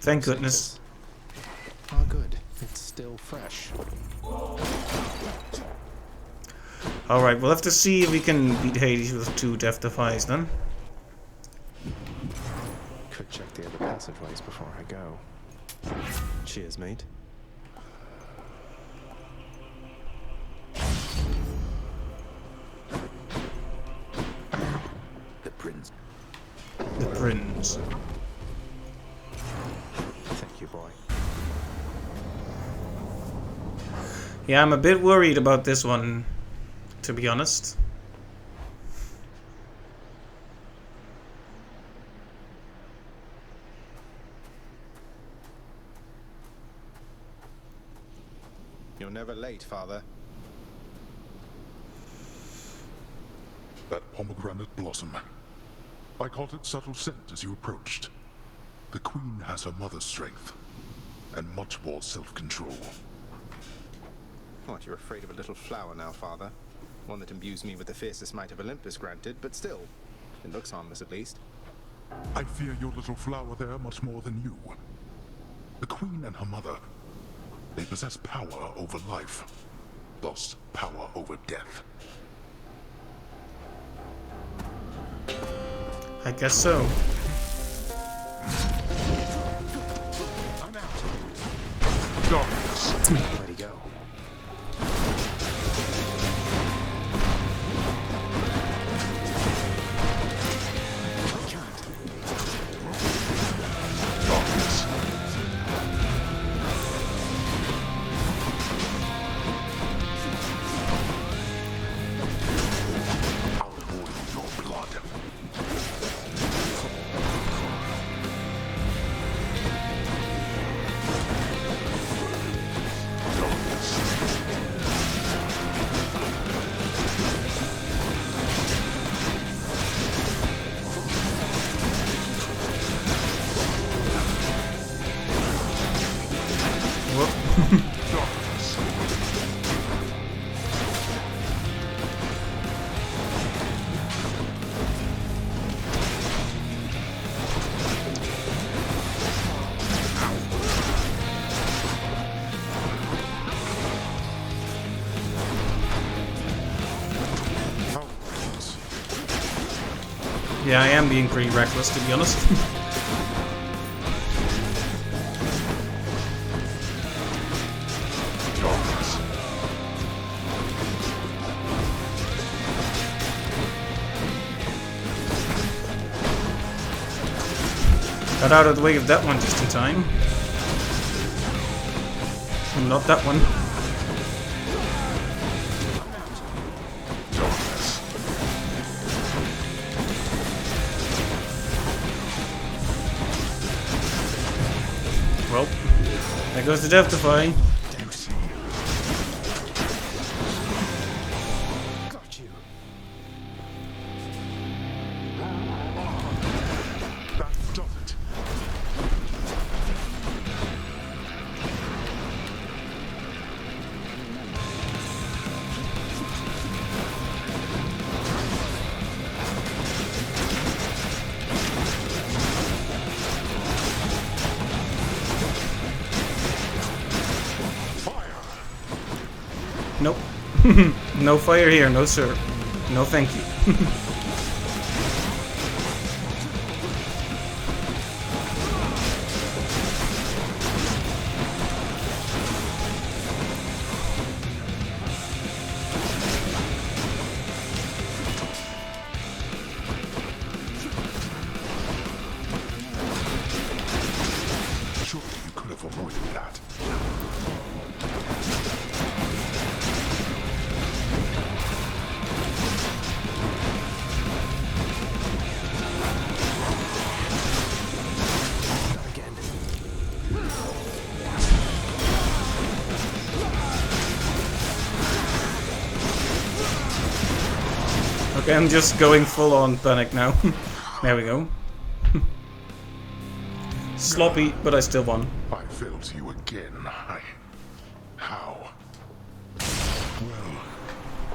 Thank goodness. Oh, good. It's still fresh. Alright, we'll have to see if we can beat Hades with 2 Death Defies then. Could check the other passageways before I go. Cheers, mate. The prince. The prince. Thank you, boy. Yeah, I'm a bit worried about this one, to be honest. You're never late, Father. That pomegranate blossom. I caught its subtle scent as you approached. The Queen has her mother's strength, and much more self-control. What, you're afraid of a little flower now, Father? One that imbues me with the fiercest might of Olympus, granted, but still, it looks harmless at least. I fear your little flower there much more than you. The Queen and her mother, they possess power over life, thus power over death. I guess so. I'm out. Darkness. Where'd he go? Yeah, I am being pretty reckless, to be honest. Got out of the way of that one just in time. Not that one. Well, there goes the Death Defy. Nope. No fire here, no sir. No thank you. Surely you could have avoided that. Okay, I'm just going full on panic now. There we go. Sloppy, but I still won. I failed you again. How? Well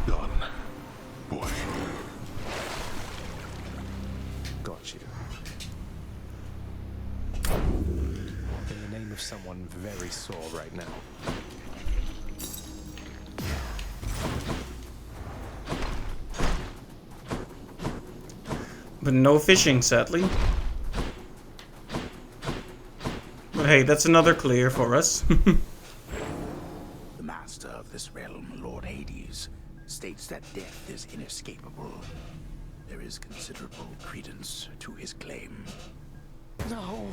done, boy. Got you. In the name of someone very sore right now. But no fishing, sadly. But hey, that's another clear for us. The master of this realm, Lord Hades, states that death is inescapable. There is considerable credence to his claim. No.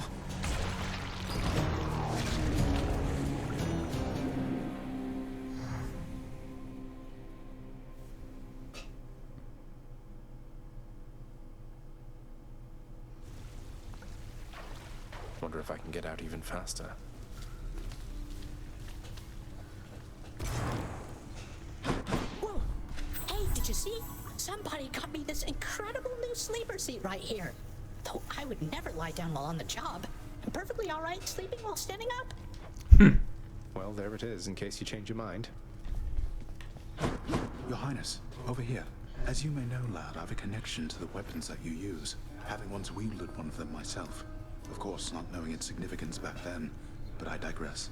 Wonder if I can get out even faster. Whoa! Hey, did you see? Somebody got me this incredible new sleeper seat right here. Though I would never lie down while on the job. I'm perfectly alright sleeping while standing up. Well, there it is, in case you change your mind. Your Highness, over here. As you may know, lad, I have a connection to the weapons that you use, having once wielded one of them myself. Of course, not knowing its significance back then, but I digress.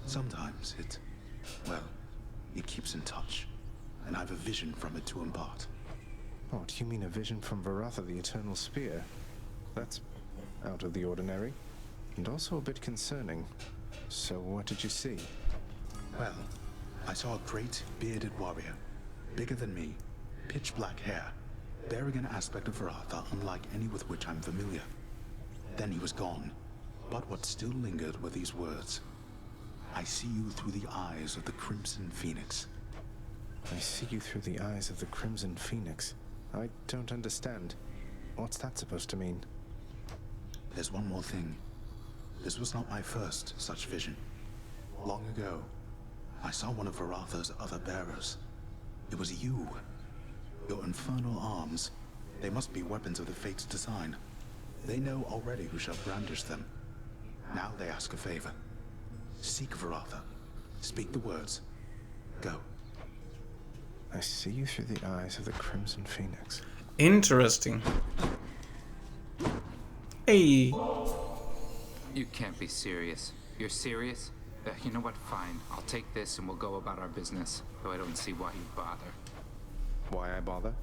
Sometimes it keeps in touch, and I have a vision from it to impart. Oh, do you mean a vision from Varatha, the Eternal Spear? That's out of the ordinary, and also a bit concerning. So what did you see? Well, I saw a great, bearded warrior, bigger than me, pitch black hair, bearing an aspect of Varatha unlike any with which I'm familiar. Then he was gone, but what still lingered were these words. I see you through the eyes of the Crimson Phoenix. I see you through the eyes of the Crimson Phoenix. I don't understand. What's that supposed to mean? There's one more thing. This was not my first such vision. Long ago, I saw one of Varatha's other bearers. It was you. Your infernal arms. They must be weapons of the Fates' design. They know already who shall brandish them. Now they ask a favor. Seek Varatha. Speak the words. Go. I see you through the eyes of the Crimson Phoenix. Interesting. Hey. You can't be serious. You're serious? You know what? Fine. I'll take this and we'll go about our business. Though I don't see why you bother. Why I bother?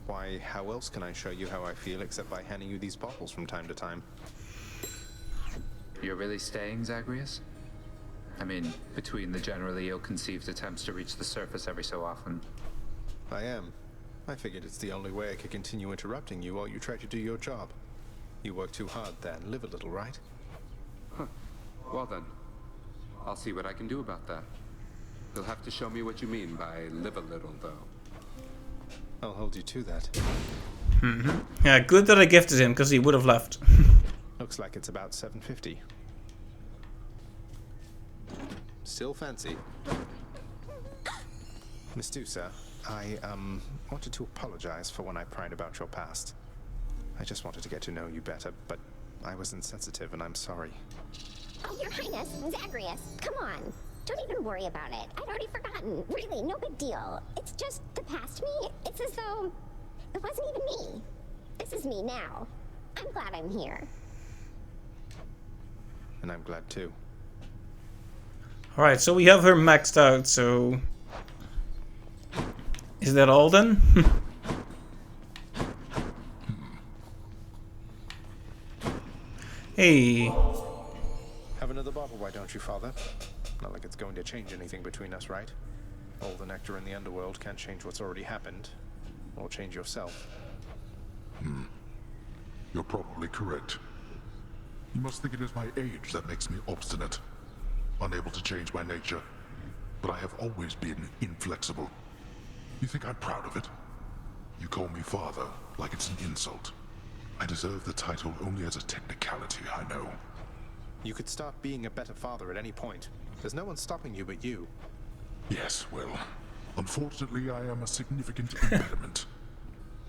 Why, how else can I show you how I feel except by handing you these bottles from time to time? You're really staying, Zagreus? I mean, between the generally ill-conceived attempts to reach the surface every so often. I am. I figured it's the only way I could continue interrupting you while you try to do your job. You work too hard then. Live a little, right? Huh. Well then, I'll see what I can do about that. You'll have to show me what you mean by live a little, though. I'll hold you to that. Yeah, good that I gifted him, because he would have left. Looks like it's about 750. Still fancy. Medusa, I, wanted to apologize for when I pried about your past. I just wanted to get to know you better, but I was insensitive and I'm sorry. Oh, Your Highness, Zagreus, come on. Don't even worry about it. I'd already forgotten. Really, no big deal. It's just the past me. It's as though it wasn't even me. This is me now. I'm glad I'm here. And I'm glad too. Alright, so we have her maxed out, so Is that all then? Hey. Have another bottle, why don't you, Father? Not like it's going to change anything between us, right? All the nectar in the underworld can't change what's already happened. Or change yourself. You're probably correct. You must think it is my age that makes me obstinate. Unable to change my nature. But I have always been inflexible. You think I'm proud of it? You call me father, like it's an insult. I deserve the title only as a technicality, I know. You could stop being a better father at any point. There's no one stopping you but you. Yes, well, unfortunately I am a significant impediment.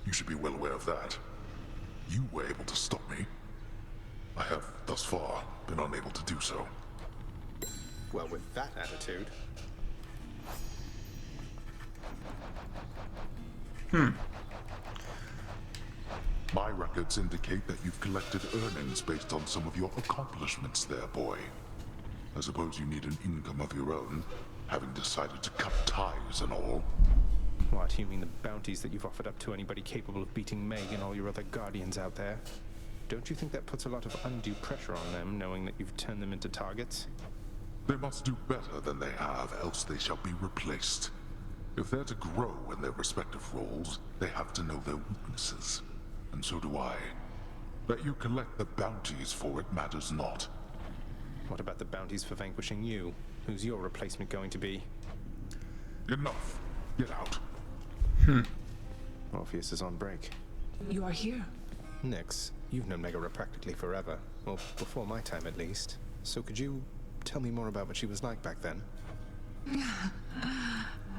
You should be well aware of that. You were able to stop me. I have, thus far, been unable to do so. Well, with that attitude... My records indicate that you've collected earnings based on some of your accomplishments there, boy. I suppose you need an income of your own, having decided to cut ties and all. What, you mean the bounties that you've offered up to anybody capable of beating Meg and all your other guardians out there? Don't you think that puts a lot of undue pressure on them, knowing that you've turned them into targets? They must do better than they have, else they shall be replaced. If they're to grow in their respective roles, they have to know their weaknesses. And so do I. That you collect the bounties for it matters not. What about the bounties for vanquishing you? Who's your replacement going to be? Enough. Get out. Orpheus is on break. You are here. Nyx, you've known Megara practically forever. Well, before my time at least. So could you tell me more about what she was like back then?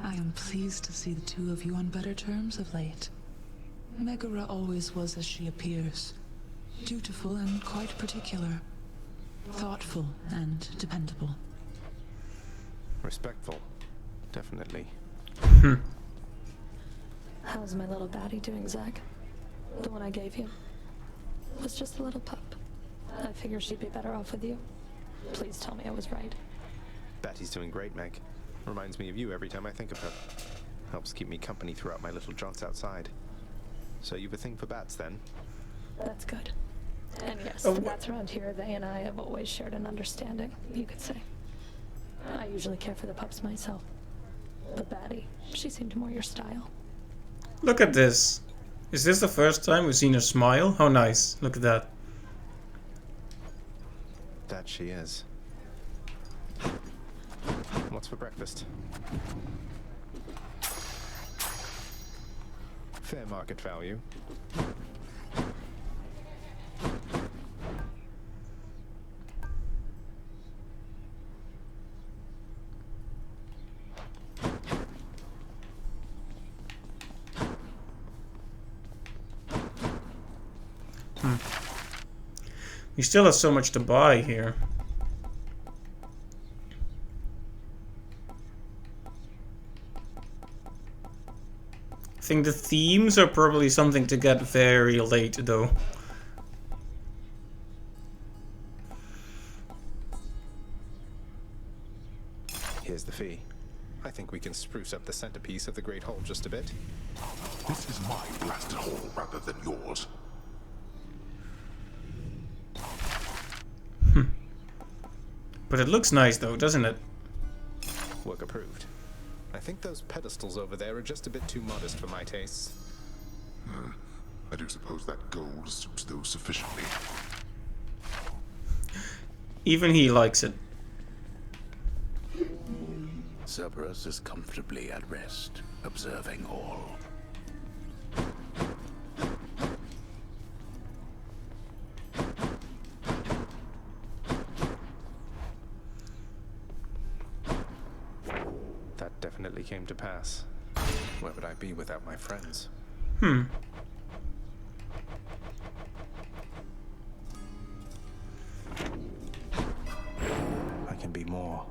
I am pleased to see the two of you on better terms of late. Megara always was as she appears. Dutiful and quite particular. Thoughtful and dependable. Respectful. Definitely. How's my little baddie doing, Zach? The one I gave you? Was just a little pup. I figure she'd be better off with you. Please tell me I was right. Batty's doing great, Meg. Reminds me of you every time I think of her. Helps keep me company throughout my little jaunts outside. So you've a thing for bats, then? That's good. And yes, the bats around here, they and I have always shared an understanding, you could say. I usually care for the pups myself. But Batty, she seemed more your style. Look at this. Is this the first time we've seen her smile? How nice. Look at that. That she is. What's for breakfast? Fair market value. We still have so much to buy here. I think the themes are probably something to get very late though. Here's the fee. I think we can spruce up the centerpiece of the Great Hall just a bit. This is my blasted hall rather than yours. But it looks nice though, doesn't it? Work approved. I think those pedestals over there are just a bit too modest for my tastes. I do suppose that gold suits those sufficiently. Even he likes it. Cerberus is comfortably at rest, observing all. That definitely came to pass. Where would I be without my friends? I can be more.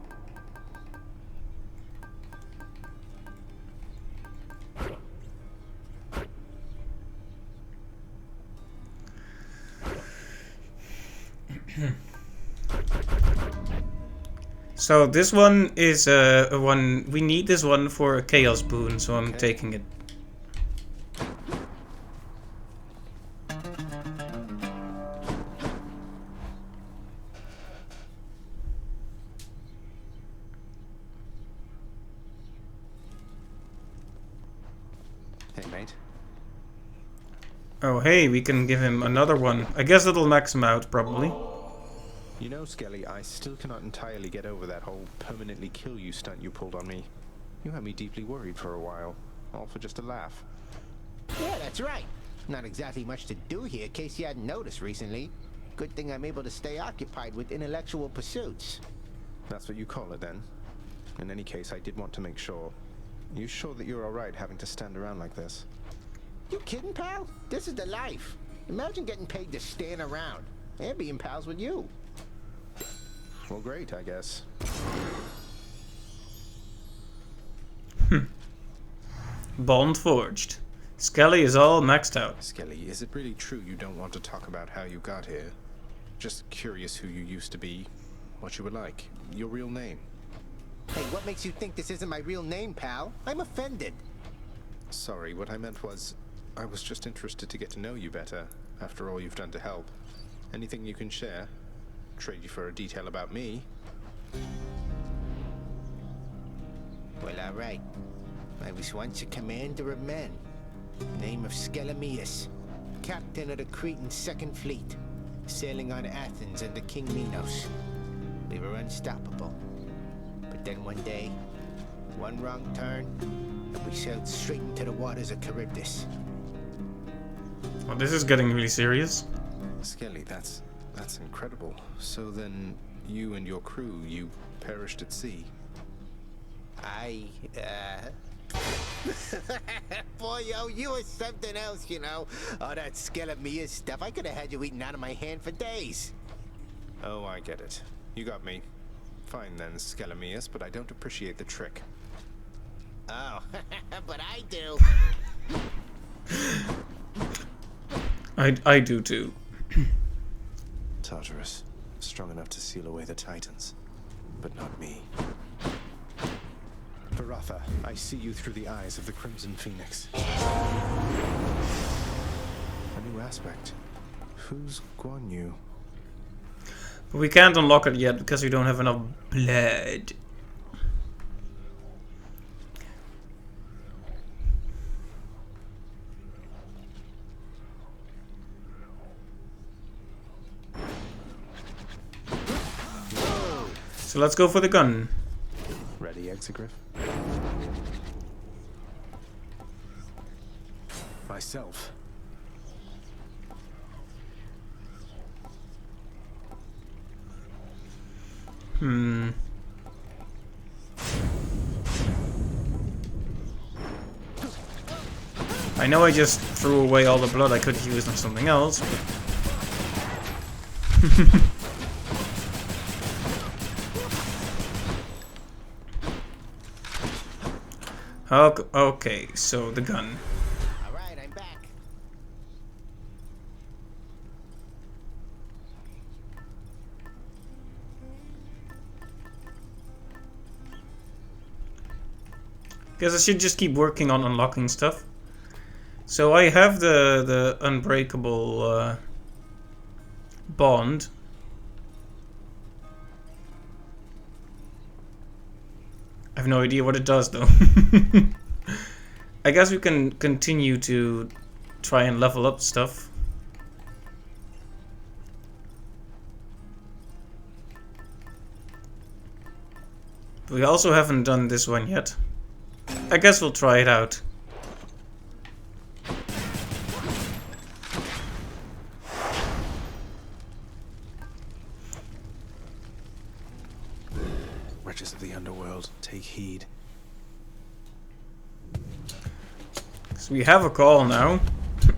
So this one is one we need this one for a chaos boon, so I'm taking it. Hey, mate. Oh, hey, we can give him another one. I guess it'll max him out, probably. You know, Skelly, I still cannot entirely get over that whole permanently kill you stunt you pulled on me. You had me deeply worried for a while, all for just a laugh. Yeah, that's right. Not exactly much to do here, in case you hadn't noticed recently. Good thing I'm able to stay occupied with intellectual pursuits. That's what you call it, then? In any case, I did want to make sure. You sure that you're alright having to stand around like this? You kidding, pal? This is the life. Imagine getting paid to stand around and being pals with you. Well, great, I guess. Bond forged. Skelly is all maxed out. Skelly, is it really true you don't want to talk about how you got here? Just curious who you used to be, what you were like, your real name. Hey, what makes you think this isn't my real name, pal? I'm offended. Sorry, what I meant was, I was just interested to get to know you better, after all you've done to help. Anything you can share? Trade you for a detail about me. Well, alright. I was once a commander of men. Name of Skelemius, captain of the Cretan Second Fleet, sailing on Athens under King Minos. We were unstoppable. But then one day, one wrong turn, and we sailed straight into the waters of Charybdis. Well, this is getting really serious. Skelly, that's incredible. So then, you and your crew, you perished at sea? Boy, yo, you were something else, you know. All that Skelemius stuff, I could have had you eating out of my hand for days. Oh, I get it. You got me. Fine then, Skelemius, but I don't appreciate the trick. Oh, but I do. I do too. Tartarus, strong enough to seal away the Titans, but not me. Varatha, I see you through the eyes of the Crimson Phoenix. A new aspect. Who's Guan Yu? But we can't unlock it yet because we don't have enough blood. So let's go for the gun. Ready, Exegriff? Myself. I know I just threw away all the blood I could have used on something else. Okay, so the gun. Alright, I'm back. Guess I should just keep working on unlocking stuff. So I have the unbreakable bond. I have no idea what it does though. I guess we can continue to try and level up stuff. We also haven't done this one yet. I guess we'll try it out. Wretches of the underworld, take heed. So we have a call now,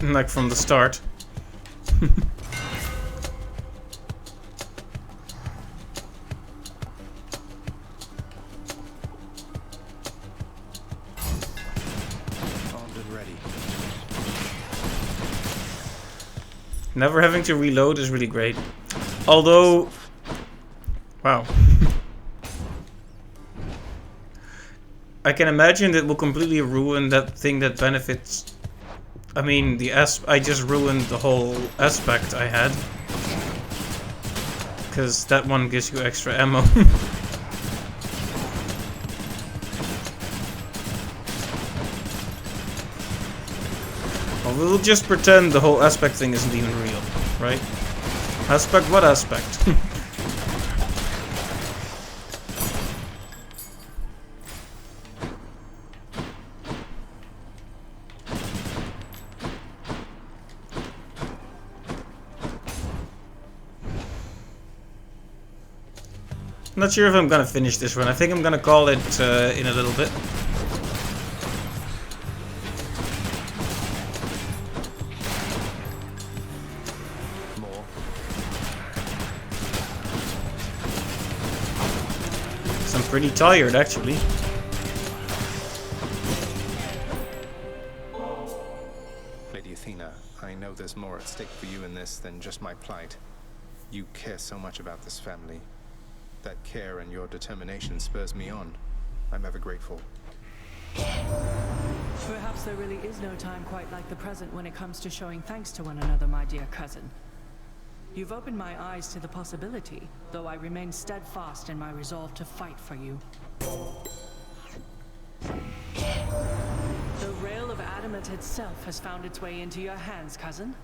like from the start. Armed and ready. Never having to reload is really great. Although, wow. I can imagine that will completely ruin that thing that benefits. I mean, I just ruined the whole aspect I had. Because that one gives you extra ammo. we'll just pretend the whole aspect thing isn't even real, right? Aspect? What aspect? I'm not sure if I'm gonna finish this run. I think I'm gonna call it in a little bit. So I'm pretty tired, actually. Lady Athena, I know there's more at stake for you in this than just my plight. You care so much about this family. That care and your determination spurs me on. I'm ever grateful. Perhaps there really is no time quite like the present when it comes to showing thanks to one another, my dear cousin. You've opened my eyes to the possibility, though I remain steadfast in my resolve to fight for you. The rail of adamant itself has found its way into your hands, cousin.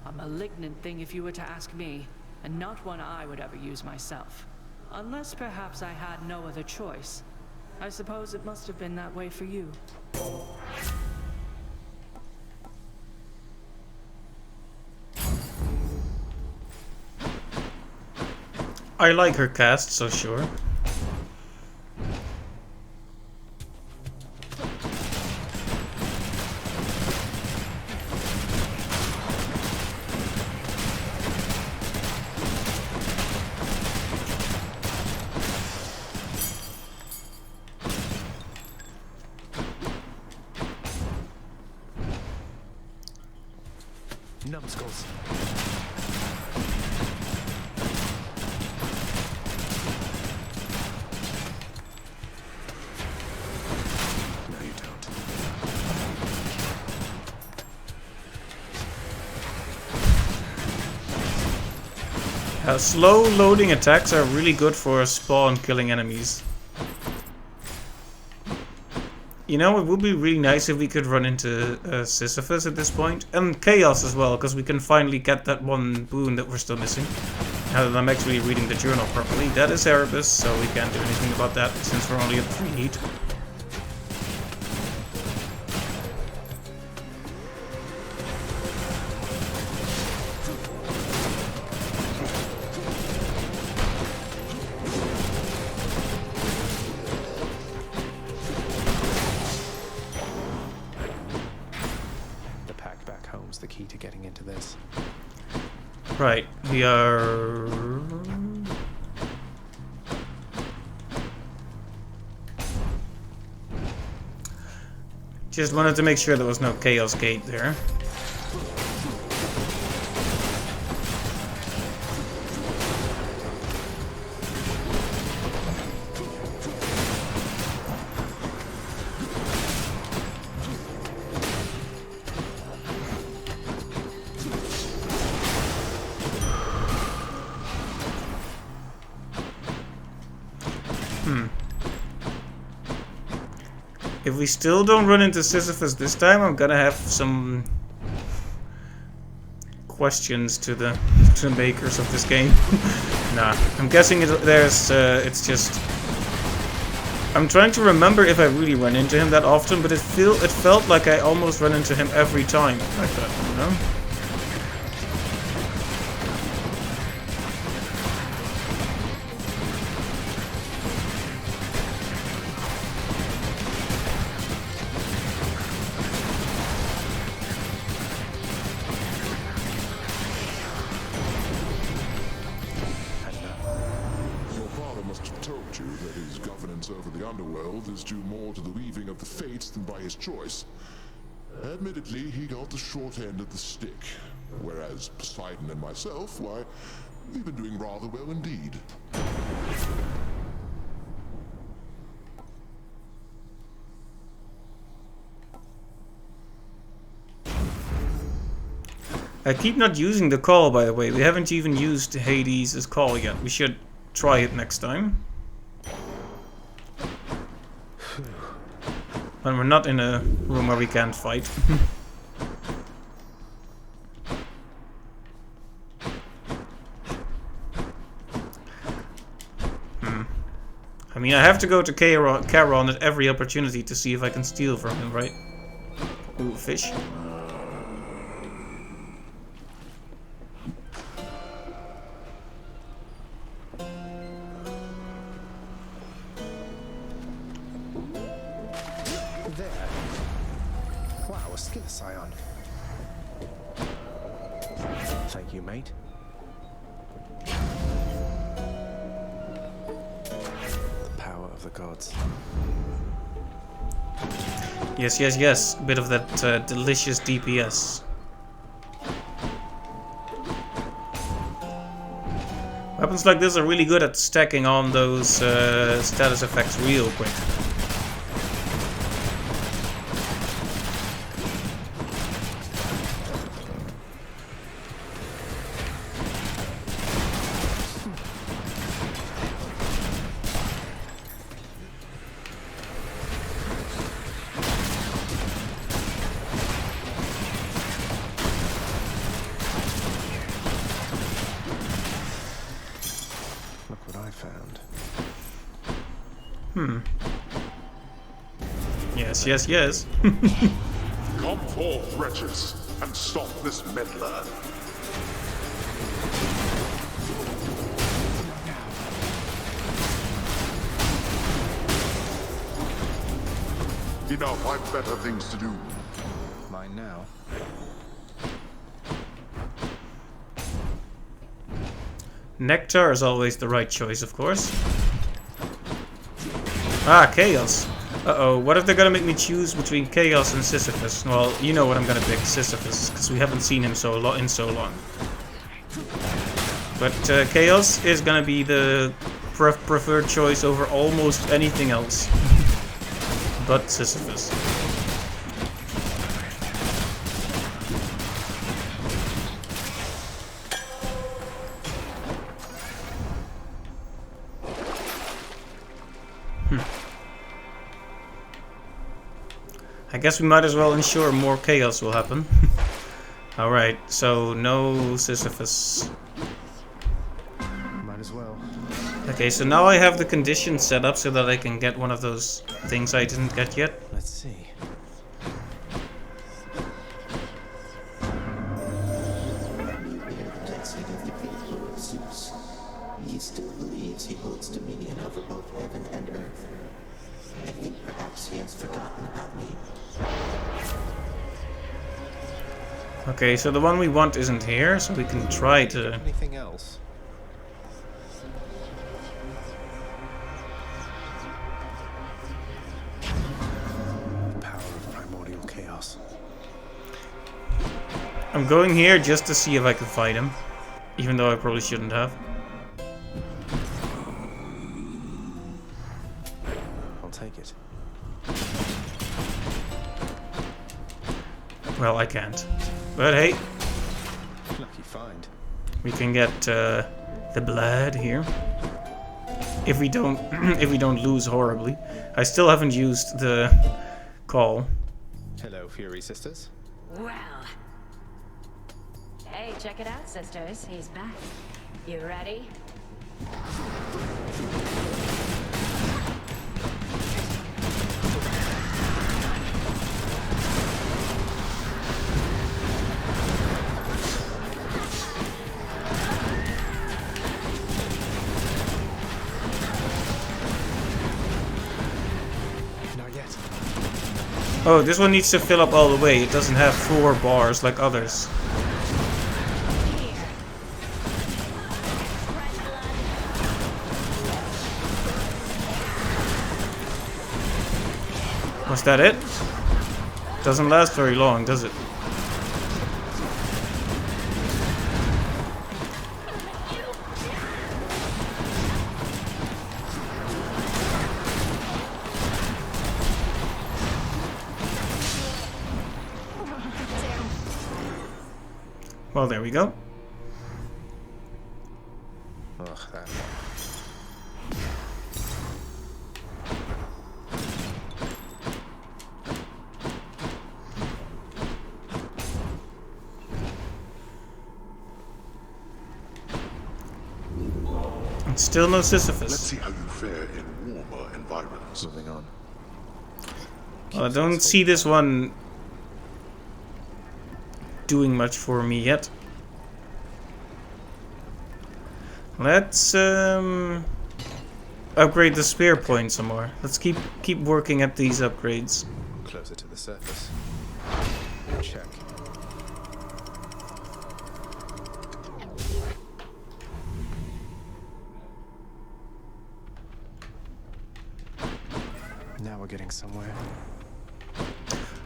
A malignant thing if you were to ask me, and not one I would ever use myself. Unless perhaps I had no other choice. I suppose it must have been that way for you. I like her cast, so sure. Numbskulls. No, you don't. Slow loading attacks are really good for spawn killing enemies. You know, it would be really nice if we could run into Sisyphus at this point. And Chaos as well, because we can finally get that one boon that we're still missing. Now that I'm actually reading the journal properly. That is Erebus, so we can't do anything about that since we're only at 3 heat. The key to getting into this. Right, we are... Just wanted to make sure there was no Chaos Gate there. If we still don't run into Sisyphus this time, I'm gonna have some questions to the makers of this game. Nah, I'm guessing it's just... I'm trying to remember if I really run into him that often, but it felt like I almost run into him every time like that, you know? Over the underworld is due more to the weaving of the fates than by his choice. Admittedly, he got the short end of the stick, whereas Poseidon and myself, why, we've been doing rather well indeed. I keep not using the call, by the way. We haven't even used Hades' call yet. We should try it next time. When we're not in a room where we can't fight. I mean, I have to go to Charon at every opportunity to see if I can steal from him, right? Ooh, fish. There. Wow, a skill scion. Thank you, mate. The power of the gods. Yes, yes, yes. A bit of that delicious DPS. Weapons like this are really good at stacking on those status effects real quick. Yes, yes, yes. Come forth, wretches, and stop this meddler. Enough, I've better things to do. Mine now. Nectar is always the right choice, of course. Ah, Chaos. Uh-oh, what if they're gonna make me choose between Chaos and Sisyphus? Well, you know what I'm gonna pick, Sisyphus, because we haven't seen him in so long. But Chaos is gonna be the preferred choice over almost anything else. But Sisyphus. I guess we might as well ensure more chaos will happen. Alright, so no Sisyphus. Might as well. Okay, so now I have the conditions set up so that I can get one of those things I didn't get yet. Let's see. He still believes he holds dominion over both heaven and earth. I think perhaps he has forgotten about me. Okay, so the one we want isn't here, so we can try to... Anything else? Power of primordial chaos. I'm going here just to see if I can fight him. Even though I probably shouldn't have. I'll take it. Well, I can't. But hey, Lucky find. we can get the blood here. If we don't, if we don't lose horribly. I still haven't used the call. Hello, Fury Sisters. Well. Hey, check it out, sisters. He's back. You ready? Oh, this one needs to fill up all the way. It doesn't have 4 bars like others. Was that it? Doesn't last very long, does it? Well, there we go. Ugh, that Still no Sisyphus. Let's see how you fare in warmer environments. Moving on. Well, I don't see this one doing much for me yet. Let's upgrade the spear point some more. Let's keep working at these upgrades. Closer to the surface. Check. Now we're getting somewhere.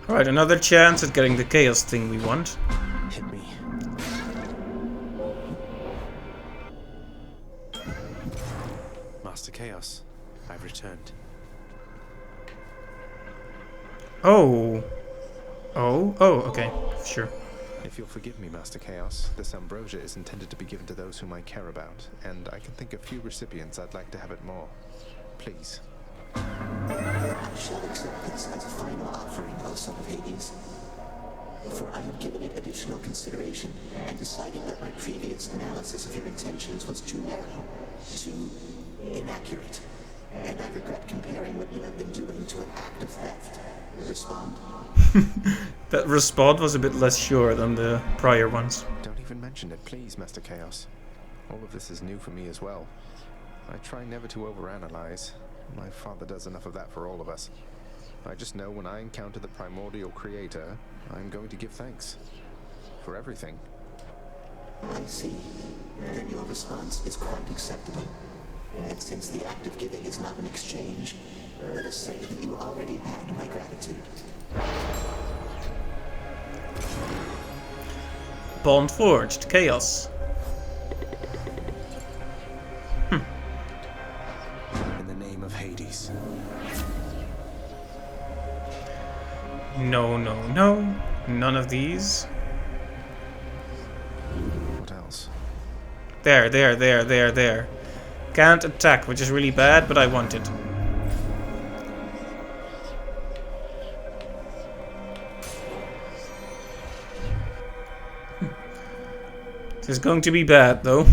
Alright, another chance at getting the chaos thing we want. Hit me. Master Chaos, I've returned. Oh. Oh, okay, sure. If you'll forgive me, Master Chaos, this Ambrosia is intended to be given to those whom I care about, and I can think of few recipients I'd like to have it more. Please. I shall accept this as a final offering, O Son of Hades. For I have given it additional consideration and decided that my previous analysis of your intentions was too narrow, too inaccurate, and I regret comparing what you have been doing to an act of theft. Respond? That respond was a bit less sure than the prior ones. Don't even mention it, please, Master Chaos. All of this is new for me as well. I try never to overanalyze. My father does enough of that for all of us. I just know when I encounter the primordial creator, I'm going to give thanks. For everything. I see. Then your response is quite acceptable. And since the act of giving is not an exchange, let us say that you already had my gratitude. Bond forged. Chaos. In the name of Hades. No, no, no. None of these. What else? There. Can't attack, which is really bad, but I want it. This is going to be bad, though.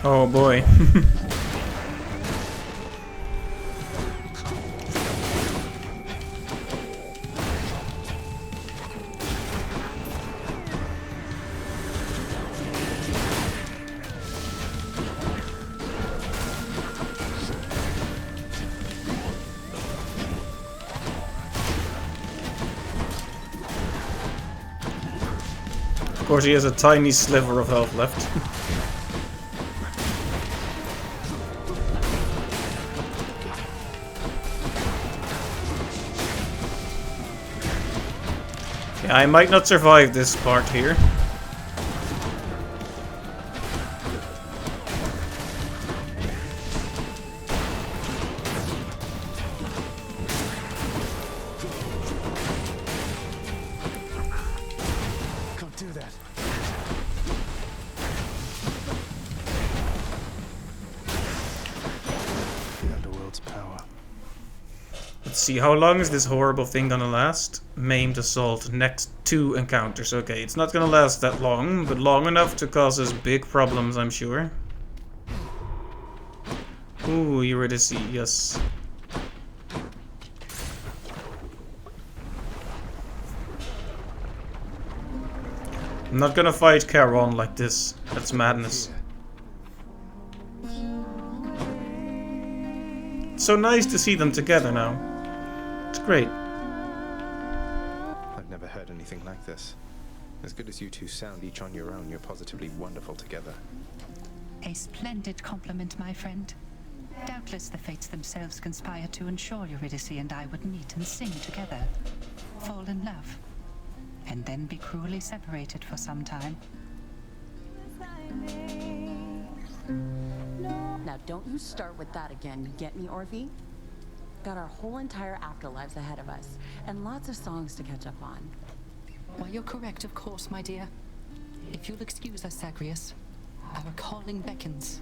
Oh boy. Of course, he has a tiny sliver of health left. Yeah, I might not survive this part here. Can't do that. The underworld's power. Let's see, how long is this horrible thing gonna last? Maimed assault, next 2 encounters. Okay, it's not gonna last that long, but long enough to cause us big problems, I'm sure. Ooh, Eurydice, yes. I'm not gonna fight Charon like this. That's madness. It's so nice to see them together now. It's great. I've never heard anything like this. As good as you two sound each on your own, you're positively wonderful together. A splendid compliment, my friend. Doubtless the fates themselves conspire to ensure Eurydice and I would meet and sing together, fall in love, and then be cruelly separated for some time. Now don't you start with that again, you get me, Orphe? got our whole entire afterlives ahead of us, and lots of songs to catch up on. Well, you're correct, of course, my dear. If you'll excuse us, Zagreus, our calling beckons.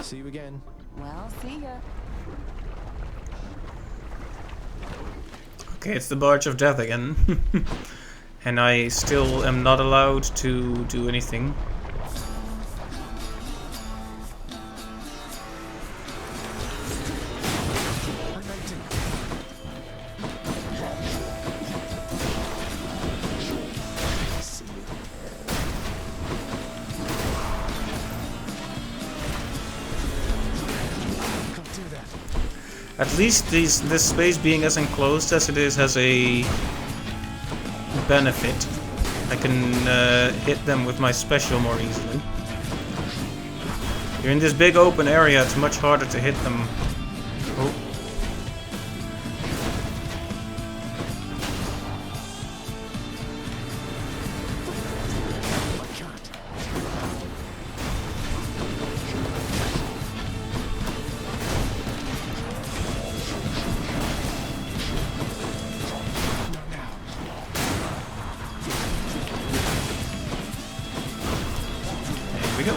See you again. Well, see ya. Okay, it's the Barge of Death again. And I still am not allowed to do anything. At least this space being as enclosed as it is has a benefit. I can hit them with my special more easily. You're in this big open area, it's much harder to hit them. Oh. We go.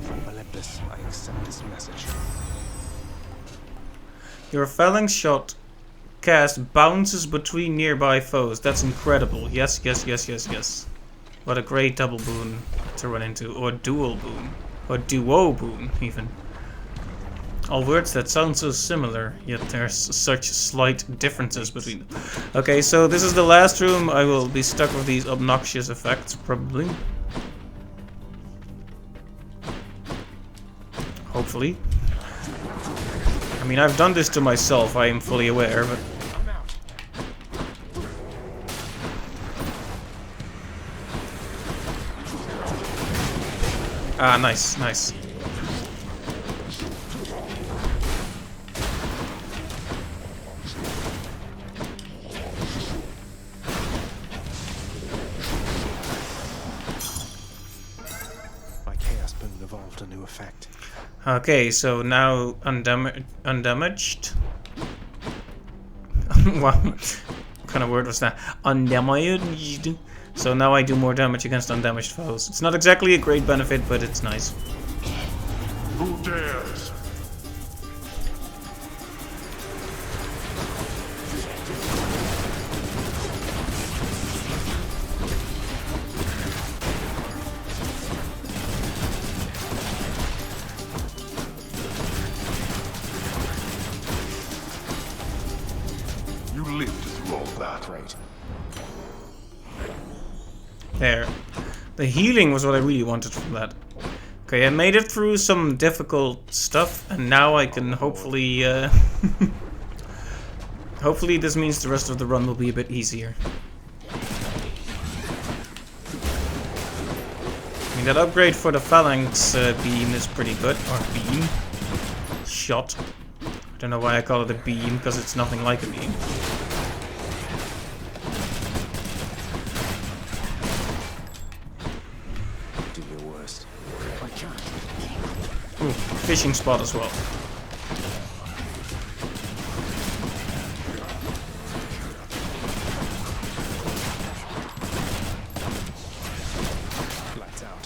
From Olympus, I accept this message. Your phalanx shot cast bounces between nearby foes. That's incredible. Yes, yes, yes, yes, yes. What a great double boon to run into. Or dual boon. Or duo boon, even. All words that sound so similar, yet there's such slight differences between them. Okay, so this is the last room. I will be stuck with these obnoxious effects, probably. Hopefully. I mean, I've done this to myself, I am fully aware, but... Ah, nice, nice. My chaos boon evolved a new effect. Okay, so now undamaged. Wow, what kind of word was that? Undamaged. So now I do more damage against undamaged foes. It's not exactly a great benefit, but it's nice. Who dares? You lived through all that, right? There. The healing was what I really wanted from that. Okay, I made it through some difficult stuff, and now I can hopefully, hopefully this means the rest of the run will be a bit easier. I mean, that upgrade for the phalanx beam is pretty good. Or beam. Shot. I don't know why I call it a beam, because it's nothing like a beam. Ooh, fishing spot as well. Lights out.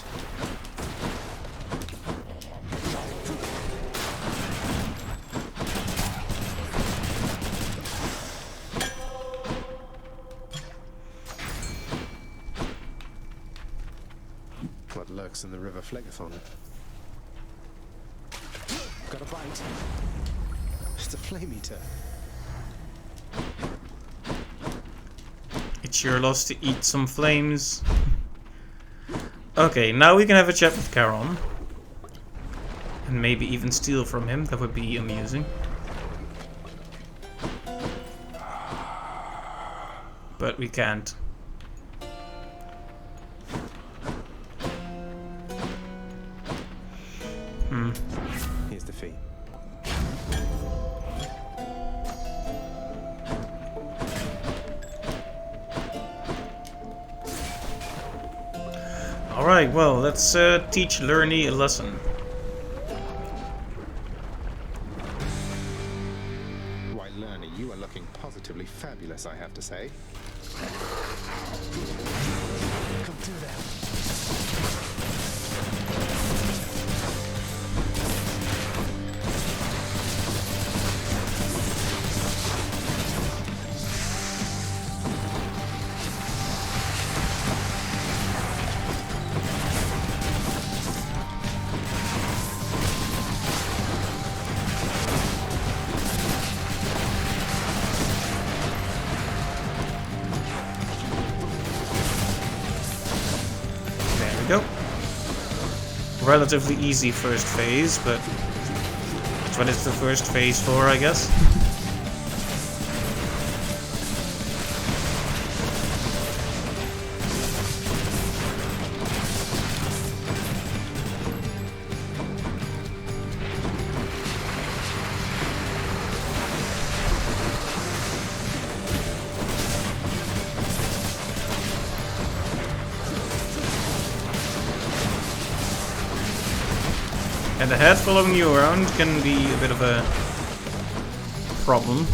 What lurks in the river Phlegathon? Got a bite. It's a flame eater. It's your loss to eat some flames. Okay, now we can have a chat with Charon. And maybe even steal from him. That would be amusing. But we can't. fee. Alright, well, let's teach Lerny a lesson. Why, Lerny, you are looking positively fabulous, I have to say. Come do that. Relatively easy first phase, but that's what it's the first phase for, I guess. And the head following you around can be a bit of a problem.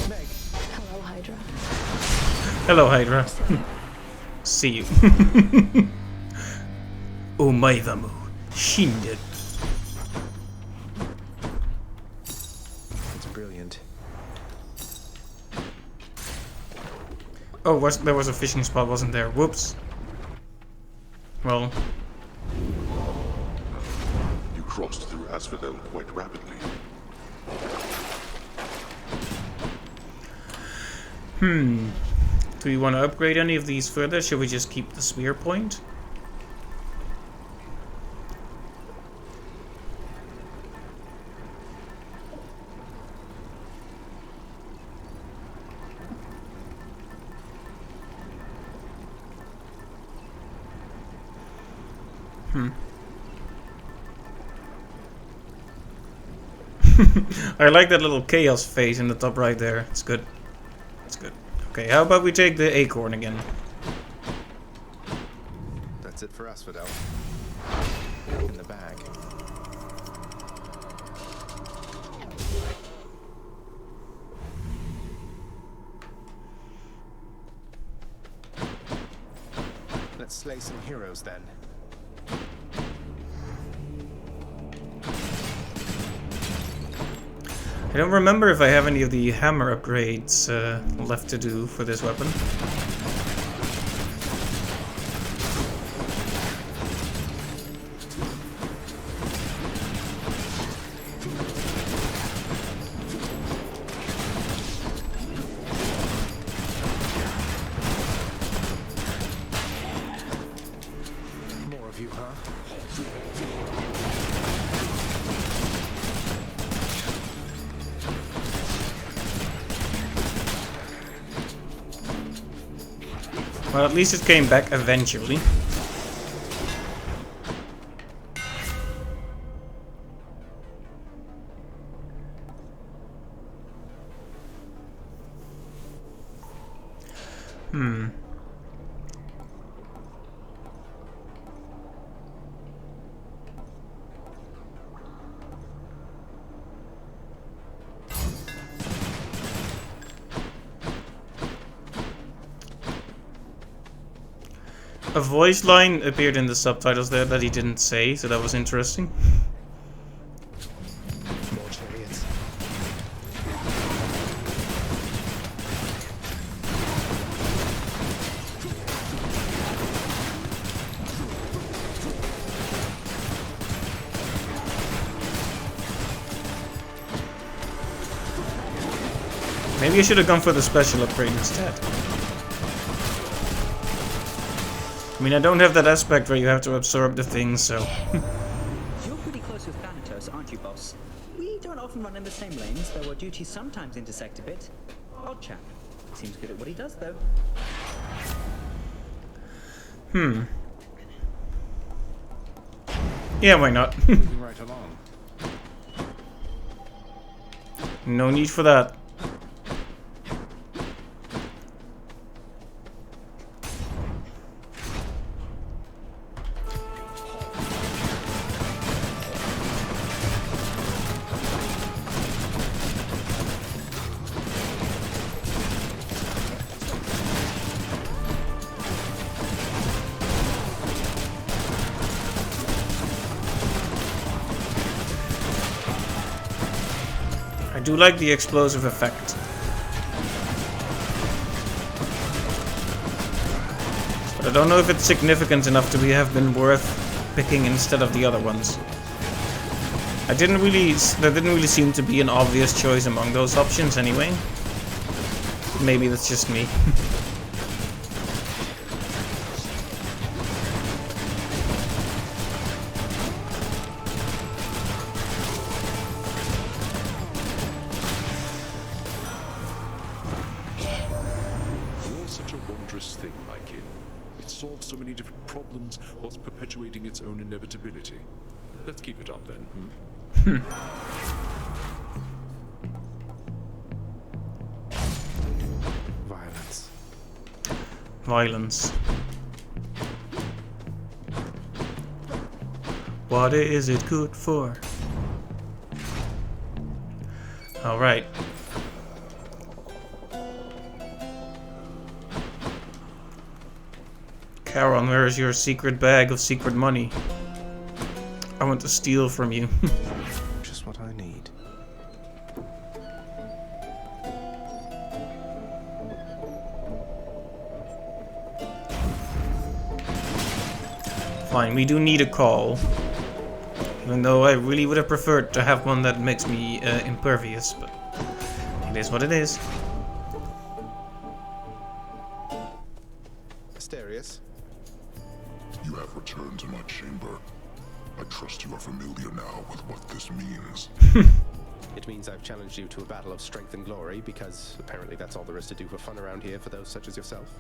Meg. Hello, Hydra. Hello, Hydra. See you. Omaidamu Shinderu. Brilliant. Oh, there was a fishing spot, wasn't there? Whoops. Well. You crossed through Asphodel quite rapidly. Do we want to upgrade any of these further? Should we just keep the spear point? I like that little chaos phase in the top right there. It's good. It's good. Okay, how about we take the acorn again? That's it for Asphodel. In the bag. Let's slay some heroes then. I don't remember if I have any of the hammer upgrades left to do for this weapon. More of you, huh? Well, at least it came back eventually. A voice line appeared in the subtitles there that he didn't say, so that was interesting. More chariots. Maybe I should have gone for the special upgrade instead. I mean, I don't have that aspect where you have to absorb the things, so... You're pretty close with Thanatos, aren't you, boss? often run in the same lanes, though our duties sometimes intersect a bit. Odd chap. Seems good at what he does, though. Yeah, why not? Moving right along. No need for that. I do like the explosive effect. But I don't know if it's significant enough to have been worth picking instead of the other ones. There didn't really seem to be an obvious choice among those options anyway. Maybe that's just me. Thing, my kin. It solves so many different problems whilst perpetuating its own inevitability. Let's keep it up then. Violence. Violence. What is it good for? Alright. Charon, where is your secret bag of secret money? I want to steal from you. Just what I need. Fine, we do need a call. Even though I really would have preferred to have one that makes me impervious, but it is what it is. Asterius? You have returned to my chamber. I trust you are familiar now with what this means. It means I've challenged you to a battle of strength and glory, because apparently that's all there is to do for fun around here for those such as yourself.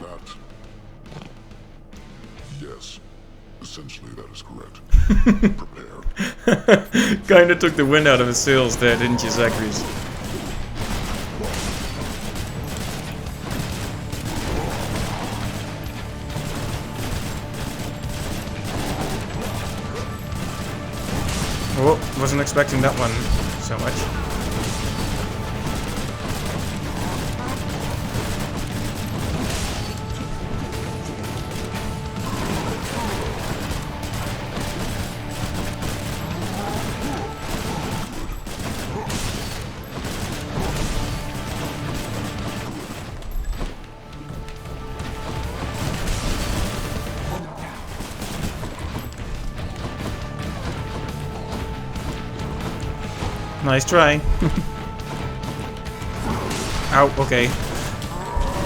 That... Yes. Essentially, that is correct. Prepare. Kinda took the wind out of his sails there, didn't you, Zacharias? Oh, wasn't expecting that one so much. Nice try. Ow, okay.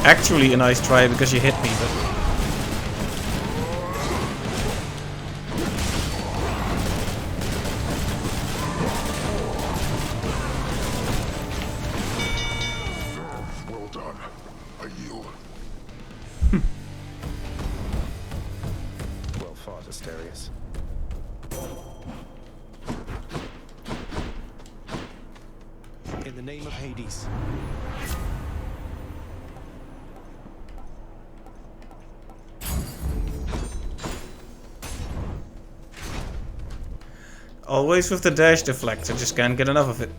Actually a nice try because you hit me, but... Well done. I yield. Well fought, Asterius. In the name of Hades. Always with the dash deflect, I just can't get enough of it.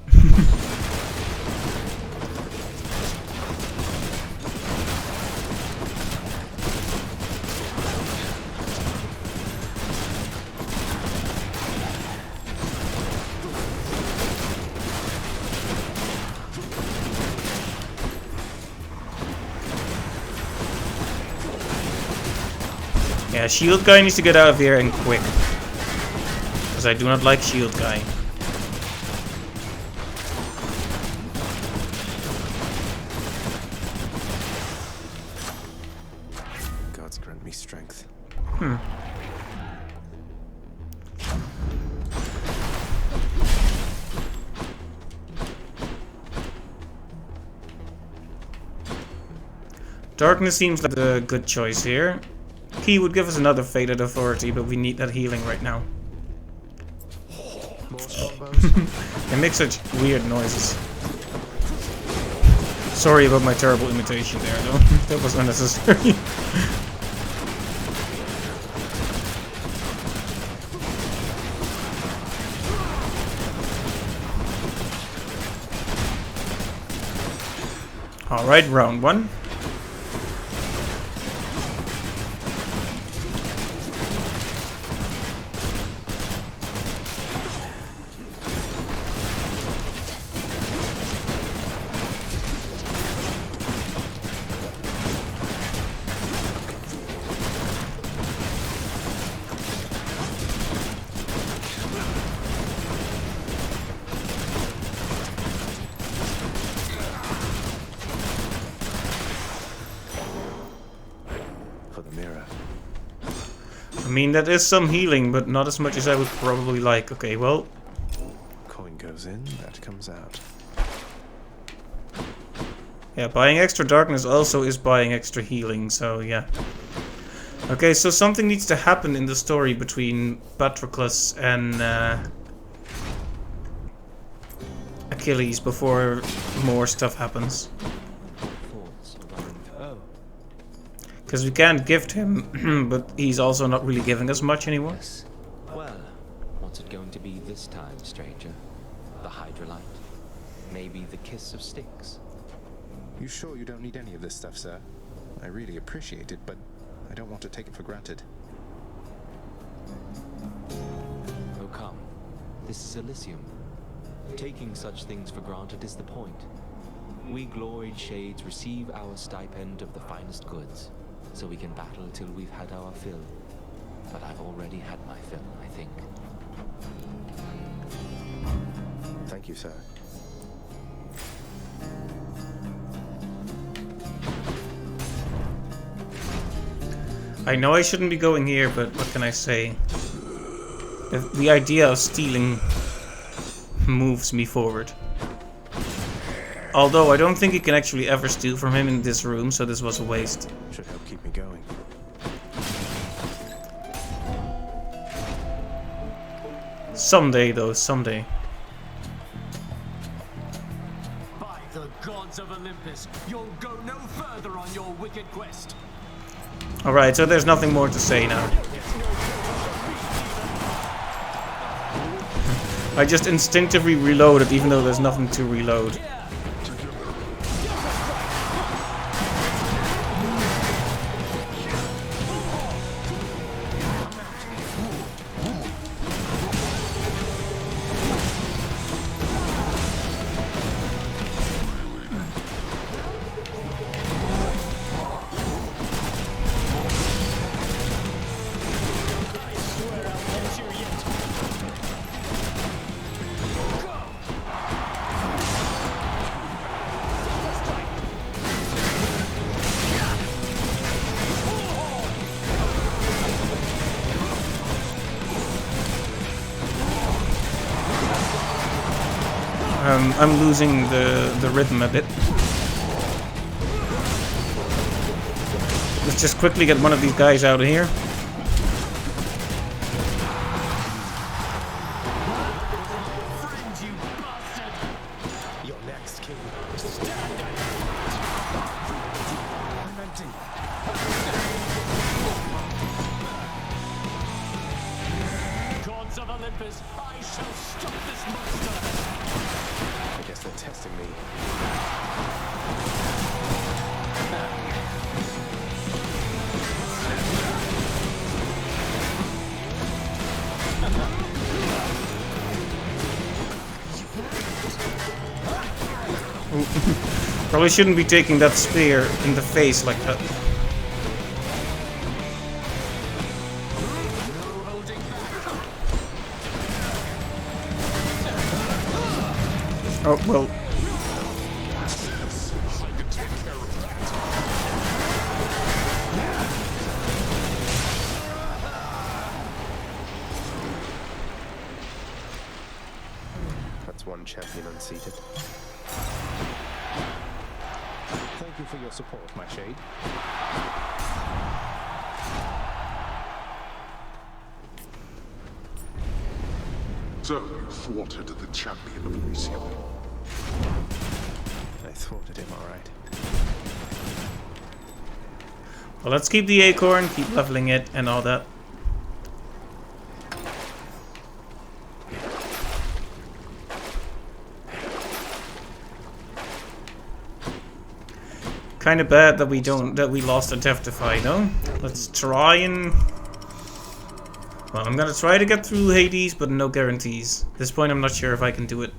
Yeah, shield guy needs to get out of here and quick. Because I do not like shield guy. Gods grant me strength. Darkness seems like a good choice here. Key would give us another Fated Authority, but we need that healing right now. They make such weird noises. Sorry about my terrible imitation there, though. That was unnecessary. Alright, round 1. I mean, that is some healing, but not as much as I would probably like. Okay, well. Coin goes in, that comes out. Yeah, buying extra darkness also is buying extra healing, so yeah. Okay, so something needs to happen in the story between Patroclus and Achilles before more stuff happens. Because we can't gift him, but he's also not really giving us much anymore. Well, what's it going to be this time, stranger? The Hydrolite? Maybe the Kiss of Styx? You sure you don't need any of this stuff, sir? I really appreciate it, but I don't want to take it for granted. Oh, come. This is Elysium. Taking such things for granted is the point. We gloried shades receive our stipend of the finest goods, so we can battle till we've had our fill. But I've already had my fill, I think. Thank you, sir. I know I shouldn't be going here, but what can I say? The idea of stealing moves me forward. Although I don't think you can actually ever steal from him in this room, so this was a waste. Should help keep me going. Someday, though, someday. By the gods of Olympus, you'll go no further on your wicked quest. Alright, so there's nothing more to say now. I just instinctively reloaded, even though there's nothing to reload. I'm losing the rhythm a bit. Let's just quickly get one of these guys out of here. You're next, King. Gods of Olympus, I shall stop this monster. I guess they're testing me. Probably shouldn't be taking that spear in the face like that. Oh, well. That's one champion unseated. Thank Thank you for your support, my shade. So, you thwarted the champion of Elysium. I thwarted him, all right. Well, let's keep the acorn, keep leveling it, and all that. Kind of bad that we lost a Deftify, no? Let's try and... Well, I'm gonna try to get through Hades, but no guarantees. At this point, I'm not sure if I can do it.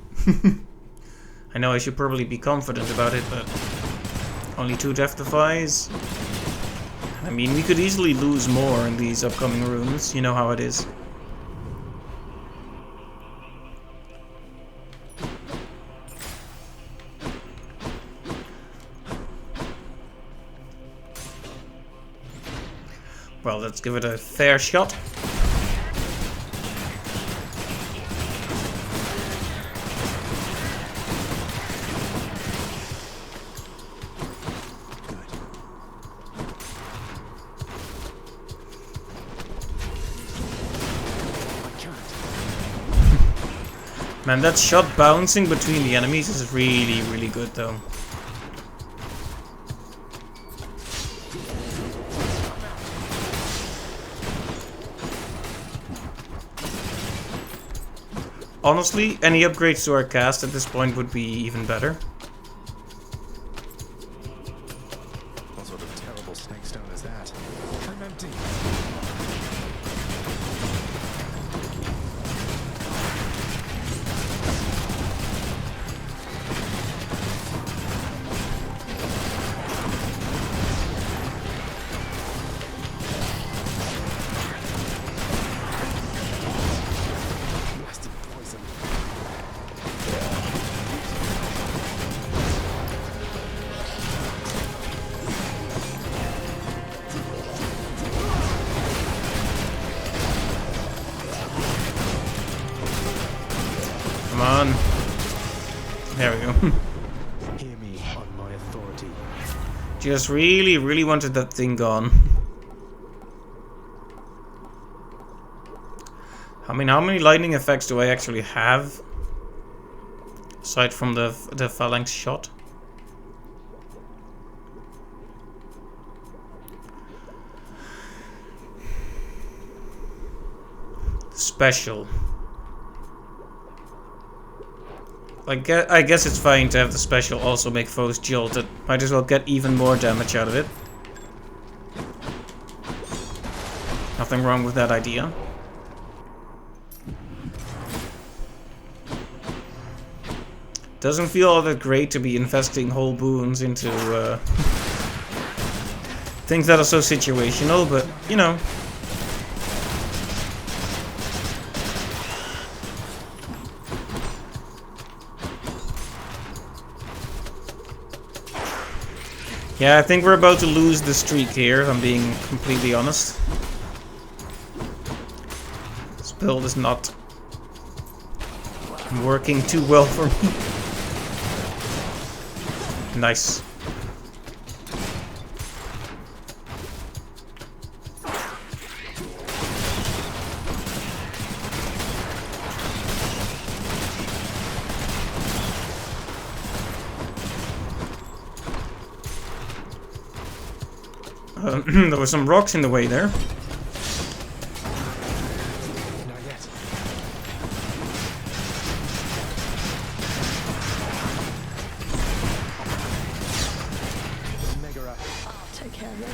I know I should probably be confident about it, but... Only 2 Deftifies. I mean, we could easily lose more in these upcoming rooms. You know how it is. Well, let's give it a fair shot. Man, that shot bouncing between the enemies is really, really good though. Honestly, any upgrades to our cast at this point would be even better. What sort of terrible snake stone is that? I'm empty. Come on. There we go. Hear me on my authority. Just really, really wanted that thing gone. I mean, how many lightning effects do I actually have? Aside from the phalanx shot. Special. I guess it's fine to have the special also make foes jolted. Might as well get even more damage out of it. Nothing wrong with that idea. Doesn't feel all that great to be investing whole boons into things that are so situational, but you know. Yeah, I think we're about to lose the streak here, if I'm being completely honest. This build is not working too well for me. Nice. There were some rocks in the way there. Not yet. Megara. I'll take care of this.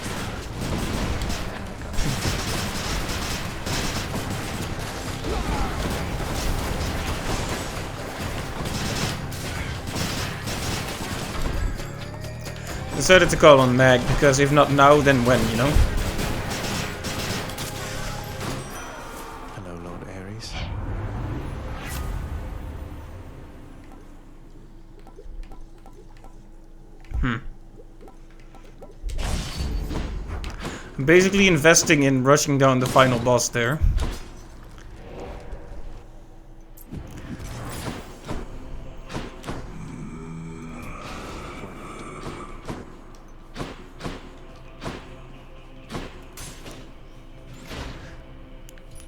Decided to call on Mag, because if not now, then when, you know? Hello, Lord Ares. I'm basically investing in rushing down the final boss there.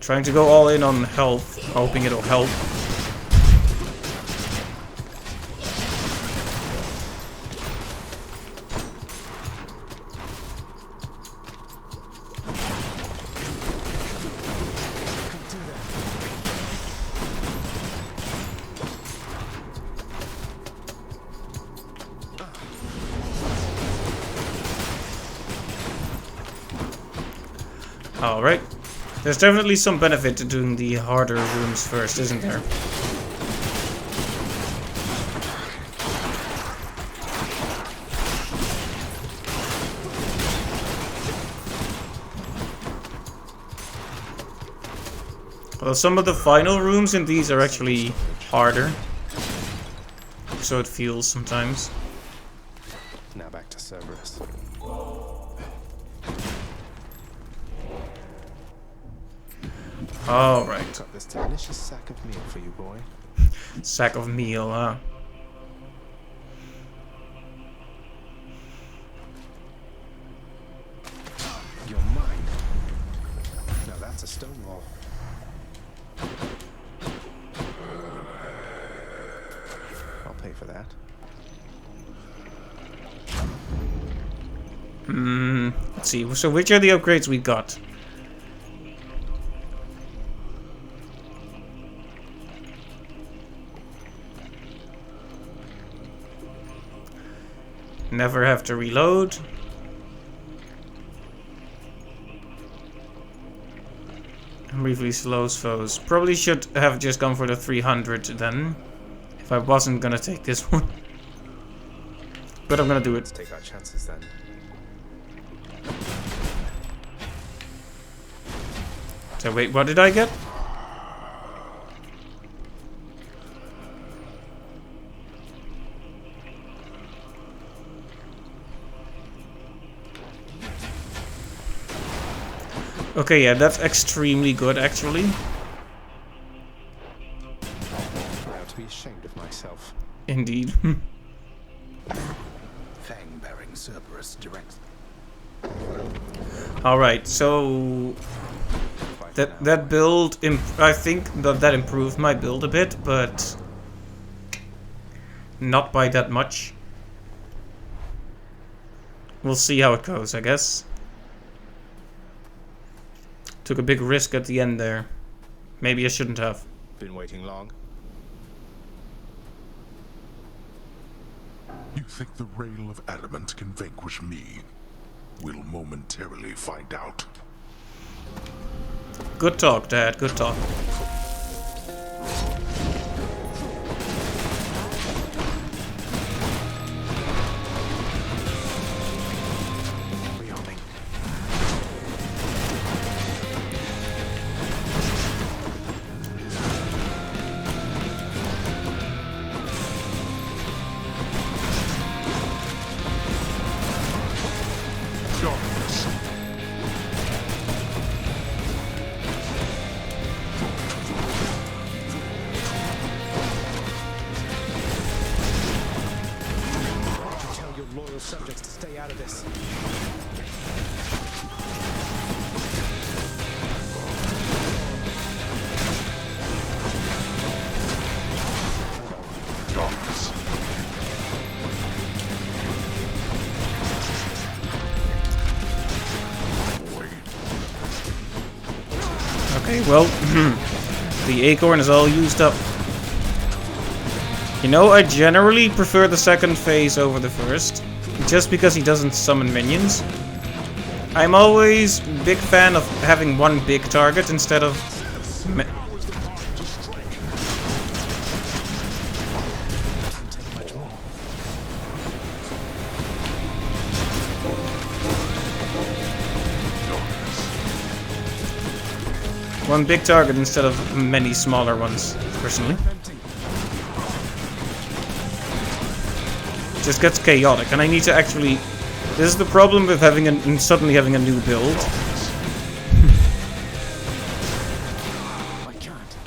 Trying to go all in on health, hoping it'll help. Alright. There's definitely some benefit to doing the harder rooms first, isn't there? Well, some of the final rooms in these are actually harder. So it feels sometimes. Now back to Cerberus. Alright. Got this delicious sack of meal for you, boy. Sack of meal, huh? You're mine. Now that's a stone wall. I'll pay for that. Let's see. So which are the upgrades we got? Never have to reload. Briefly slows foes. Probably should have just gone for the 300 then. If I wasn't gonna take this one. But I'm gonna do it. Let's take our chances then. So wait, what did I get? Okay, yeah, that's extremely good, actually. I ought to be ashamed of myself. Indeed. Fang-bearing Cerberus directs. Alright, so... That build... I think that improved my build a bit, but... not by that much. We'll see how it goes, I guess. Took a big risk at the end there. Maybe I shouldn't have. Been waiting long? You think the rail of adamant can vanquish me? We'll momentarily find out. Good talk, Dad. Good talk. Subjects to stay out of this. Okay, well, the acorn is all used up. You know, I generally prefer the second phase over the first. Just because he doesn't summon minions. I'm always a big fan of having one big target instead of... one big target instead of many smaller ones, personally. Just gets chaotic, and I need to actually... This is the problem with having suddenly having a new build. I can't.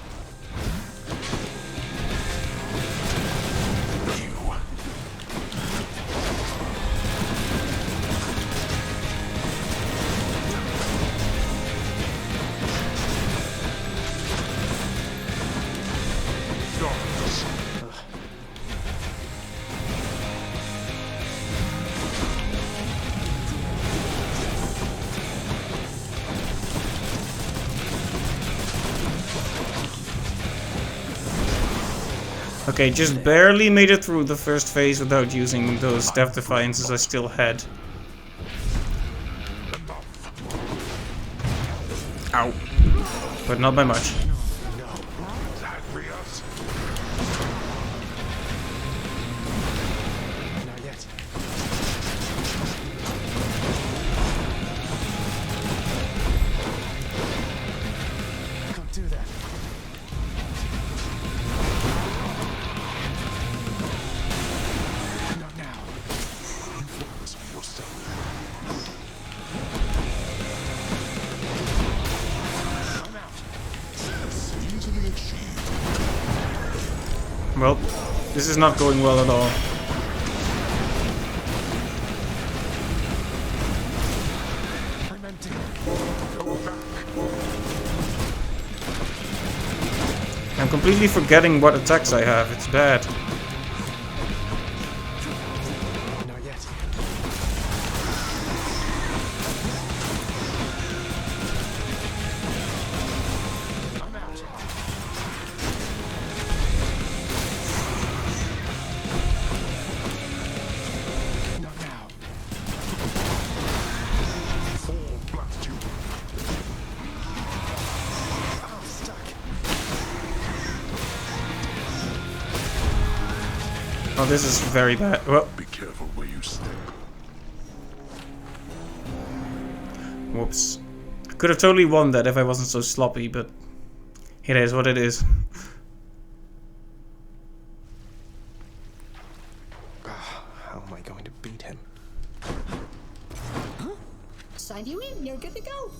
Okay, just barely made it through the first phase without using those Death Defiances I still had. Ow. But not by much. Well, this is not going well at all. I'm completely forgetting what attacks I have. It's bad. Oh, this is very bad. Well, be careful where you step. Whoops. I could have totally won that if I wasn't so sloppy, but it is what it is. How am I going to beat him? Huh? Sign you in. You're good to go.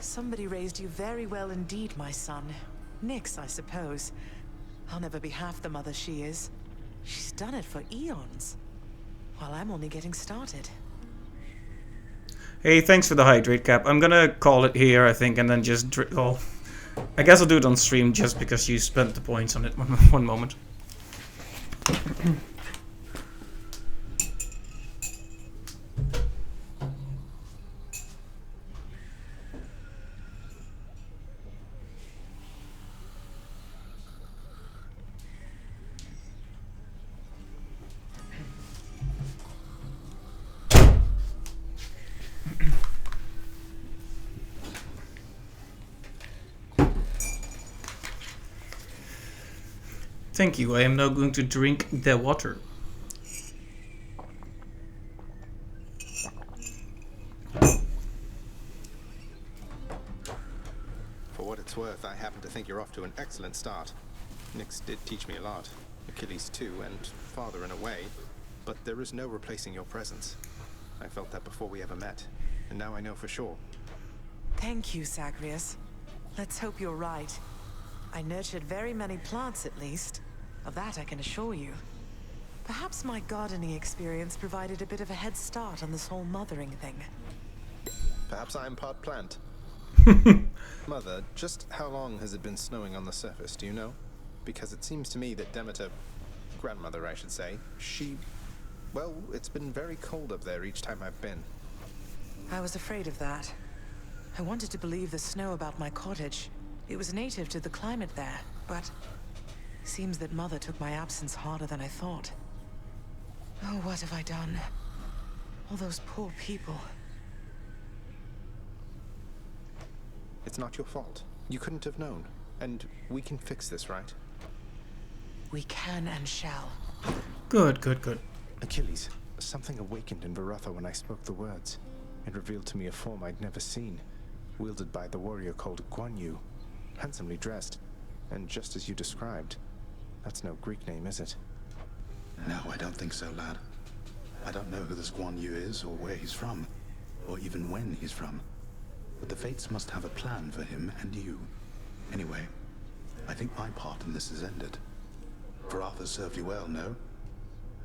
Somebody raised you very well indeed, my son. Nyx, I suppose. I'll never be half the mother she is. She's done it for eons, while I'm only getting started. Hey, thanks for the hydrate, Cap. I'm gonna call it here, I think, and then just drink. Oh, I guess I'll do it on stream just because you spent the points on it one moment. Thank you. I am now going to drink the water. For what it's worth, I happen to think you're off to an excellent start. Nyx did teach me a lot. Achilles too, and father in a way. But there is no replacing your presence. I felt that before we ever met, and now I know for sure. Thank you, Zagreus. Let's hope you're right. I nurtured very many plants, at least. Of that I can assure you. Perhaps my gardening experience provided a bit of a head start on this whole mothering thing. Perhaps I'm part plant. Mother, just how long has it been snowing on the surface, do you know? Because it seems to me that Demeter, grandmother I should say, well, it's been very cold up there each time I've been. I was afraid of that. I wanted to believe the snow about my cottage. It was native to the climate there, but seems that Mother took my absence harder than I thought. Oh, what have I done? All those poor people. It's not your fault. You couldn't have known. And we can fix this, right? We can and shall. Good, good, good. Achilles, something awakened in Varatha when I spoke the words. It revealed to me a form I'd never seen, wielded by the warrior called Guan Yu, handsomely dressed, and just as you described. That's no Greek name, is it? No, I don't think so, lad. I don't know who this Guan Yu is, or where he's from, or even when he's from. But the Fates must have a plan for him and you. Anyway, I think my part in this is ended. Varatha served you well, no?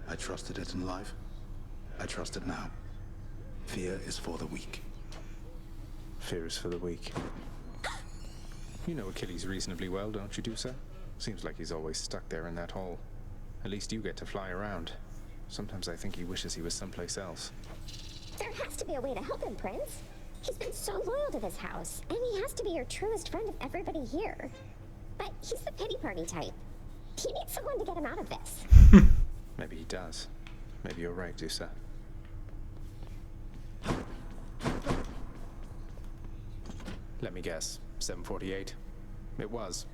I trusted it in life. I trust it now. Fear is for the weak. Fear is for the weak. You know Achilles reasonably well, don't you, Dusa? Seems like he's always stuck there in that hole. At least you get to fly around. Sometimes I think he wishes he was someplace else. There has to be a way to help him, Prince. He's been so loyal to this house, and he has to be your truest friend of everybody here. But he's the pity party type. He needs someone to get him out of this. Maybe he does. Maybe you're right, Zusa. Let me guess. 748. It was.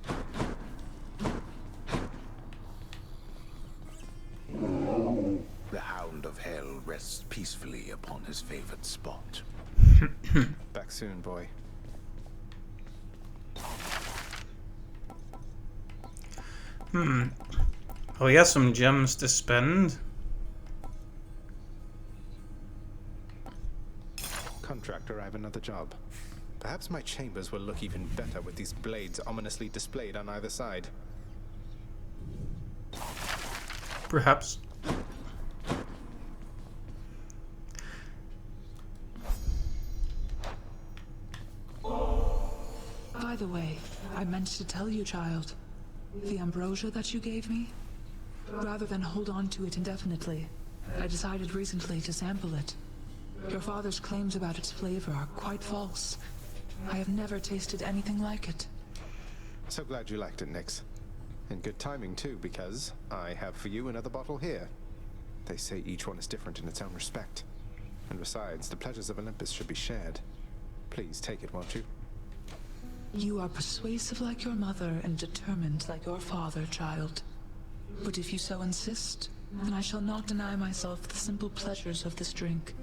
The Hound of Hell rests peacefully upon his favored spot. Back soon, boy. Oh, he has some gems to spend. Contractor, I have another job. Perhaps my chambers will look even better with these blades ominously displayed on either side. Perhaps. By the way, I meant to tell you, child. The ambrosia that you gave me? Rather than hold on to it indefinitely, I decided recently to sample it. Your father's claims about its flavor are quite false. I have never tasted anything like it. So glad you liked it, Nyx. And good timing too, because I have for you another bottle here. They say each one is different in its own respect. And besides, the pleasures of Olympus should be shared. Please take it, won't you? You are persuasive like your mother and determined like your father, child. But if you so insist, then I shall not deny myself the simple pleasures of this drink,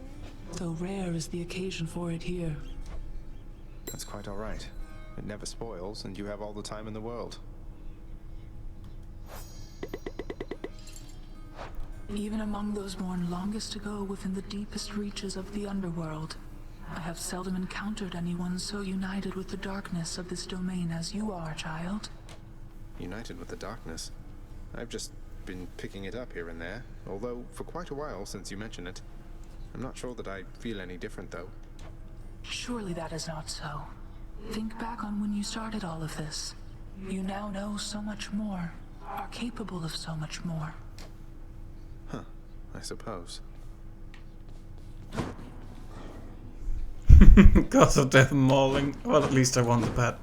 though rare is the occasion for it here. That's quite all right. It never spoils, and you have all the time in the world. Even among those born longest ago within the deepest reaches of the underworld, I have seldom encountered anyone so united with the darkness of this domain as you are, child. United with the darkness? I've just been picking it up here and there, although for quite a while since you mentioned it. I'm not sure that I feel any different, though. Surely that is not so. Think back on when you started all of this. You now know so much more, are capable of so much more. Huh, I suppose. Cause of death mauling. Well, at least I won the bet.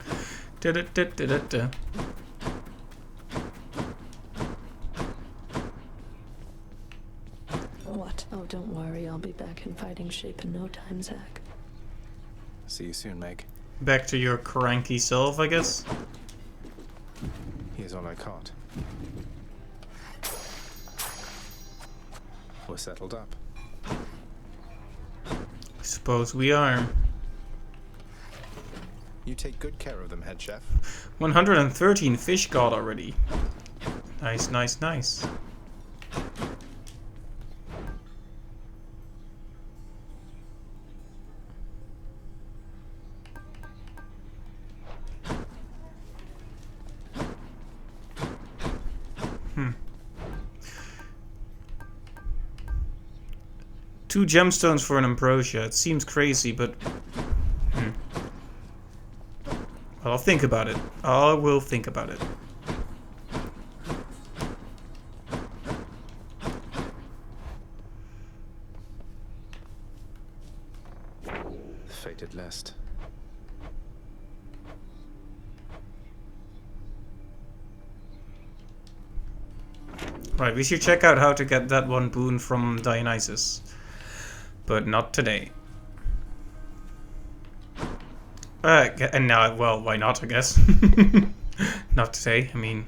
What? Oh, don't worry. I'll be back in fighting shape in no time, Zack. See you soon, Meg. Back to your cranky self, I guess. Here's all I caught. We're settled up. I suppose we are. You take good care of them, head chef. 113 fish caught already. Nice, nice, nice. Two gemstones for an ambrosia. It seems crazy, but... I'll think about it. I will think about it. Fated list. Right, we should check out how to get that one boon from Dionysus. But not today. And now, well, why not, I guess. Not today, I mean...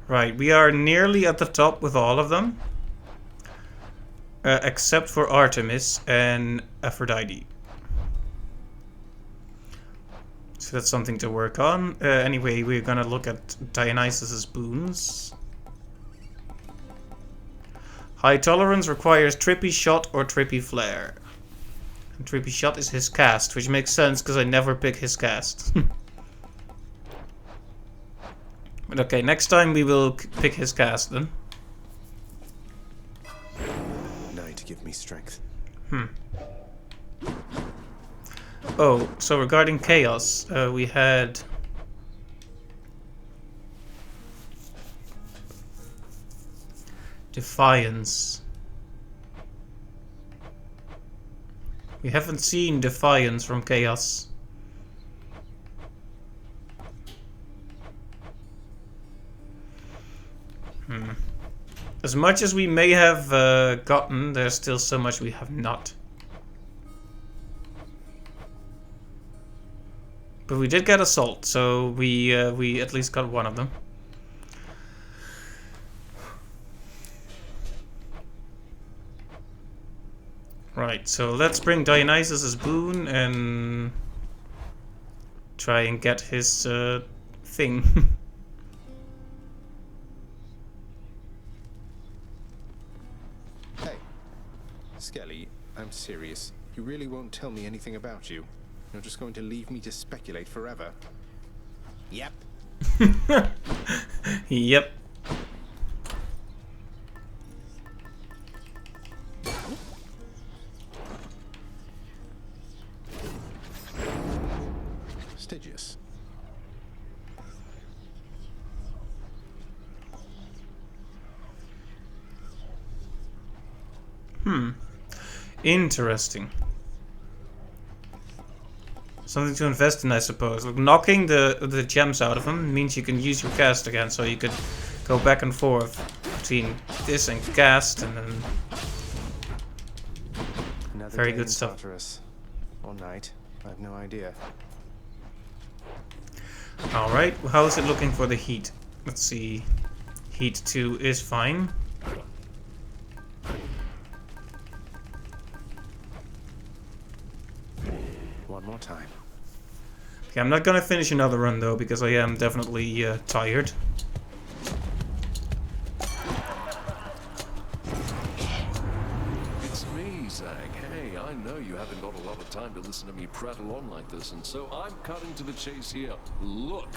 Right, we are nearly at the top with all of them. Except for Artemis and Aphrodite. So that's something to work on. Anyway, we're gonna look at Dionysus's boons. High tolerance requires trippy shot or trippy flare. And Trippy Shot is his cast, which makes sense because I never pick his cast. But okay, next time we will pick his cast then. Night, give me strength. Oh, so regarding Chaos, we had... Defiance. We haven't seen Defiance from Chaos. As much as we may have gotten, there's still so much we have not. But we did get Assault, so we at least got one of them. Right, so let's bring Dionysus' boon and try and get his thing. Hey, Skelly, I'm serious. You really won't tell me anything about you? You're just going to leave me to speculate forever? Yep. Yep. Stygius. Interesting. Something to invest in, I suppose. Look, knocking the gems out of him means you can use your cast again, so you could go back and forth between this and cast, and then Another very day good in stuff. Tartarus. Or night. I have no idea. Alright, how is it looking for the heat? Let's see. Heat 2 is fine. One more time. Okay, I'm not gonna finish another run though, because I am definitely tired. It's me, Zach. Hey, I know you haven't got a lot of time to listen to me prattle on like this, and so I'm cutting to the chase here. Look.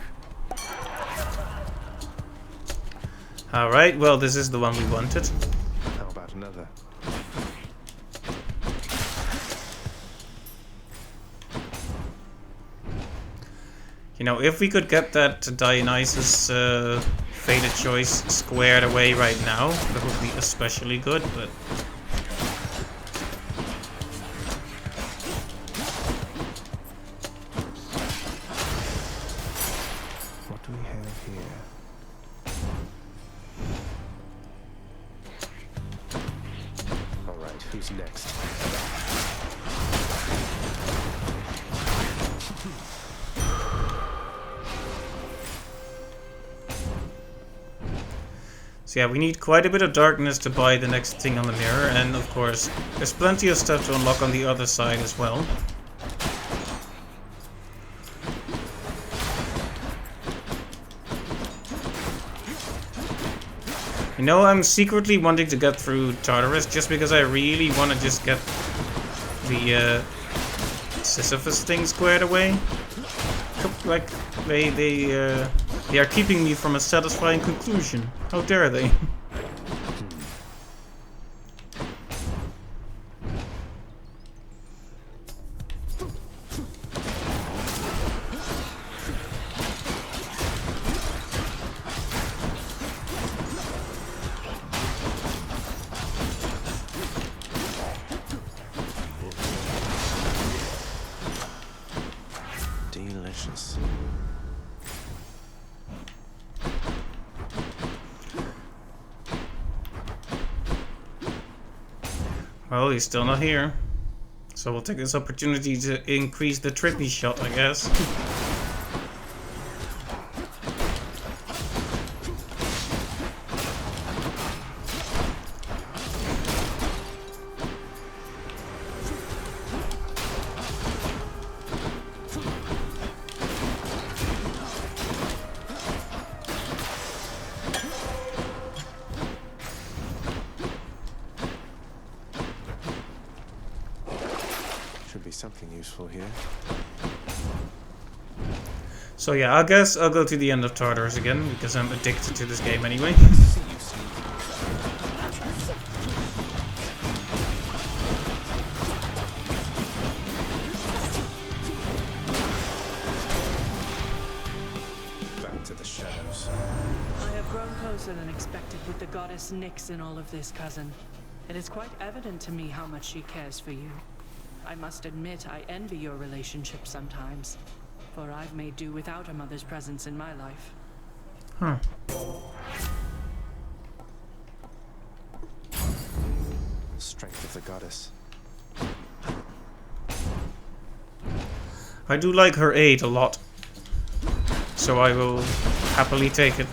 Alright, well, this is the one we wanted. How about another? You know, if we could get that Dionysus Fated Choice squared away right now, that would be especially good, but... What do we have here? Alright, who's next? So yeah, we need quite a bit of darkness to buy the next thing on the mirror, and of course, there's plenty of stuff to unlock on the other side as well. You know, I'm secretly wanting to get through Tartarus just because I really want to just get the Sisyphus thing squared away. Like, they are keeping me from a satisfying conclusion. How dare they? Delicious. Well, he's still not here. So we'll take this opportunity to increase the Trippy Shot, I guess. should be something useful here. So yeah, I guess I'll go to the end of Tartarus again, because I'm addicted to this game anyway. Back to the shadows. I have grown closer than expected with the goddess Nyx in all of this, cousin. It is quite evident to me how much she cares for you. I must admit I envy your relationship sometimes, for I've made do without a mother's presence in my life. Huh. Strength of the goddess. I do like her aid a lot, so I will happily take it.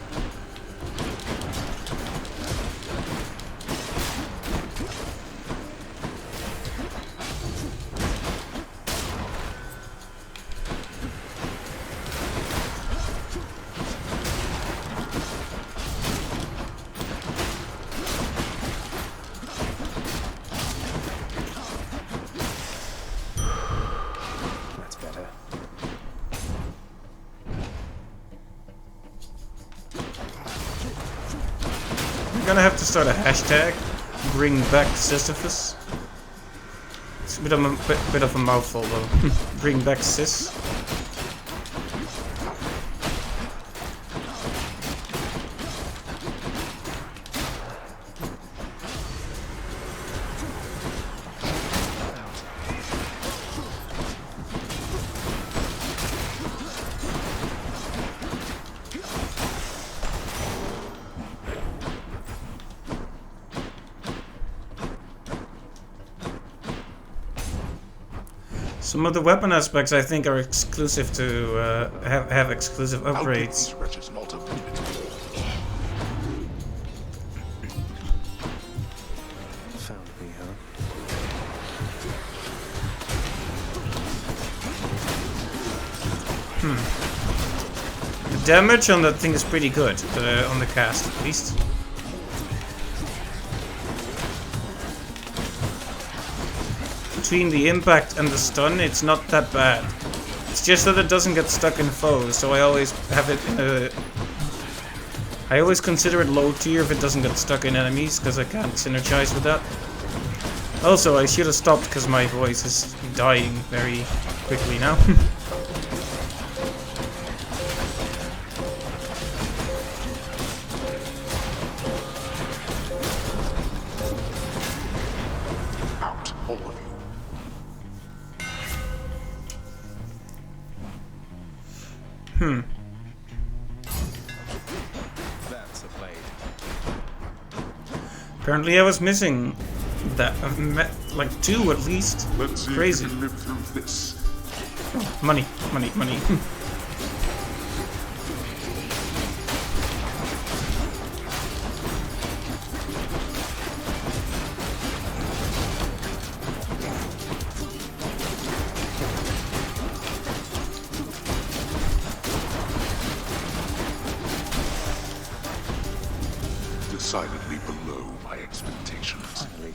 That's better. I'm gonna have to start a hashtag. Bring back Sisyphus. It's a bit of a mouthful though. Bring back Sis. Some of the weapon aspects I think are exclusive to have exclusive upgrades. Found me, huh? The damage on that thing is pretty good, on the cast at least. Between the impact and the stun, it's not that bad. It's just that it doesn't get stuck in foes, so I always have it in a... I always consider it low tier if it doesn't get stuck in enemies, because I can't synergize with that. Also, I should have stopped because my voice is dying very quickly now. That's a blade. Apparently I was missing that, like 2 at least. Let's see Crazy. if you can live through this. Money, money, money. Decidedly below my expectations. Finally.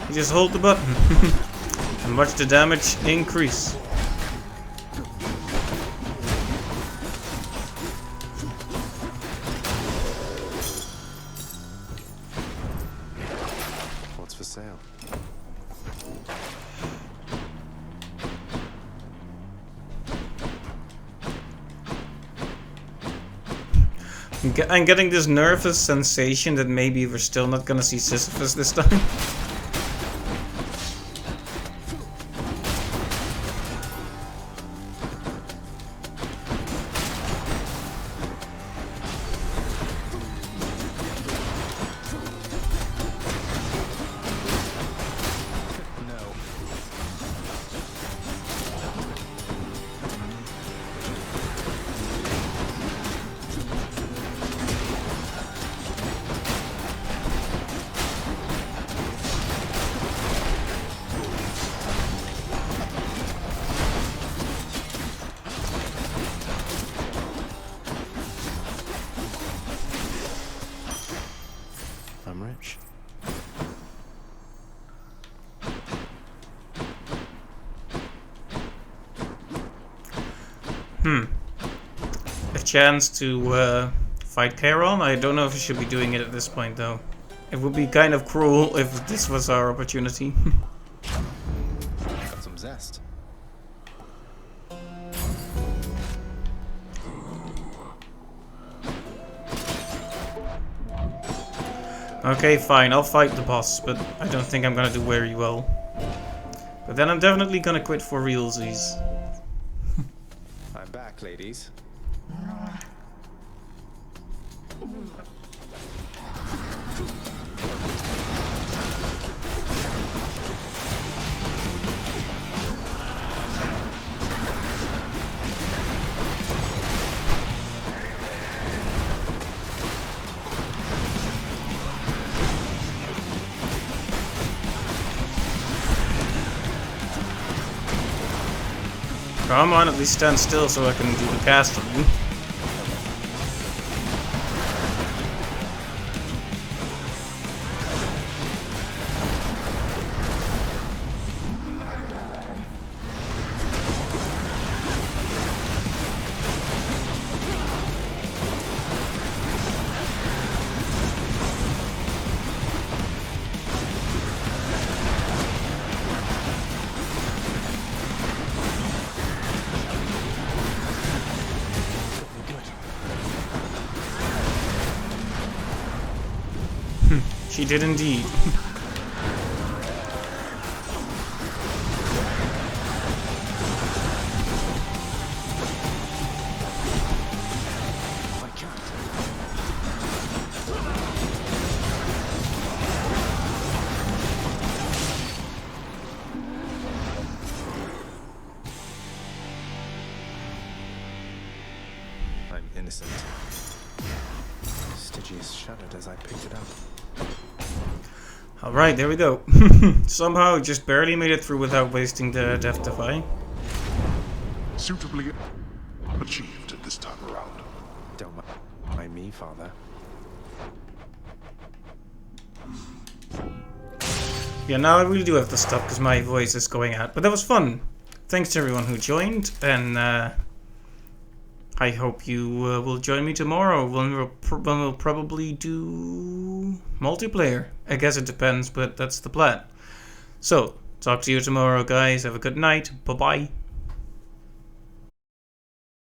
You just hold the button and watch the damage increase. What's for sale? I'm getting this nervous sensation that maybe we're still not gonna see Sisyphus this time. a chance to fight Charon. I don't know if I should be doing it at this point though. It would be kind of cruel if this was our opportunity. Got some zest. Okay, fine, I'll fight the boss, but I don't think I'm gonna do very well. But then I'm definitely gonna quit for realsies. I'm back, ladies. Come on, at least stand still so I can do the cast on you. She did indeed. I'm innocent. Stygius shuddered as I picked it up. Alright, there we go. Somehow just barely made it through without wasting the Death Defy. Suitably achieved at this time around. Don't mind me, Father. Yeah, now I really do have to stop because my voice is going out. But that was fun. Thanks to everyone who joined, and I hope you will join me tomorrow when we'll probably do multiplayer. I guess it depends, but that's the plan. So, talk to you tomorrow, guys. Have a good night. Bye-bye.